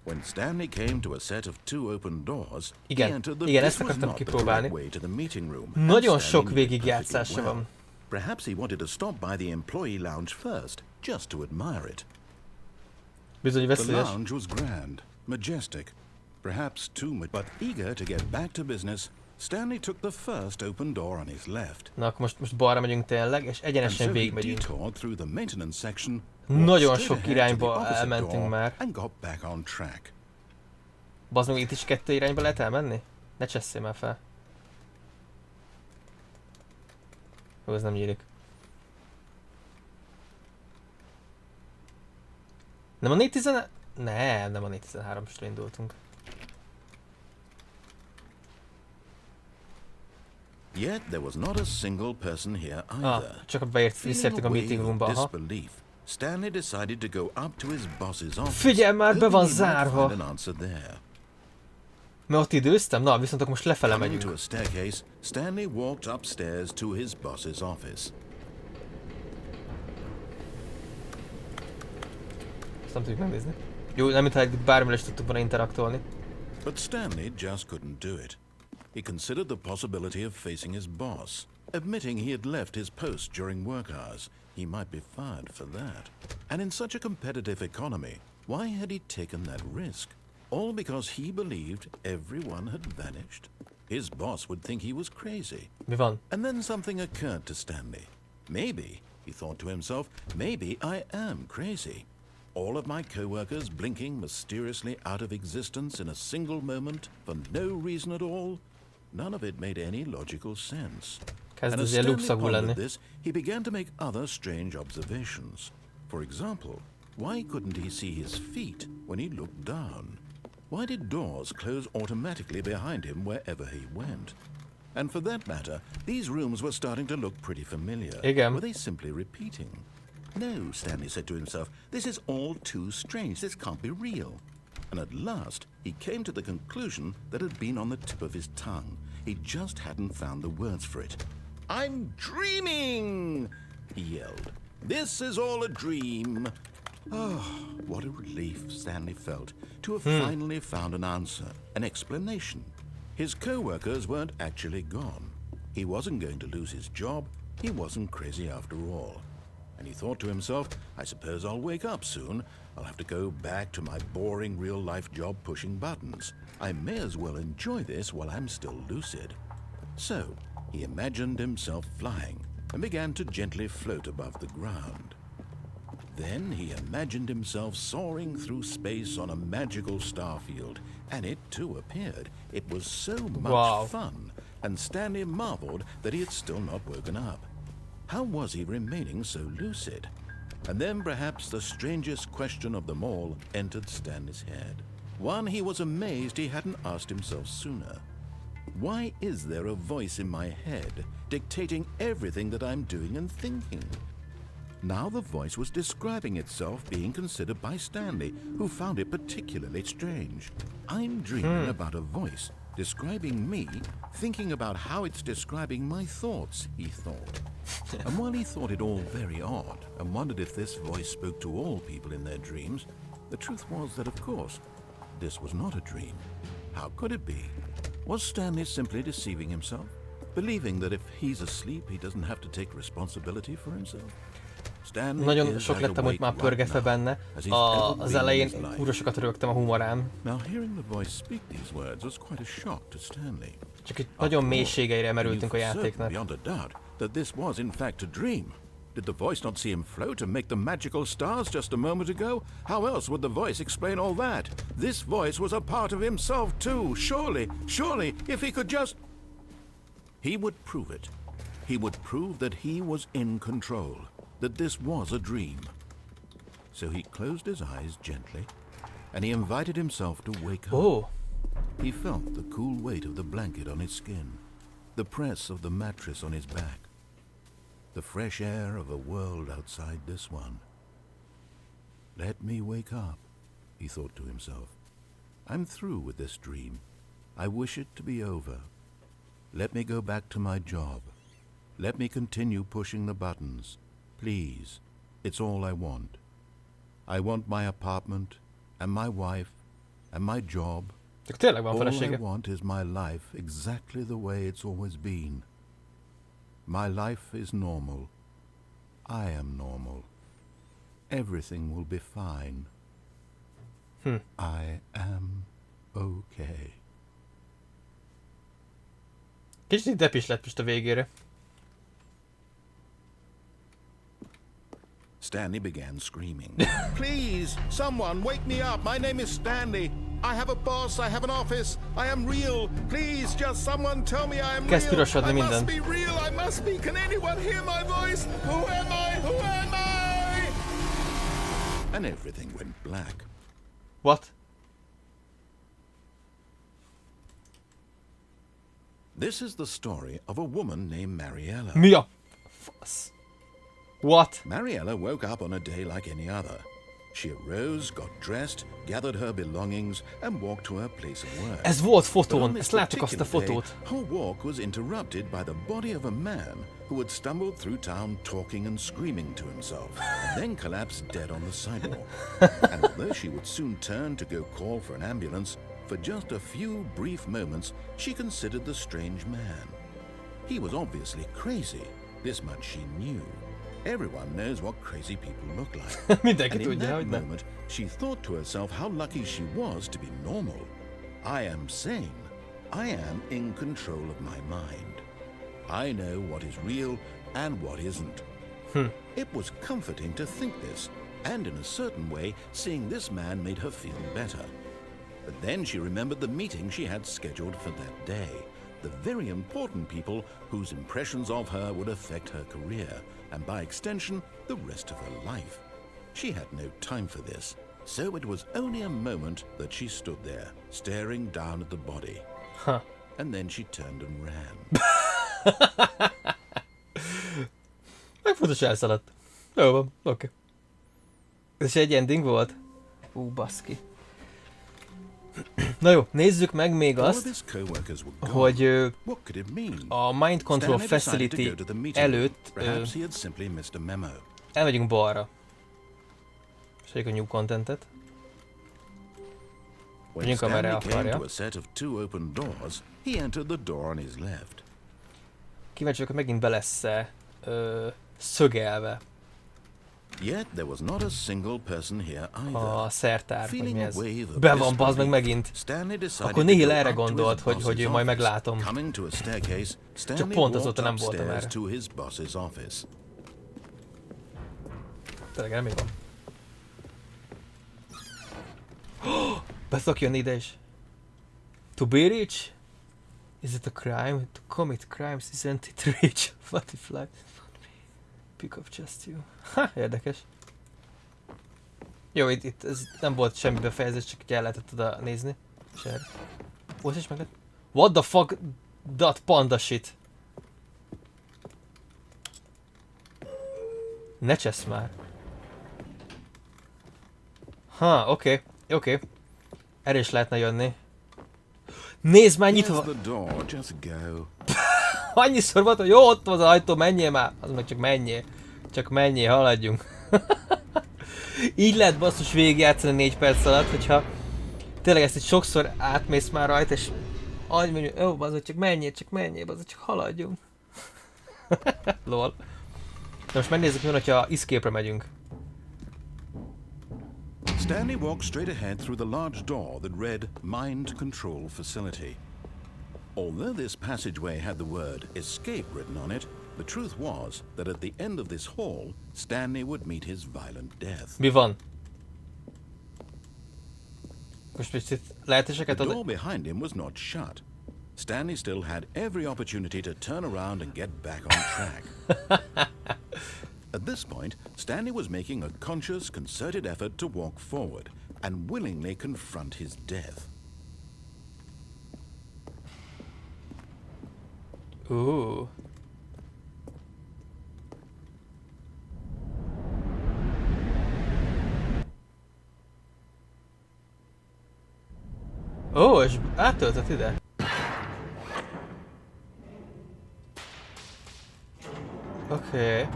When Stanley came to a set of two open doors,
Igen,
he entered the
igen,
this
ezt
was
akartam
not the
kipróbálni.
correct way to the meeting room.
Nagyon
And
sok
Stanley knew it
végigjátszása
perfectly
van.
Perhaps he wanted to stop by the employee lounge first, just to admire it.
Bizony
The
veszélyes.
lounge was grand, majestic, perhaps too much, but eager to get back to business, Stanley took the first open door on his left.
Na akkor most balra megyünk tényleg, és
And
egyenesen
so he
végigmegyünk.
detoured through the maintenance section,
Nagyon
walked
sok
straight ahead to the
irányba
opposite
elmentünk
door,
már.
and got back on track.
Bazd meg, itt is kettő irányba lehet elmenni? Ne csesszél már fel. Jó, ez nem nyílik. Nem a 410... Nem a 413-sra indultunk.
Yet there was not a single person here
Ah,
either.
csak
Feeling
visszaértünk a
a
meeting
wave
roomba,
of
aha.
disbelief, Stanley decided to go up to his boss's office.
Figyelj már, be van
hoping he might
zárva.
find an answer there.
Mert ott időztem? Na, viszont akkor most lefele
Coming to
megyünk.
a staircase, Stanley walked upstairs to his boss's office.
Ezt nem tudjuk megnézni. Jó, nem mintha bármilyen is tudtuk volna interaktolni.
But Stanley just couldn't do it. He considered the possibility of facing his boss, admitting he had left his post during work hours. He might be fired for that. And in such a competitive economy, why had he taken that risk? All because he believed everyone had vanished? His boss would think he was crazy.
Mi van?
And then something occurred to Stanley. Maybe, he thought to himself, maybe I am crazy. All of my co-workers blinking mysteriously out of existence in a single moment for no reason at all? None of it made any logical sense.
Kezd
And as
azért
Stanley
lupszagú
pondered
lenni.
this, he began to make other strange observations. For example, why couldn't he see his feet when he looked down? Why did doors close automatically behind him wherever he went? And for that matter, these rooms were starting to look pretty familiar.
Igen.
Were they simply repeating? No, Stanley said to himself, this is all too strange. This can't be real. And at last, he came to the conclusion that had been on the tip of his tongue. He just hadn't found the words for it. I'm dreaming, he yelled. This is all a dream. Oh, what a relief Stanley felt to have finally found an answer, an explanation. His co-workers weren't actually gone. He wasn't going to lose his job. He wasn't crazy after all. And he thought to himself, I suppose I'll wake up soon. I'll have to go back to my boring real-life job pushing buttons. I may as well enjoy this while I'm still lucid. So, he imagined himself flying and began to gently float above the ground. Then he imagined himself soaring through space on a magical starfield, and it too appeared. It was so much fun, and Stanley marveled that he had still not woken up. How was he remaining so lucid? And then perhaps the strangest question of them all entered Stanley's head. One he was amazed he hadn't asked himself sooner. Why is there a voice in my head dictating everything that I'm doing and thinking? Now the voice was describing itself being considered by Stanley, who found it particularly strange. I'm dreaming about a voice describing me, thinking about how it's describing my thoughts, he thought. And while he thought it all very odd and wondered if this voice spoke to all people in their dreams, the truth was that, of course, this was not a dream. How could it be? Was Stanley simply deceiving himself, believing that if he's asleep, he doesn't have to take responsibility for himself?
Nagyon sok lettem, hogy már pörgetve benne. Az elején újra sokat rögtem a humorán. Csak itt nagyon mélységeire merültünk a játéknak.
Did the voice not see him float and make the magical stars just a moment ago? How else would the voice explain all that? This voice was a part of himself too. Surely, if he could just... He would prove it. He would prove that he was in control, that this was a dream. So he closed his eyes gently, and he invited himself to wake up.
Oh.
He felt the cool weight of the blanket on his skin, the press of the mattress on his back, the fresh air of a world outside this one. Let me wake up, he thought to himself. I'm through with this dream. I wish it to be over. Let me go back to my job. Let me continue pushing the buttons. Please, it's all I want. I want my apartment, and my wife, and my job. All I want is my life exactly the way it's always been. My life is normal. I am normal. Everything will be fine. I am okay.
Kicsit depis lett most a végére.
Stanley began screaming. Please, someone, wake me up. My name is Stanley. I have a boss. I have an office. I am real. Please, just someone tell me I am real. I must be real. I must be. Can anyone hear my voice? Who am I? Who am I? And everything went black.
What?
This is the story of a woman named Mariella.
Mia. What?
Mariella woke up on a day like any other. She arose, got dressed, gathered her belongings, and walked to her place of work.
Ez volt fotón, ezt látjuk azt a fotót.
Her walk was interrupted by the body of a man who had stumbled through town talking and screaming to himself, and then collapsed dead on the sidewalk. And although she would soon turn to go call for an ambulance, for just a few brief moments she considered the strange man. He was obviously crazy, this much she knew. Everyone knows what crazy people look like. And in that moment, she thought to herself how lucky she was to be normal. I am sane. I am in control of my mind. I know what is real and what isn't. It was comforting to think this, and in a certain way, seeing this man made her feel better. But then she remembered the meeting she had scheduled for that day. The very important people whose impressions of her would affect her career, and by extension, the rest of her life. She had no time for this, so it was only a moment that she stood there, staring down at the body. and then she turned and ran.
Megfut és elszaladt. Jó van, oké. Ez egy ending volt? Baszki. Na jó, nézzük meg még azt, hogy a Mind Control Facility előtt elmegyünk balra. És a New Contentet. Megyünk, amerre akarja. Kíváncsi vagyok, hogy megint be lesz-e szögelve a szertár, vagy mi ez. Be van, bazd meg megint. Akkor Nihil erre gondolt, hogy majd meglátom. Csak pont azóta nem voltam erre. Tényleg nem van. Be tudok jönni ide is. To be rich? Is it a crime? To commit crimes isn't it rich? What if life? Pick up just you. Ha, érdekes. Jó, itt ez nem volt semmi befejezés, csak el lehetett oda nézni. Ser. Most is meg lett. What the fuck that panda shit? Ne csesz már. Ha, oké. Erre is lehetne jönni. Nézd már, nyitva! Annyiszor volt, hogy jó, ott van az ajtó, menjél már! Az meg csak menjél. Csak menjél, haladjunk. Így lehet basszus végigjátszani 4 perc alatt, hogyha tényleg ezt itt sokszor átmész már rajta, és annyi mondjuk, jó, bazzak, csak menjél, bazzak, csak haladjunk. Lol. De most megnézzük, mi van, hogyha escape-re megyünk.
Stanley walked straight ahead through the large door that read Mind Control Facility. Although this passageway had the word escape written on it, the truth was that at the end of this hall, Stanley would meet his violent death.
Mi van? Most itt lehetőséget ad...
The door behind him was not shut. Stanley still had every opportunity to turn around and get back on track. At this point, Stanley was making a conscious, concerted effort to walk forward and willingly confront his death.
Ooh. Ó, és áttöltött ide. Okay.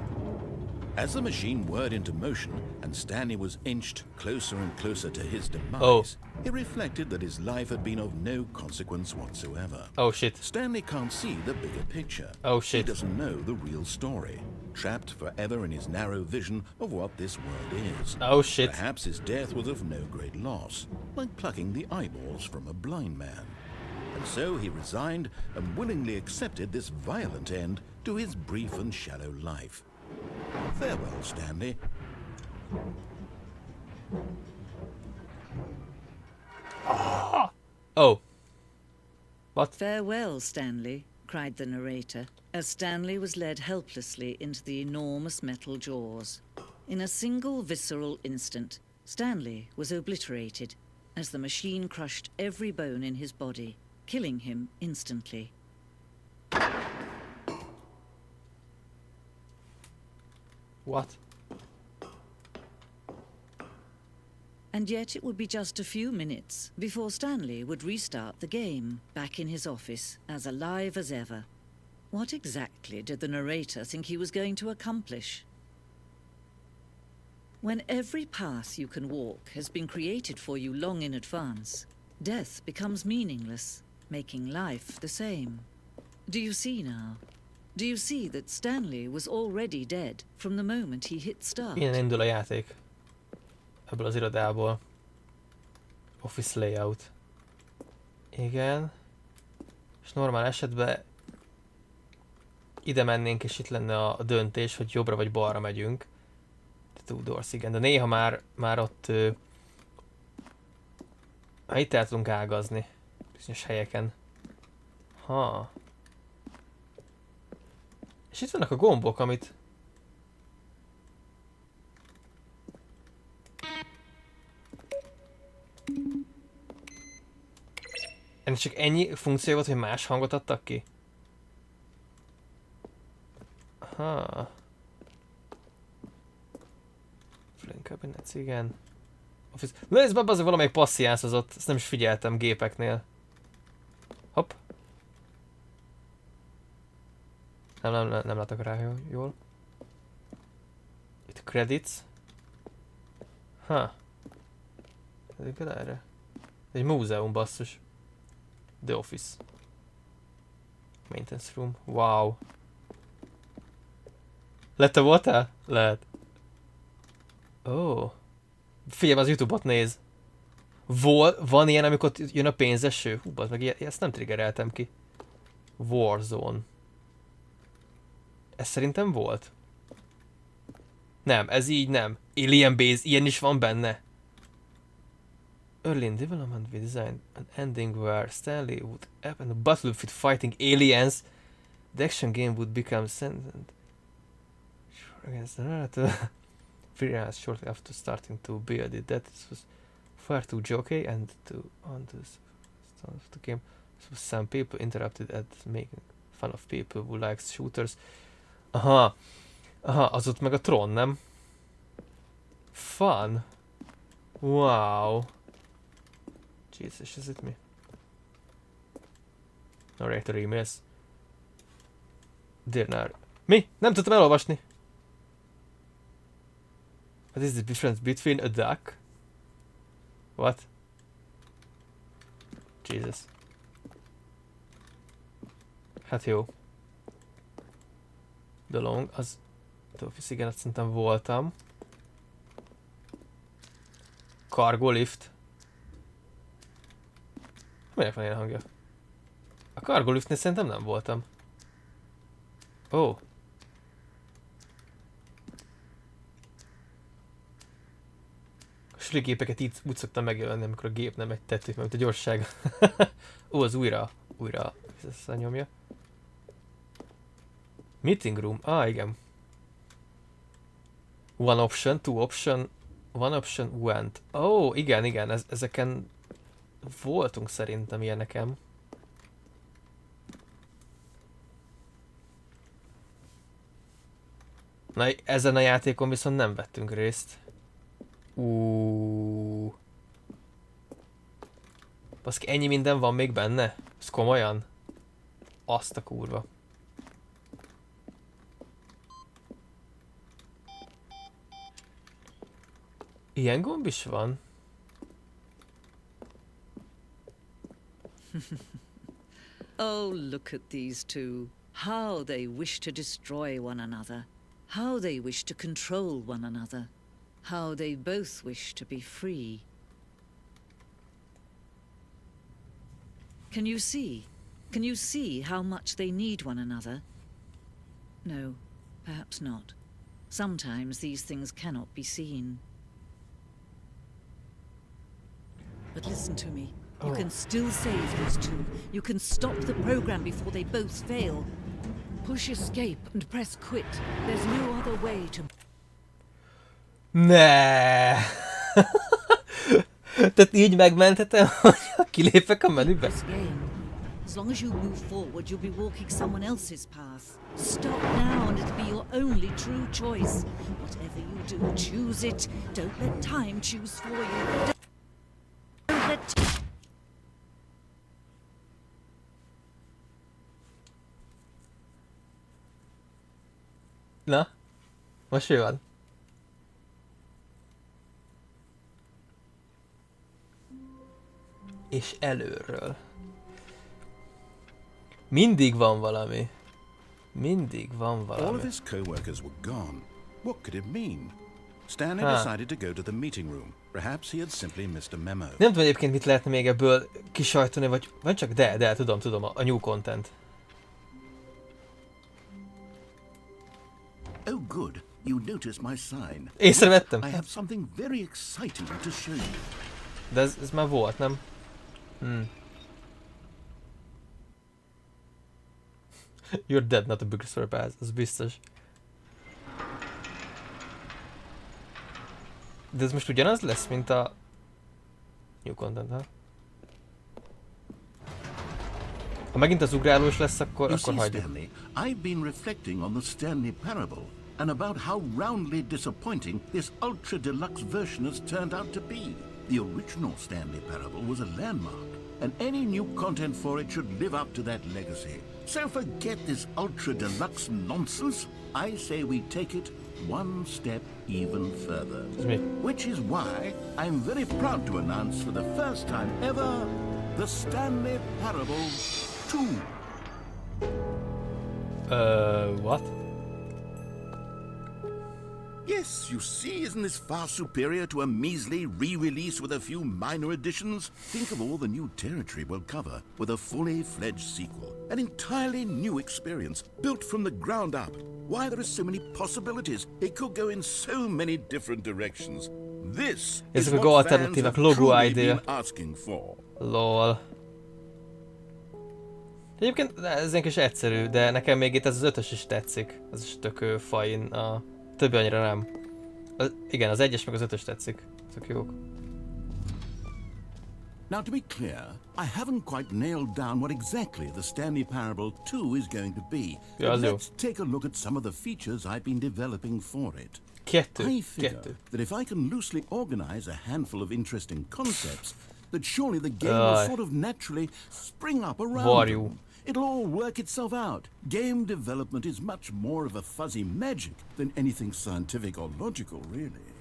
As the machine whirred into motion and Stanley was inched closer and closer to his demise, he reflected that his life had been of no consequence whatsoever.
Oh shit.
Stanley can't see the bigger picture.
Oh shit.
He doesn't know the real story, trapped forever in his narrow vision of what this world is.
Oh shit.
Perhaps his death was of no great loss, like plucking the eyeballs from a blind man. And so he resigned and willingly accepted this violent end to his brief and shallow life. Farewell, Stanley.
Oh. What?
Farewell, Stanley, cried the narrator, as Stanley was led helplessly into the enormous metal jaws. In a single visceral instant, Stanley was obliterated as the machine crushed every bone in his body, killing him instantly.
What?
And yet it would be just a few minutes before Stanley would restart the game, back in his office, as alive as ever. What exactly did the narrator think he was going to accomplish? When every path you can walk has been created for you long in advance, death becomes meaningless, making life the same. Do you see now? Do you see that Stanley was already dead from the moment he hit start?
Innen indul a játék. Ebből az irodából. Office layout. Igen. És normál esetben ide mennénk, és itt lenne a döntés, hogy jobbra vagy balra megyünk. The two doors, igen. De néha már ott itt el tudunk ágazni. Bizonyos helyeken. Ha. És itt vannak a gombok, amit... Ennek csak ennyi funkció volt, hogy más hangot adtak ki? Aha. Flame cabinets, igen. Office. Nézd be, azért valamelyik passziánszozott, ezt nem is figyeltem gépeknél. Hopp. Nem látok rá jól. Itt a credits. Ha. Ez például erre. Egy múzeum, basszus. The Office. Maintenance room. Wow. Te voltál? Lehet. Ó. Oh. Figyelj, az YouTube-ot néz. Van ilyen, amikor jön a pénzeső? Hú, meg ezt nem triggereltem ki. Warzone. Ez szerintem volt. Nem, ez így nem. Alien Base, ilyen is van benne. Early in development we designed an ending where Stanley would happen a battlefield fighting aliens. The action game would become sentient. Against the narrative. 3 hours shortly after starting to build it. That was far too jokey and on the start of the game. So some people interrupted at making fun of people who likes shooters. Aha. Aha, az ott meg a Tron, nem? Fun. Wow. Jesus, ez itt mi? Narrator emails. Dear mi? Nem tudtam elolvasni. What is the difference between a duck? What? Jesus. Hát jó. The Long, az... The Office, igen, azt szerintem voltam. Cargo lift. Miért van ilyen hangja? A cargo liftnél szerintem nem voltam. Ó. Oh. A sülégépeket így úgy szoktam megjelenni, amikor a gép nem egy tető, mert a gyorság. Ó, az újra visszanyomja. Meeting room. Igen. One option, two option, one option, went. Ó, igen, ezeken voltunk szerintem ilyeneken. Na, ezen a játékon viszont nem vettünk részt. Baszki, ennyi minden van még benne? Ez komolyan? Azt a kurva. Ilyen gomb is van?
Oh, look at these two. How they wish to destroy one another. How they wish to control one another. How they both wish to be free. Can you see? Can you see how much they need one another? No, perhaps not. Sometimes these things cannot be seen. But listen to me. You can still save these two. You can stop the program before they both fail. Push escape and press quit. There's no other way to...
Ne. Tehát így megmenthetem, hogy kilépek a menübe?
As long as you move forward, you'll be walking someone else's path. Stop now and it'll be your only true choice. Whatever you do, choose it. Don't let time choose for you. Don't let...
Na? Most mi van? És előről. Mindig van valami. Mindig van
All of
valami.
his co-workers were gone. What could it mean? Stanley decided to go to the meeting room. Perhaps he had simply missed a memo.
Nem tudom egyébként mit lehetne még ebből kisajtani, vagy csak de, tudom, a new content.
Oh, good. You noticed my sign.
Észrevettem.
I have something very exciting to show you.
De ez már volt, nem? You're dead, not a big surprise, az biztos. De ez most ugyanaz lesz, mint a new content, ha? Ha megint az ugrálós lesz, akkor
You see,
hagyjuk.
Stanley, I've been reflecting on the Stanley Parable and about how roundly disappointing this Ultra Deluxe version has turned out to be. The original Stanley Parable was a landmark, and any new content for it should live up to that legacy. So forget this Ultra Deluxe nonsense. I say we take it one step even further. Which is why I'm very proud to announce for the first time ever the Stanley Parable 2.
What?
Yes, you see, isn't this far superior to a measly re-release with a few minor additions? Think of all the new territory we'll cover with a fully fledged sequel. An entirely new experience, built from the ground up. Why, there are so many possibilities. It could go in so many different directions. This is what fans have truly been asking for.
Lol. Egyébként ez egy kis egyszerű, de nekem még itt ez az 5-ös is tetszik. Ez is tök fajn, a többi annyira nem. Igen, az 1-es meg az 5-ös tetszik. Tök jók.
Now to be clear, I haven't quite nailed down what exactly the Stanley Parable 2 is going to be. But let's take a look at some of the features I've been developing for it. I figure that if I can loosely organize a handful of interesting concepts, that surely the game will sort of naturally spring up around them. It'll all work itself out. Game development is much more of a fuzzy magic than anything scientific or logical, really.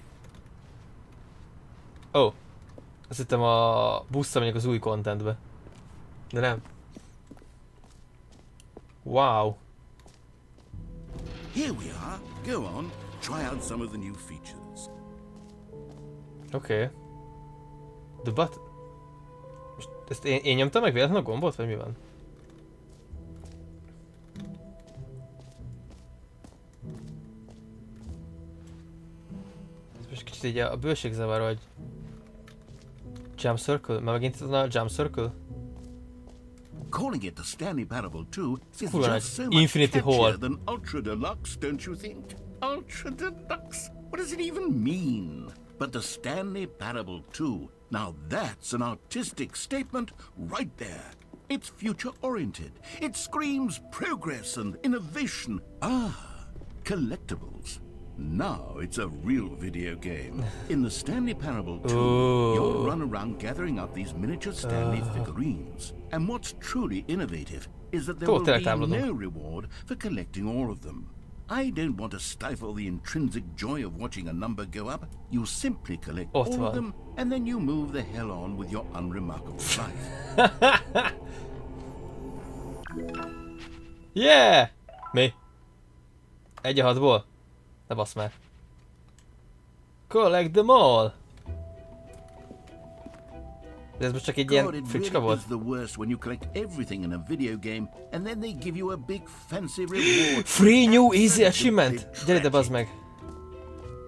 Oh. Azt hittem a busszal megyek az új contentbe. De nem. Wow.
Here we are. Go on. Try out some of the new features.
Okay. The button. Most ezt én nyomtam meg véletlenül a gombot, vagy mi van? Ez most kicsit így a bőség zavar, hogy... Jump Circle? Már megint a Jump Circle?
Calling it the Stanley Parable 2 is
Cool,
just so much
Infinity
catchier
Hall.
than Ultra Deluxe, don't you think? Ultra Deluxe? What does it even mean? But the Stanley Parable 2, now that's an artistic statement right there. It's future-oriented. It screams progress and innovation. Collectibles. Now it's a real video game. In the Stanley Parable 2, you'll run around gathering up these miniature Stanley figurines. And what's truly innovative is that there will be no reward for collecting all of them. I don't want to stifle the intrinsic joy of watching a number go up. You simply collect all of them, and then you move the hell on with your unremarkable life.
Yeah! Mi? 1-6-ból? Ne basz már. Collect them all! De ez most csak egy ilyen fricska volt. Free new easy achievement! Gyere ide, bazd meg!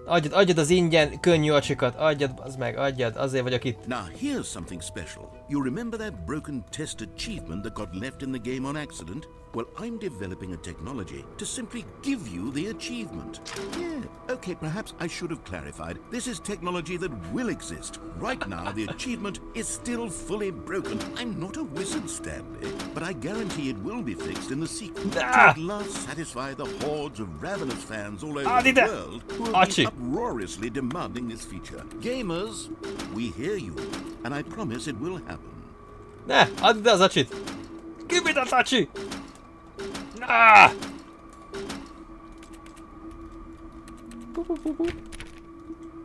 Adjad az ingyen könnyű acsikat, adjad, bazd meg, adjad, azért vagyok itt.
Now here's something special. You remember that broken test achievement that got left in the game on accident? Well, I'm developing a technology to simply give you the achievement. Yeah, okay, perhaps I should have clarified. This is technology that will exist. Right now, the achievement is still fully broken. I'm not a wizard, Stanley, but I guarantee it will be fixed in the sequel to at last satisfy the hordes of ravenous fans all over the world who have been uproariously demanding this feature. Gamers, we hear you, and I promise it will happen.
Ne, add ide az acsit! Give me that acsi! Ah!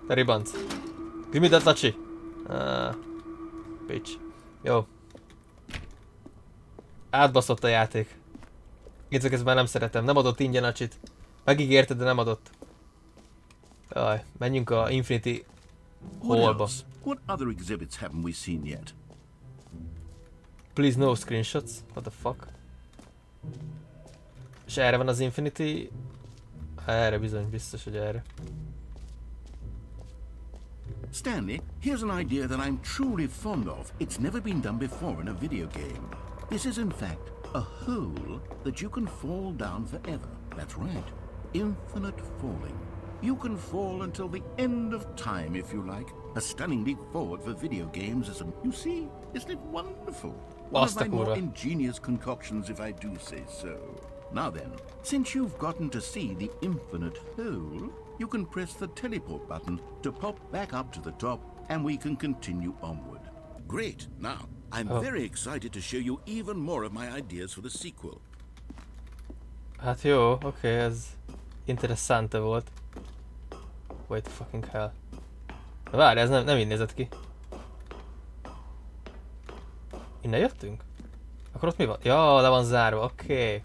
Te ribanc. Give me that acsi! Bitch. Jó. Átbaszott a játék. Nézzük, ezt már nem szeretem. Nem adott ingyen acsit. Megígérted, de nem adott. Jaj, menjünk a Infinity Hallba.
What other exhibits haven't we seen yet?
Please no screenshots. What the fuck? És erre van az Infinity... Erre bizony, biztos, hogy erre.
Stanley, here's an idea that I'm truly fond of. It's never been done before in a video game. This is in fact a hole that you can fall down forever. That's right. Infinite falling. You can fall until the end of time if you like. A stunning leap forward for video games, isn't it? You see, isn't it wonderful? One
Azt
of
a
my more
kurva.
ingenious concoctions, if I do say so. Now then, since you've gotten to see the infinite hole, you can press the teleport button to pop back up to the top, and we can continue onward. Great. Now, I'm very excited to show you even more of my ideas for the sequel.
Hát jó, oké, ez interessante volt. Wait fucking hell. Na várj, ez nem így nézett ki. Innen jöttünk? Akkor ott mi van? Ja, le van zárva, oké.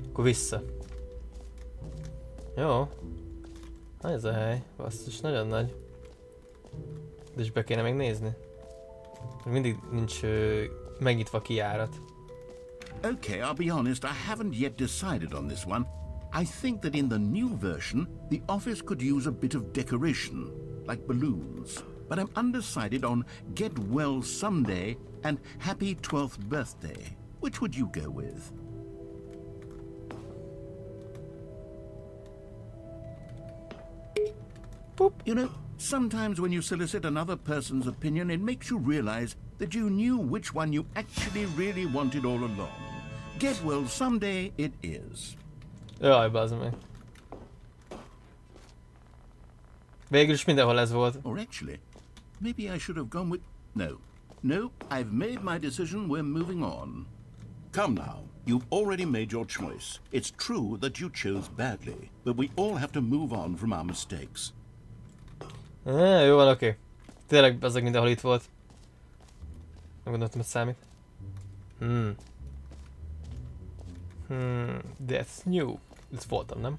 Akkor vissza. Jó. Na ez a hely, basszus, nagyon nagy. De is be kéne még nézni. Mindig nincs megnyitva kijárat.
Okay, I'll be honest, I haven't yet decided on this one. I think that in the new version, the office could use a bit of decoration, like balloons. But I'm undecided on Get Well Someday and Happy 12th Birthday. Which would you go with?
Boop.
You know, sometimes when you solicit another person's opinion, it makes you realize that you knew which one you actually really wanted all along. Get Well Someday it is.
Jaj, bazd meg. Végül is mindenhol ez volt.
Or actually, maybe I should have gone with... No, I've made my decision, we're moving on. Come now, you've already made your choice. It's true that you chose badly, but we all have to move on from our mistakes.
Jó van, oké. Tényleg azok mindenhol itt volt. Nem gondoltam, hogy számít. That's new. Ezt voltam, nem?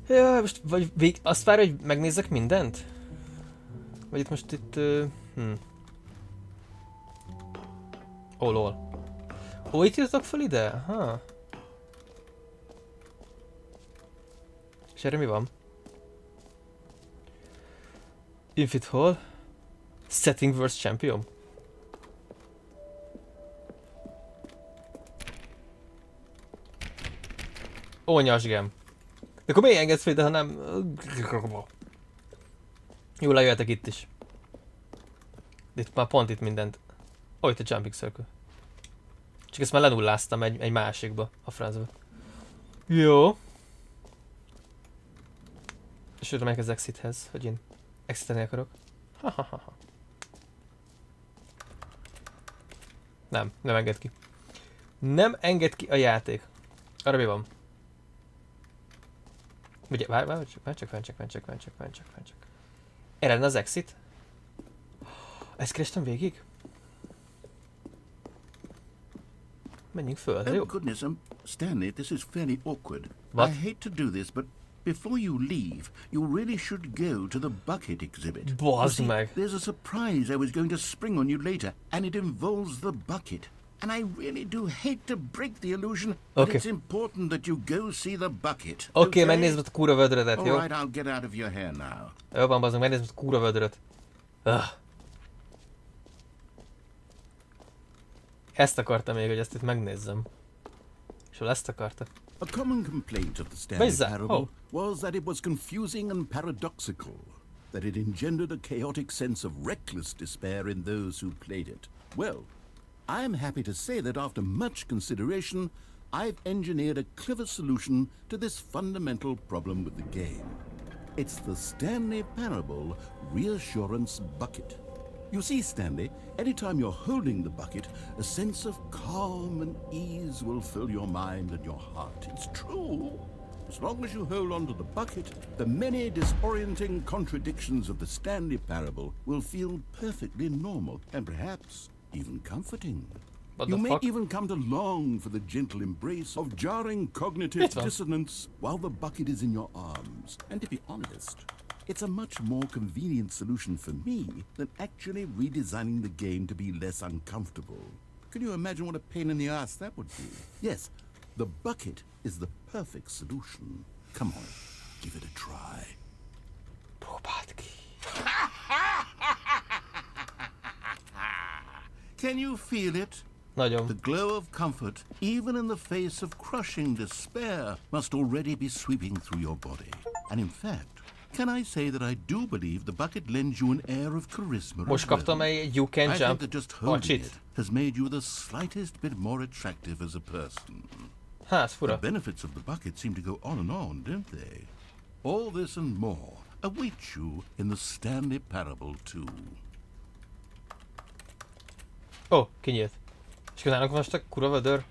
Ja, most vagy azt várja, hogy megnézzek mindent? Vagy itt most itt... Oh, lol. Ó, itt írtak fel ide? Ha. És erre mi van? Infinite Hall? Setting vs. Champion? Ó, nyasgem. De akkor miért engedsz fel ide, ha nem... Jó, lejöttek itt is. De itt már pont itt mindent. Ó, itt a Jumping Circle. Csak ezt már lenulláztam egy másikba, a francba. Jó. És oda megyek az exithez, hogy én exitelni akarok. Ha. Nem enged ki. Nem enged ki a játék. Arra mi van? Ugye, várj csak. Erre lenne az exit? Ezt kerestem végig? Menjünk föl, jó?
Oh goodness, Stanley, this is fairly awkward.
What?
I hate to do this, but before you leave, you really should go to the bucket exhibit.
Bazd
You see,
meg.
there's a surprise I was going to spring on you later, and it involves the bucket. And I really do hate to break the illusion, but
Okay.
it's important that you go see the bucket.
Oké, megnézd a kúra vödrödet, jó?
All right, I'll get out of your hair now.
Jó van, bazdmeg, megnézd a kúra vödröt. Ezt akartam még, hogy ezt itt megnézzem. És hol ezt akarta?
A common complaint of the Stanley
Where's that?
Parable
Oh.
was that it was confusing and paradoxical, that it engendered a chaotic sense of reckless despair in those who played it. Well, I'm happy to say that after much consideration, I've engineered a clever solution to this fundamental problem with the game. It's the Stanley Parable Reassurance Bucket. You see, Stanley, anytime you're holding the bucket, a sense of calm and ease will fill your mind and your heart. It's true. As long as you hold on to the bucket, the many disorienting contradictions of the Stanley Parable will feel perfectly normal and perhaps even comforting.
What
You
the
may
fuck?
even come to long for the gentle embrace of jarring cognitive
It's fun.
dissonance while the bucket is in your arms. And to be honest, it's a much more convenient solution for me than actually redesigning the game to be less uncomfortable. Can you imagine what a pain in the ass that would be? Yes, the bucket is the perfect solution. Come on, give it a try.
Próbáld ki.
Can you feel it?
Nagyon.
The glow of comfort, even in the face of crushing despair, must already be sweeping through your body. And in fact, can I say that I do believe the bucket lends you an air of charisma?
Most kaptam egy You Can
I think
Jump
that just holding
pacsit.
it has made you the slightest bit more attractive as a person.
Hát, ez
The
fura.
benefits of the bucket seem to go on and on, don't they? All this and more awaits you in the Stanley Parable 2.
Ó, kinyílt. És nálunk most a kurva vödör.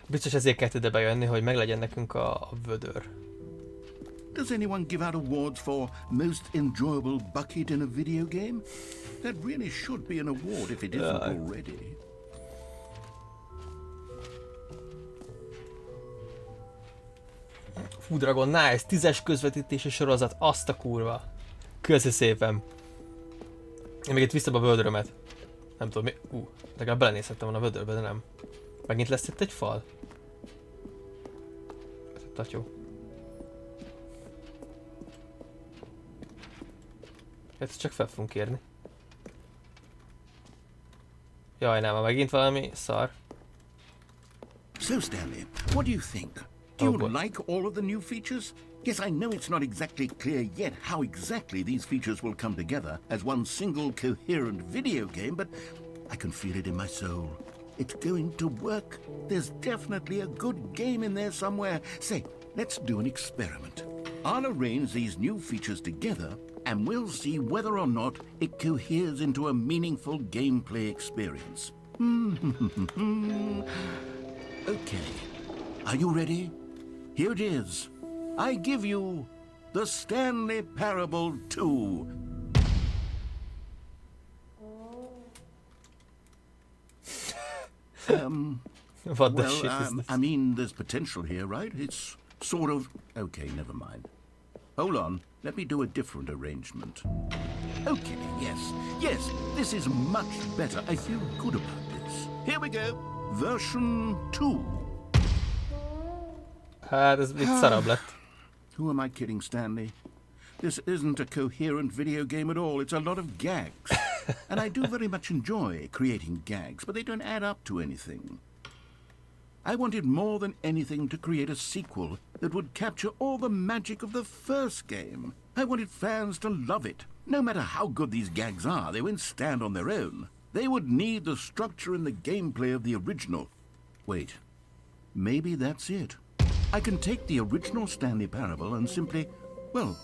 Biztos ezért kellett ide bejönni, hogy meglegyen nekünk a vödör.
Does anyone give out awards for most enjoyable bucket in a video game? That really should be an award if it isn't already.
Fú, Dragon, nice! 10-es közvetítési sorozat, azt a kurva. Köszi szépen. Én még itt vissza a vödrömet. Nem tudom mi... legalább belenézhettem volna a vödörbe, de nem. Megint lesz itt egy fal? Ez a tatyó. Ezt csak fel fogunk érni. Jaj, nem, megint valami szar.
So, Stanley, what do you think? Do you like all of the new features? Yes, I know it's not exactly clear yet how exactly these features will come together as one single coherent video game, but I can feel it in my soul. It's going to work. There's definitely a good game in there somewhere. Say, let's do an experiment. I'll arrange these new features together, and we'll see whether or not it coheres into a meaningful gameplay experience. Okay. Are you ready? Here it is. I give you the Stanley Parable 2.
What the shit is this?
I mean, there's potential here, right? It's sort of... Okay, never mind. Hold on. Let me do a different arrangement. Okay, yes, this is much better. I feel good about this. Here we go. Version 2.
Hát ez itt szarabb lett.
Who am I kidding, Stanley? This isn't a coherent video game at all. It's a lot of gags. And I do very much enjoy creating gags, but they don't add up to anything. I wanted more than anything to create a sequel that would capture all the magic of the first game. I wanted fans to love it. No matter how good these gags are, they won't stand on their own. They would need the structure and the gameplay of the original. Wait, maybe that's it. I can take the original Stanley Parable and simply, well,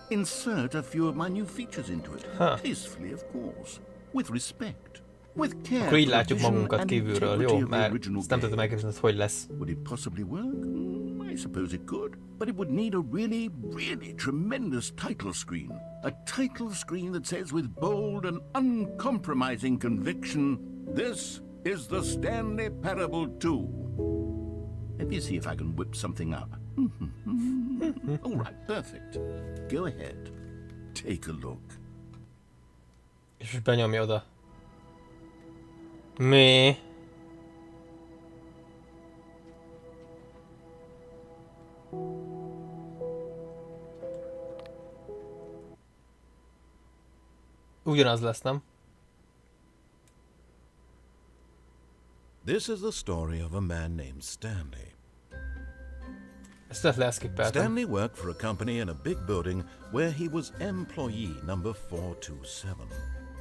insert a few of my new features into it. Tastefully, of course. With respect. With care.
Akkor így látjuk magunkat kívülről, jó? Mert ezt nem tudom elképzelni, hogy lesz.
Would it possibly work? I suppose it could. But it would need a really, really tremendous title screen. A title screen that says with bold and uncompromising conviction, "This is the Stanley Parable 2. Let me see if I can whip something up. All right, perfect. Go ahead. Take a look.
És benyomja oda. Mi? Ugyanaz lesz, nem?
This is the story of a man named Stanley.
Ezt lehet leszkippeltem.
Stanley worked for a company in a big building where he was employee number 427.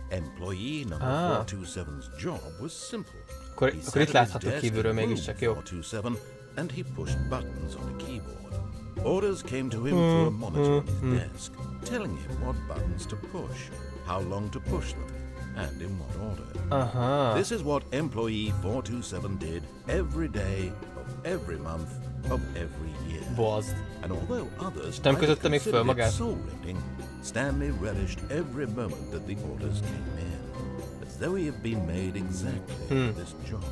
Employee number 427's job was simple.
Akkor itt látható kívülről mégiscsak, jó?
427 and he pushed buttons on a keyboard. Orders came to him through a monitor on his desk, telling him what buttons to push, how long to push them, and in what order. This is what employee 427 did every day of every month of every year.
Bazd.
And although others
Nem kötötte még föl magát.
soul-rending, Stanley relished every moment that the orders came in, as though he had been made exactly for this job.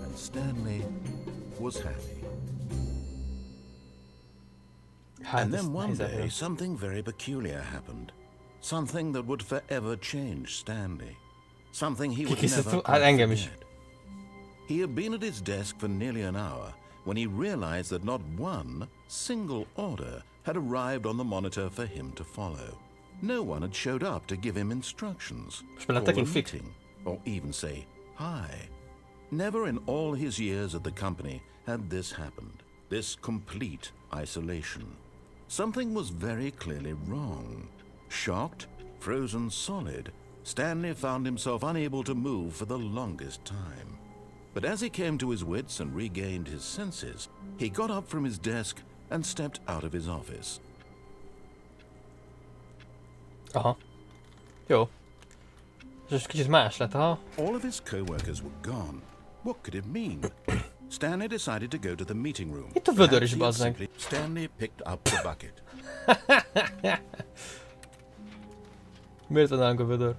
And Stanley was happy. And then one day, something very peculiar happened. Something that would forever change Stanley. Something he would never forget. He had been at his desk for nearly an hour when he realized that not one single order had arrived on the monitor for him to follow. No one had showed up to give him instructions, call a meeting, or even say hi. Never in all his years at the company had this happened, this complete isolation. something was very clearly wrong. Shocked, frozen solid, Stanley found himself unable to move for the longest time. But as he came to his wits and regained his senses, he got up from his desk and stepped out of his office.
Aha. Jó. És kicsit más lett, aha.
All of his co-workers were gone. What could it mean? Stanley decided to go to the meeting room.
Itt a vödör is, bazd meg.
Stanley picked up the bucket.
Miért van nálunk a vödör?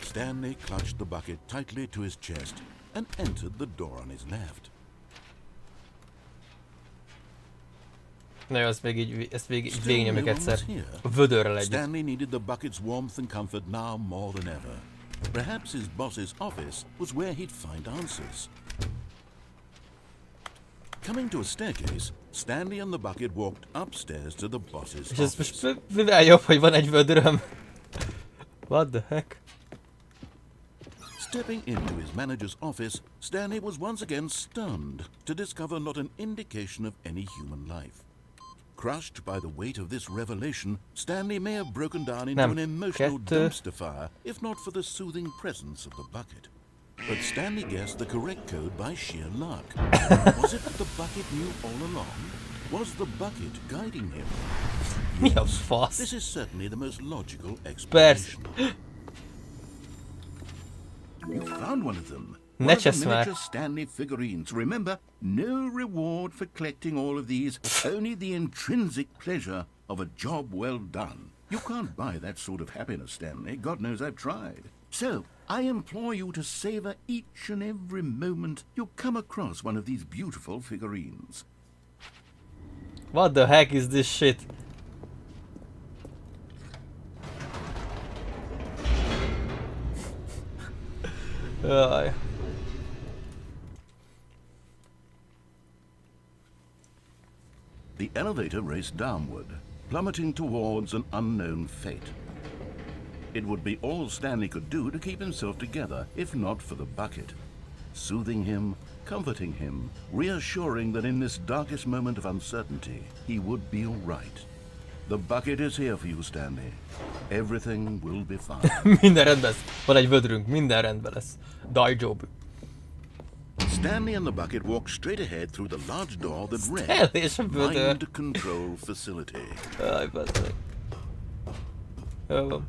Stanley clutched the bucket tightly to his chest and entered the door on his left.
Na jó, ezt még így végignyomjuk egyszer. A vödörrel együtt.
Stanley needed the bucket's warmth and comfort now more than ever. Perhaps his boss's office was where he'd find answers. Coming to a staircase, Stanley and the bucket walked upstairs to the boss's
És ez
office.
most mivel jobb, hogy van egy vödöröm? What the heck?
Stepping into his manager's office, Stanley was once again stunned to discover not an indication of any human life. Crushed by the weight of this revelation, Stanley may have broken down into an emotional dumpster fire, if not for the soothing presence of the bucket. But Stanley guessed the correct code by sheer luck. Was it that the bucket knew all along? Was the bucket guiding him?
Mi a fasz?
This is certainly the most logical
Persze.
explanation. You found one of them. One of the miniature Stanley figurines. Remember, no reward for collecting all of these, only the intrinsic pleasure of a job well done. You can't buy that sort of happiness, Stanley. God knows I've tried. So, I implore you to savor each and every moment you come across one of these beautiful figurines.
What the heck is this shit? Jaj.
The elevator raced downward, plummeting towards an unknown fate. It would be all Stanley could do to keep himself together, if not for the bucket. Soothing him, comforting him, reassuring that in this darkest moment of uncertainty, he would be all right. The bucket is here for you, Stanley. Everything will be fine.
Minden rendben lesz. Van egy vödrünk, minden rendben lesz. Daijoubu.
Stanley and the bucket walked straight ahead through the large door that
Stanley
read
és a vödör.
Mind Control Facility.
Aj, bazd meg. Jó van.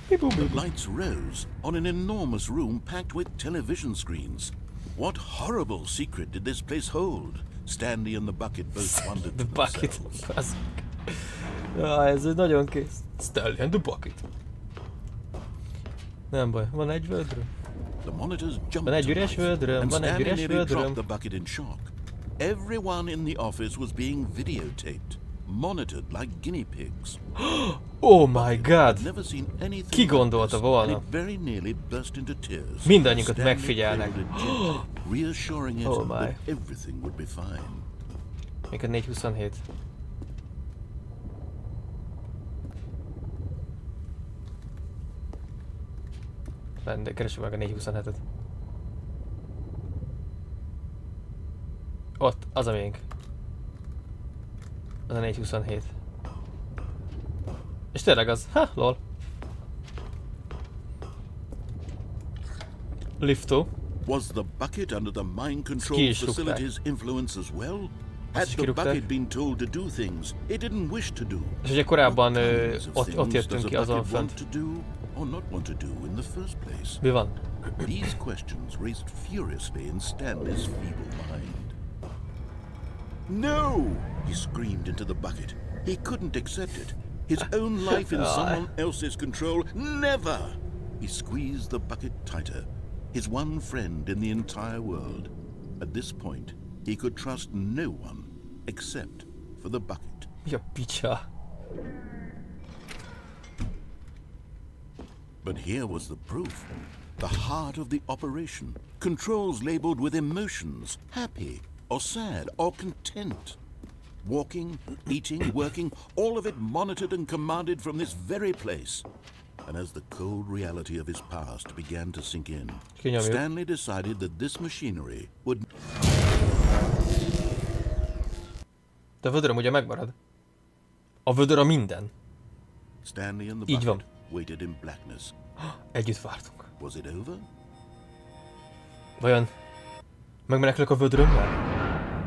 The lights rose on an enormous room packed with television screens. What horrible secret did this place hold? Stanley and the bucket both wondered
The
to
bucket.
themselves.
Az. Jaj, ez egy nagyon kész. Stanley and the bucket. Nem baj, van egy vödröm.
The monitors jumped
Van egy
to
üres
life,
vödröm,
and
van egy
Stanley
üres
nearly dropped
vödröm.
the bucket in shock. Everyone in the office was being videotaped, monitored like guinea pigs.
Oh my god!
I'd never seen anything
Ki
like
gondolta
this,
volna?
and it very nearly burst into tears.
Mindannyiunkat
Stanley
megfigyelnek.
cradled it gently, reassuring it
Oh my.
that everything would be fine.
Még a 427. De keresünk meg a 427-et. Ott, az a miénk. Az a 427. És tényleg az. Ha, lol. Liftó.
Was the bucket under the mind control
Ki is rúgták.
facility's influence as well? Had
is
the
kirúgták.
bucket been told to do things it didn't wish to do?
És ugye korábban
What kinds of
ott
things
jöttünk
does
ki
a
azon
bucket want
fönt.
to do or not want to do in the first place?
Mi van?
These questions raced furiously in Stanley's feeble mind. No! He screamed into the bucket. He couldn't accept it. His own life in someone else's control. Never! He squeezed the bucket tighter. His one friend in the entire world. At this point, he could trust no one except for the bucket.
Mi a picsa?
But here was the proof. The heart of the operation. Controls labeled with emotions. Happy, or sad, or content. Walking, eating, working, all of it monitored and commanded from this very place. And as the cold reality of his past began to sink in,
Kinyomjuk.
Stanley decided that this machinery would...
De a vödröm ugye megmarad. A vödör a minden.
Stanley and the
Így van.
bucket waited in blackness.
Együtt vártunk.
Was it over?
Vajon megmenekülök a vödrömmel?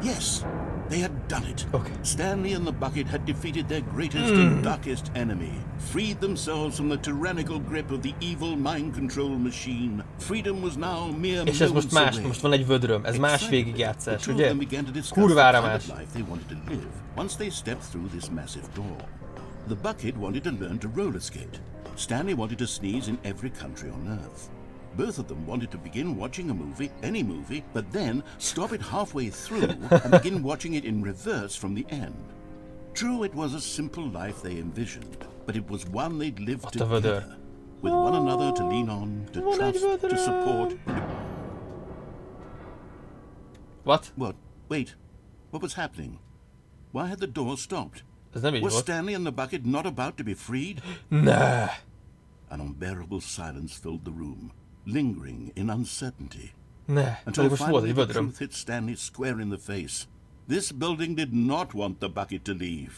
Yes, they had done it.
Okay.
Stanley and the bucket had defeated their greatest and darkest enemy, freed themselves from the tyrannical grip of the evil mind control machine. Freedom was now mere
És ez most
moments
más,
away.
most van egy vödröm, ez más végigjátszás,
The two of
ugye?
them began to discuss
Kurvára
the kind
más.
of life they wanted to live once they stepped through this massive door. The bucket wanted to learn to roller skate. Stanley wanted to sneeze in every country on Earth. Both of them wanted to begin watching a movie, any movie, but then stop it halfway through and begin watching it in reverse from the end. True, it was a simple life they envisioned, but it was one they'd lived
Ott a vödör.
together, with one another to lean on, to trust, to support.
What?
What? Wait, what was happening? Why had the door stopped?
Ez nem így
Was
volt.
Stanley and the bucket not about to be freed?
Ne.
An unbearable silence filled the room, lingering in uncertainty.
Ne.
Until
Pedig most volt
finally
egy
the
vödröm.
truth hit Stanley square in the face. This building did not want the bucket to leave.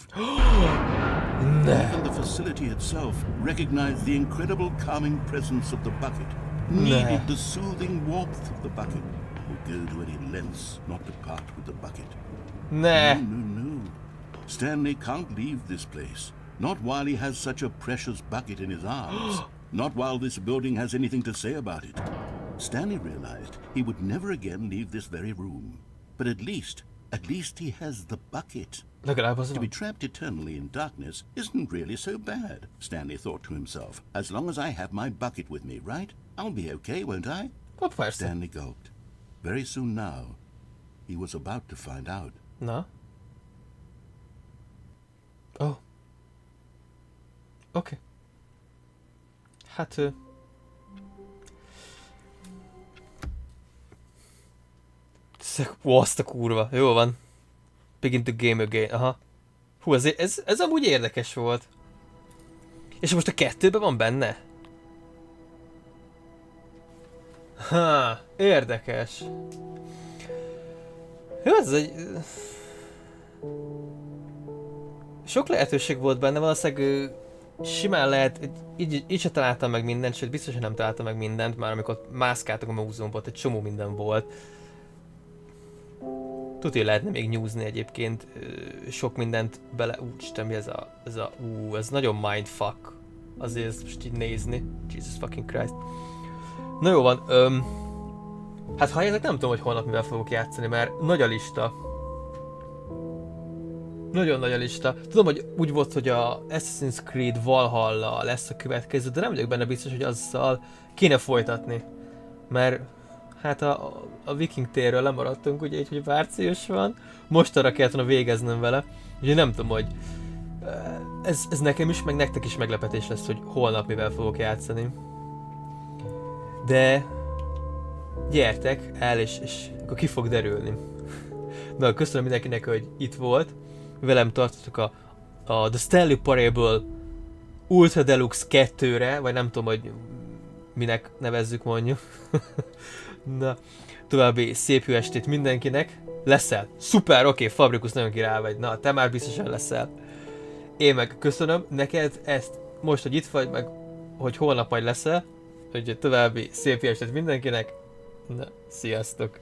Even the facility itself recognized the incredible calming presence of the bucket, needed the soothing warmth of the bucket, would go to any lengths not to part with the bucket.
Ne.
No. Stanley can't leave this place. Not while he has such a precious bucket in his arms. Not while this building has anything to say about it. Stanley realized he would never again leave this very room. But at least he has the bucket.
Legalább az
To be
van.
trapped eternally in darkness isn't really so bad, Stanley thought to himself. As long as I have my bucket with me, right? I'll be okay, won't I?
Hopp, persze.
Stanley gulped. Very soon now, he was about to find out.
Na. Oh. Oké. Hát Ó, azt a kurva. Jó van. Begin to game again. Aha. Hú, ez amúgy érdekes volt. És most a kettőben van benne? Ha, érdekes. Jó, ez egy... Sok lehetőség volt benne, valószínűleg simán lehet, így se találtam meg mindent, sőt biztos, hogy nem találtam meg mindent, már amikor mászkáltak a múzeumban, egy csomó minden volt. Tudja, lehetne még nyúzni egyébként sok mindent bele. Úristen, mi ez nagyon mindfuck. Azért ezt most így nézni. Jesus fucking Christ. Na jó van, hát ha ezek nem tudom, hogy holnap mivel fogok játszani, mert nagy a lista. Nagyon nagy a lista. Tudom, hogy úgy volt, hogy a Assassin's Creed Valhalla lesz a következő, de nem vagyok benne biztos, hogy azzal kéne folytatni. Mert hát a Viking térről lemaradtunk, ugye így, hogy Várcius van. Most arra kellett volna végeznem vele. Ugye nem tudom, hogy ez nekem is, meg nektek is meglepetés lesz, hogy holnap mivel fogok játszani. De gyertek el, és akkor ki fog derülni. Na, köszönöm mindenkinek, hogy itt volt. Velem tartottuk a The Stanley Parable Ultra Deluxe 2-re, vagy nem tudom, hogy minek nevezzük mondjuk. Na, további szép jó estét mindenkinek. Leszel. Szuper, oké, Fabrikus, nagyon király vagy. Na, te már biztosan leszel. Én meg köszönöm neked ezt most, hogy itt vagy, meg hogy holnap majd leszel. Úgyhogy további szép jó estét mindenkinek. Na, sziasztok.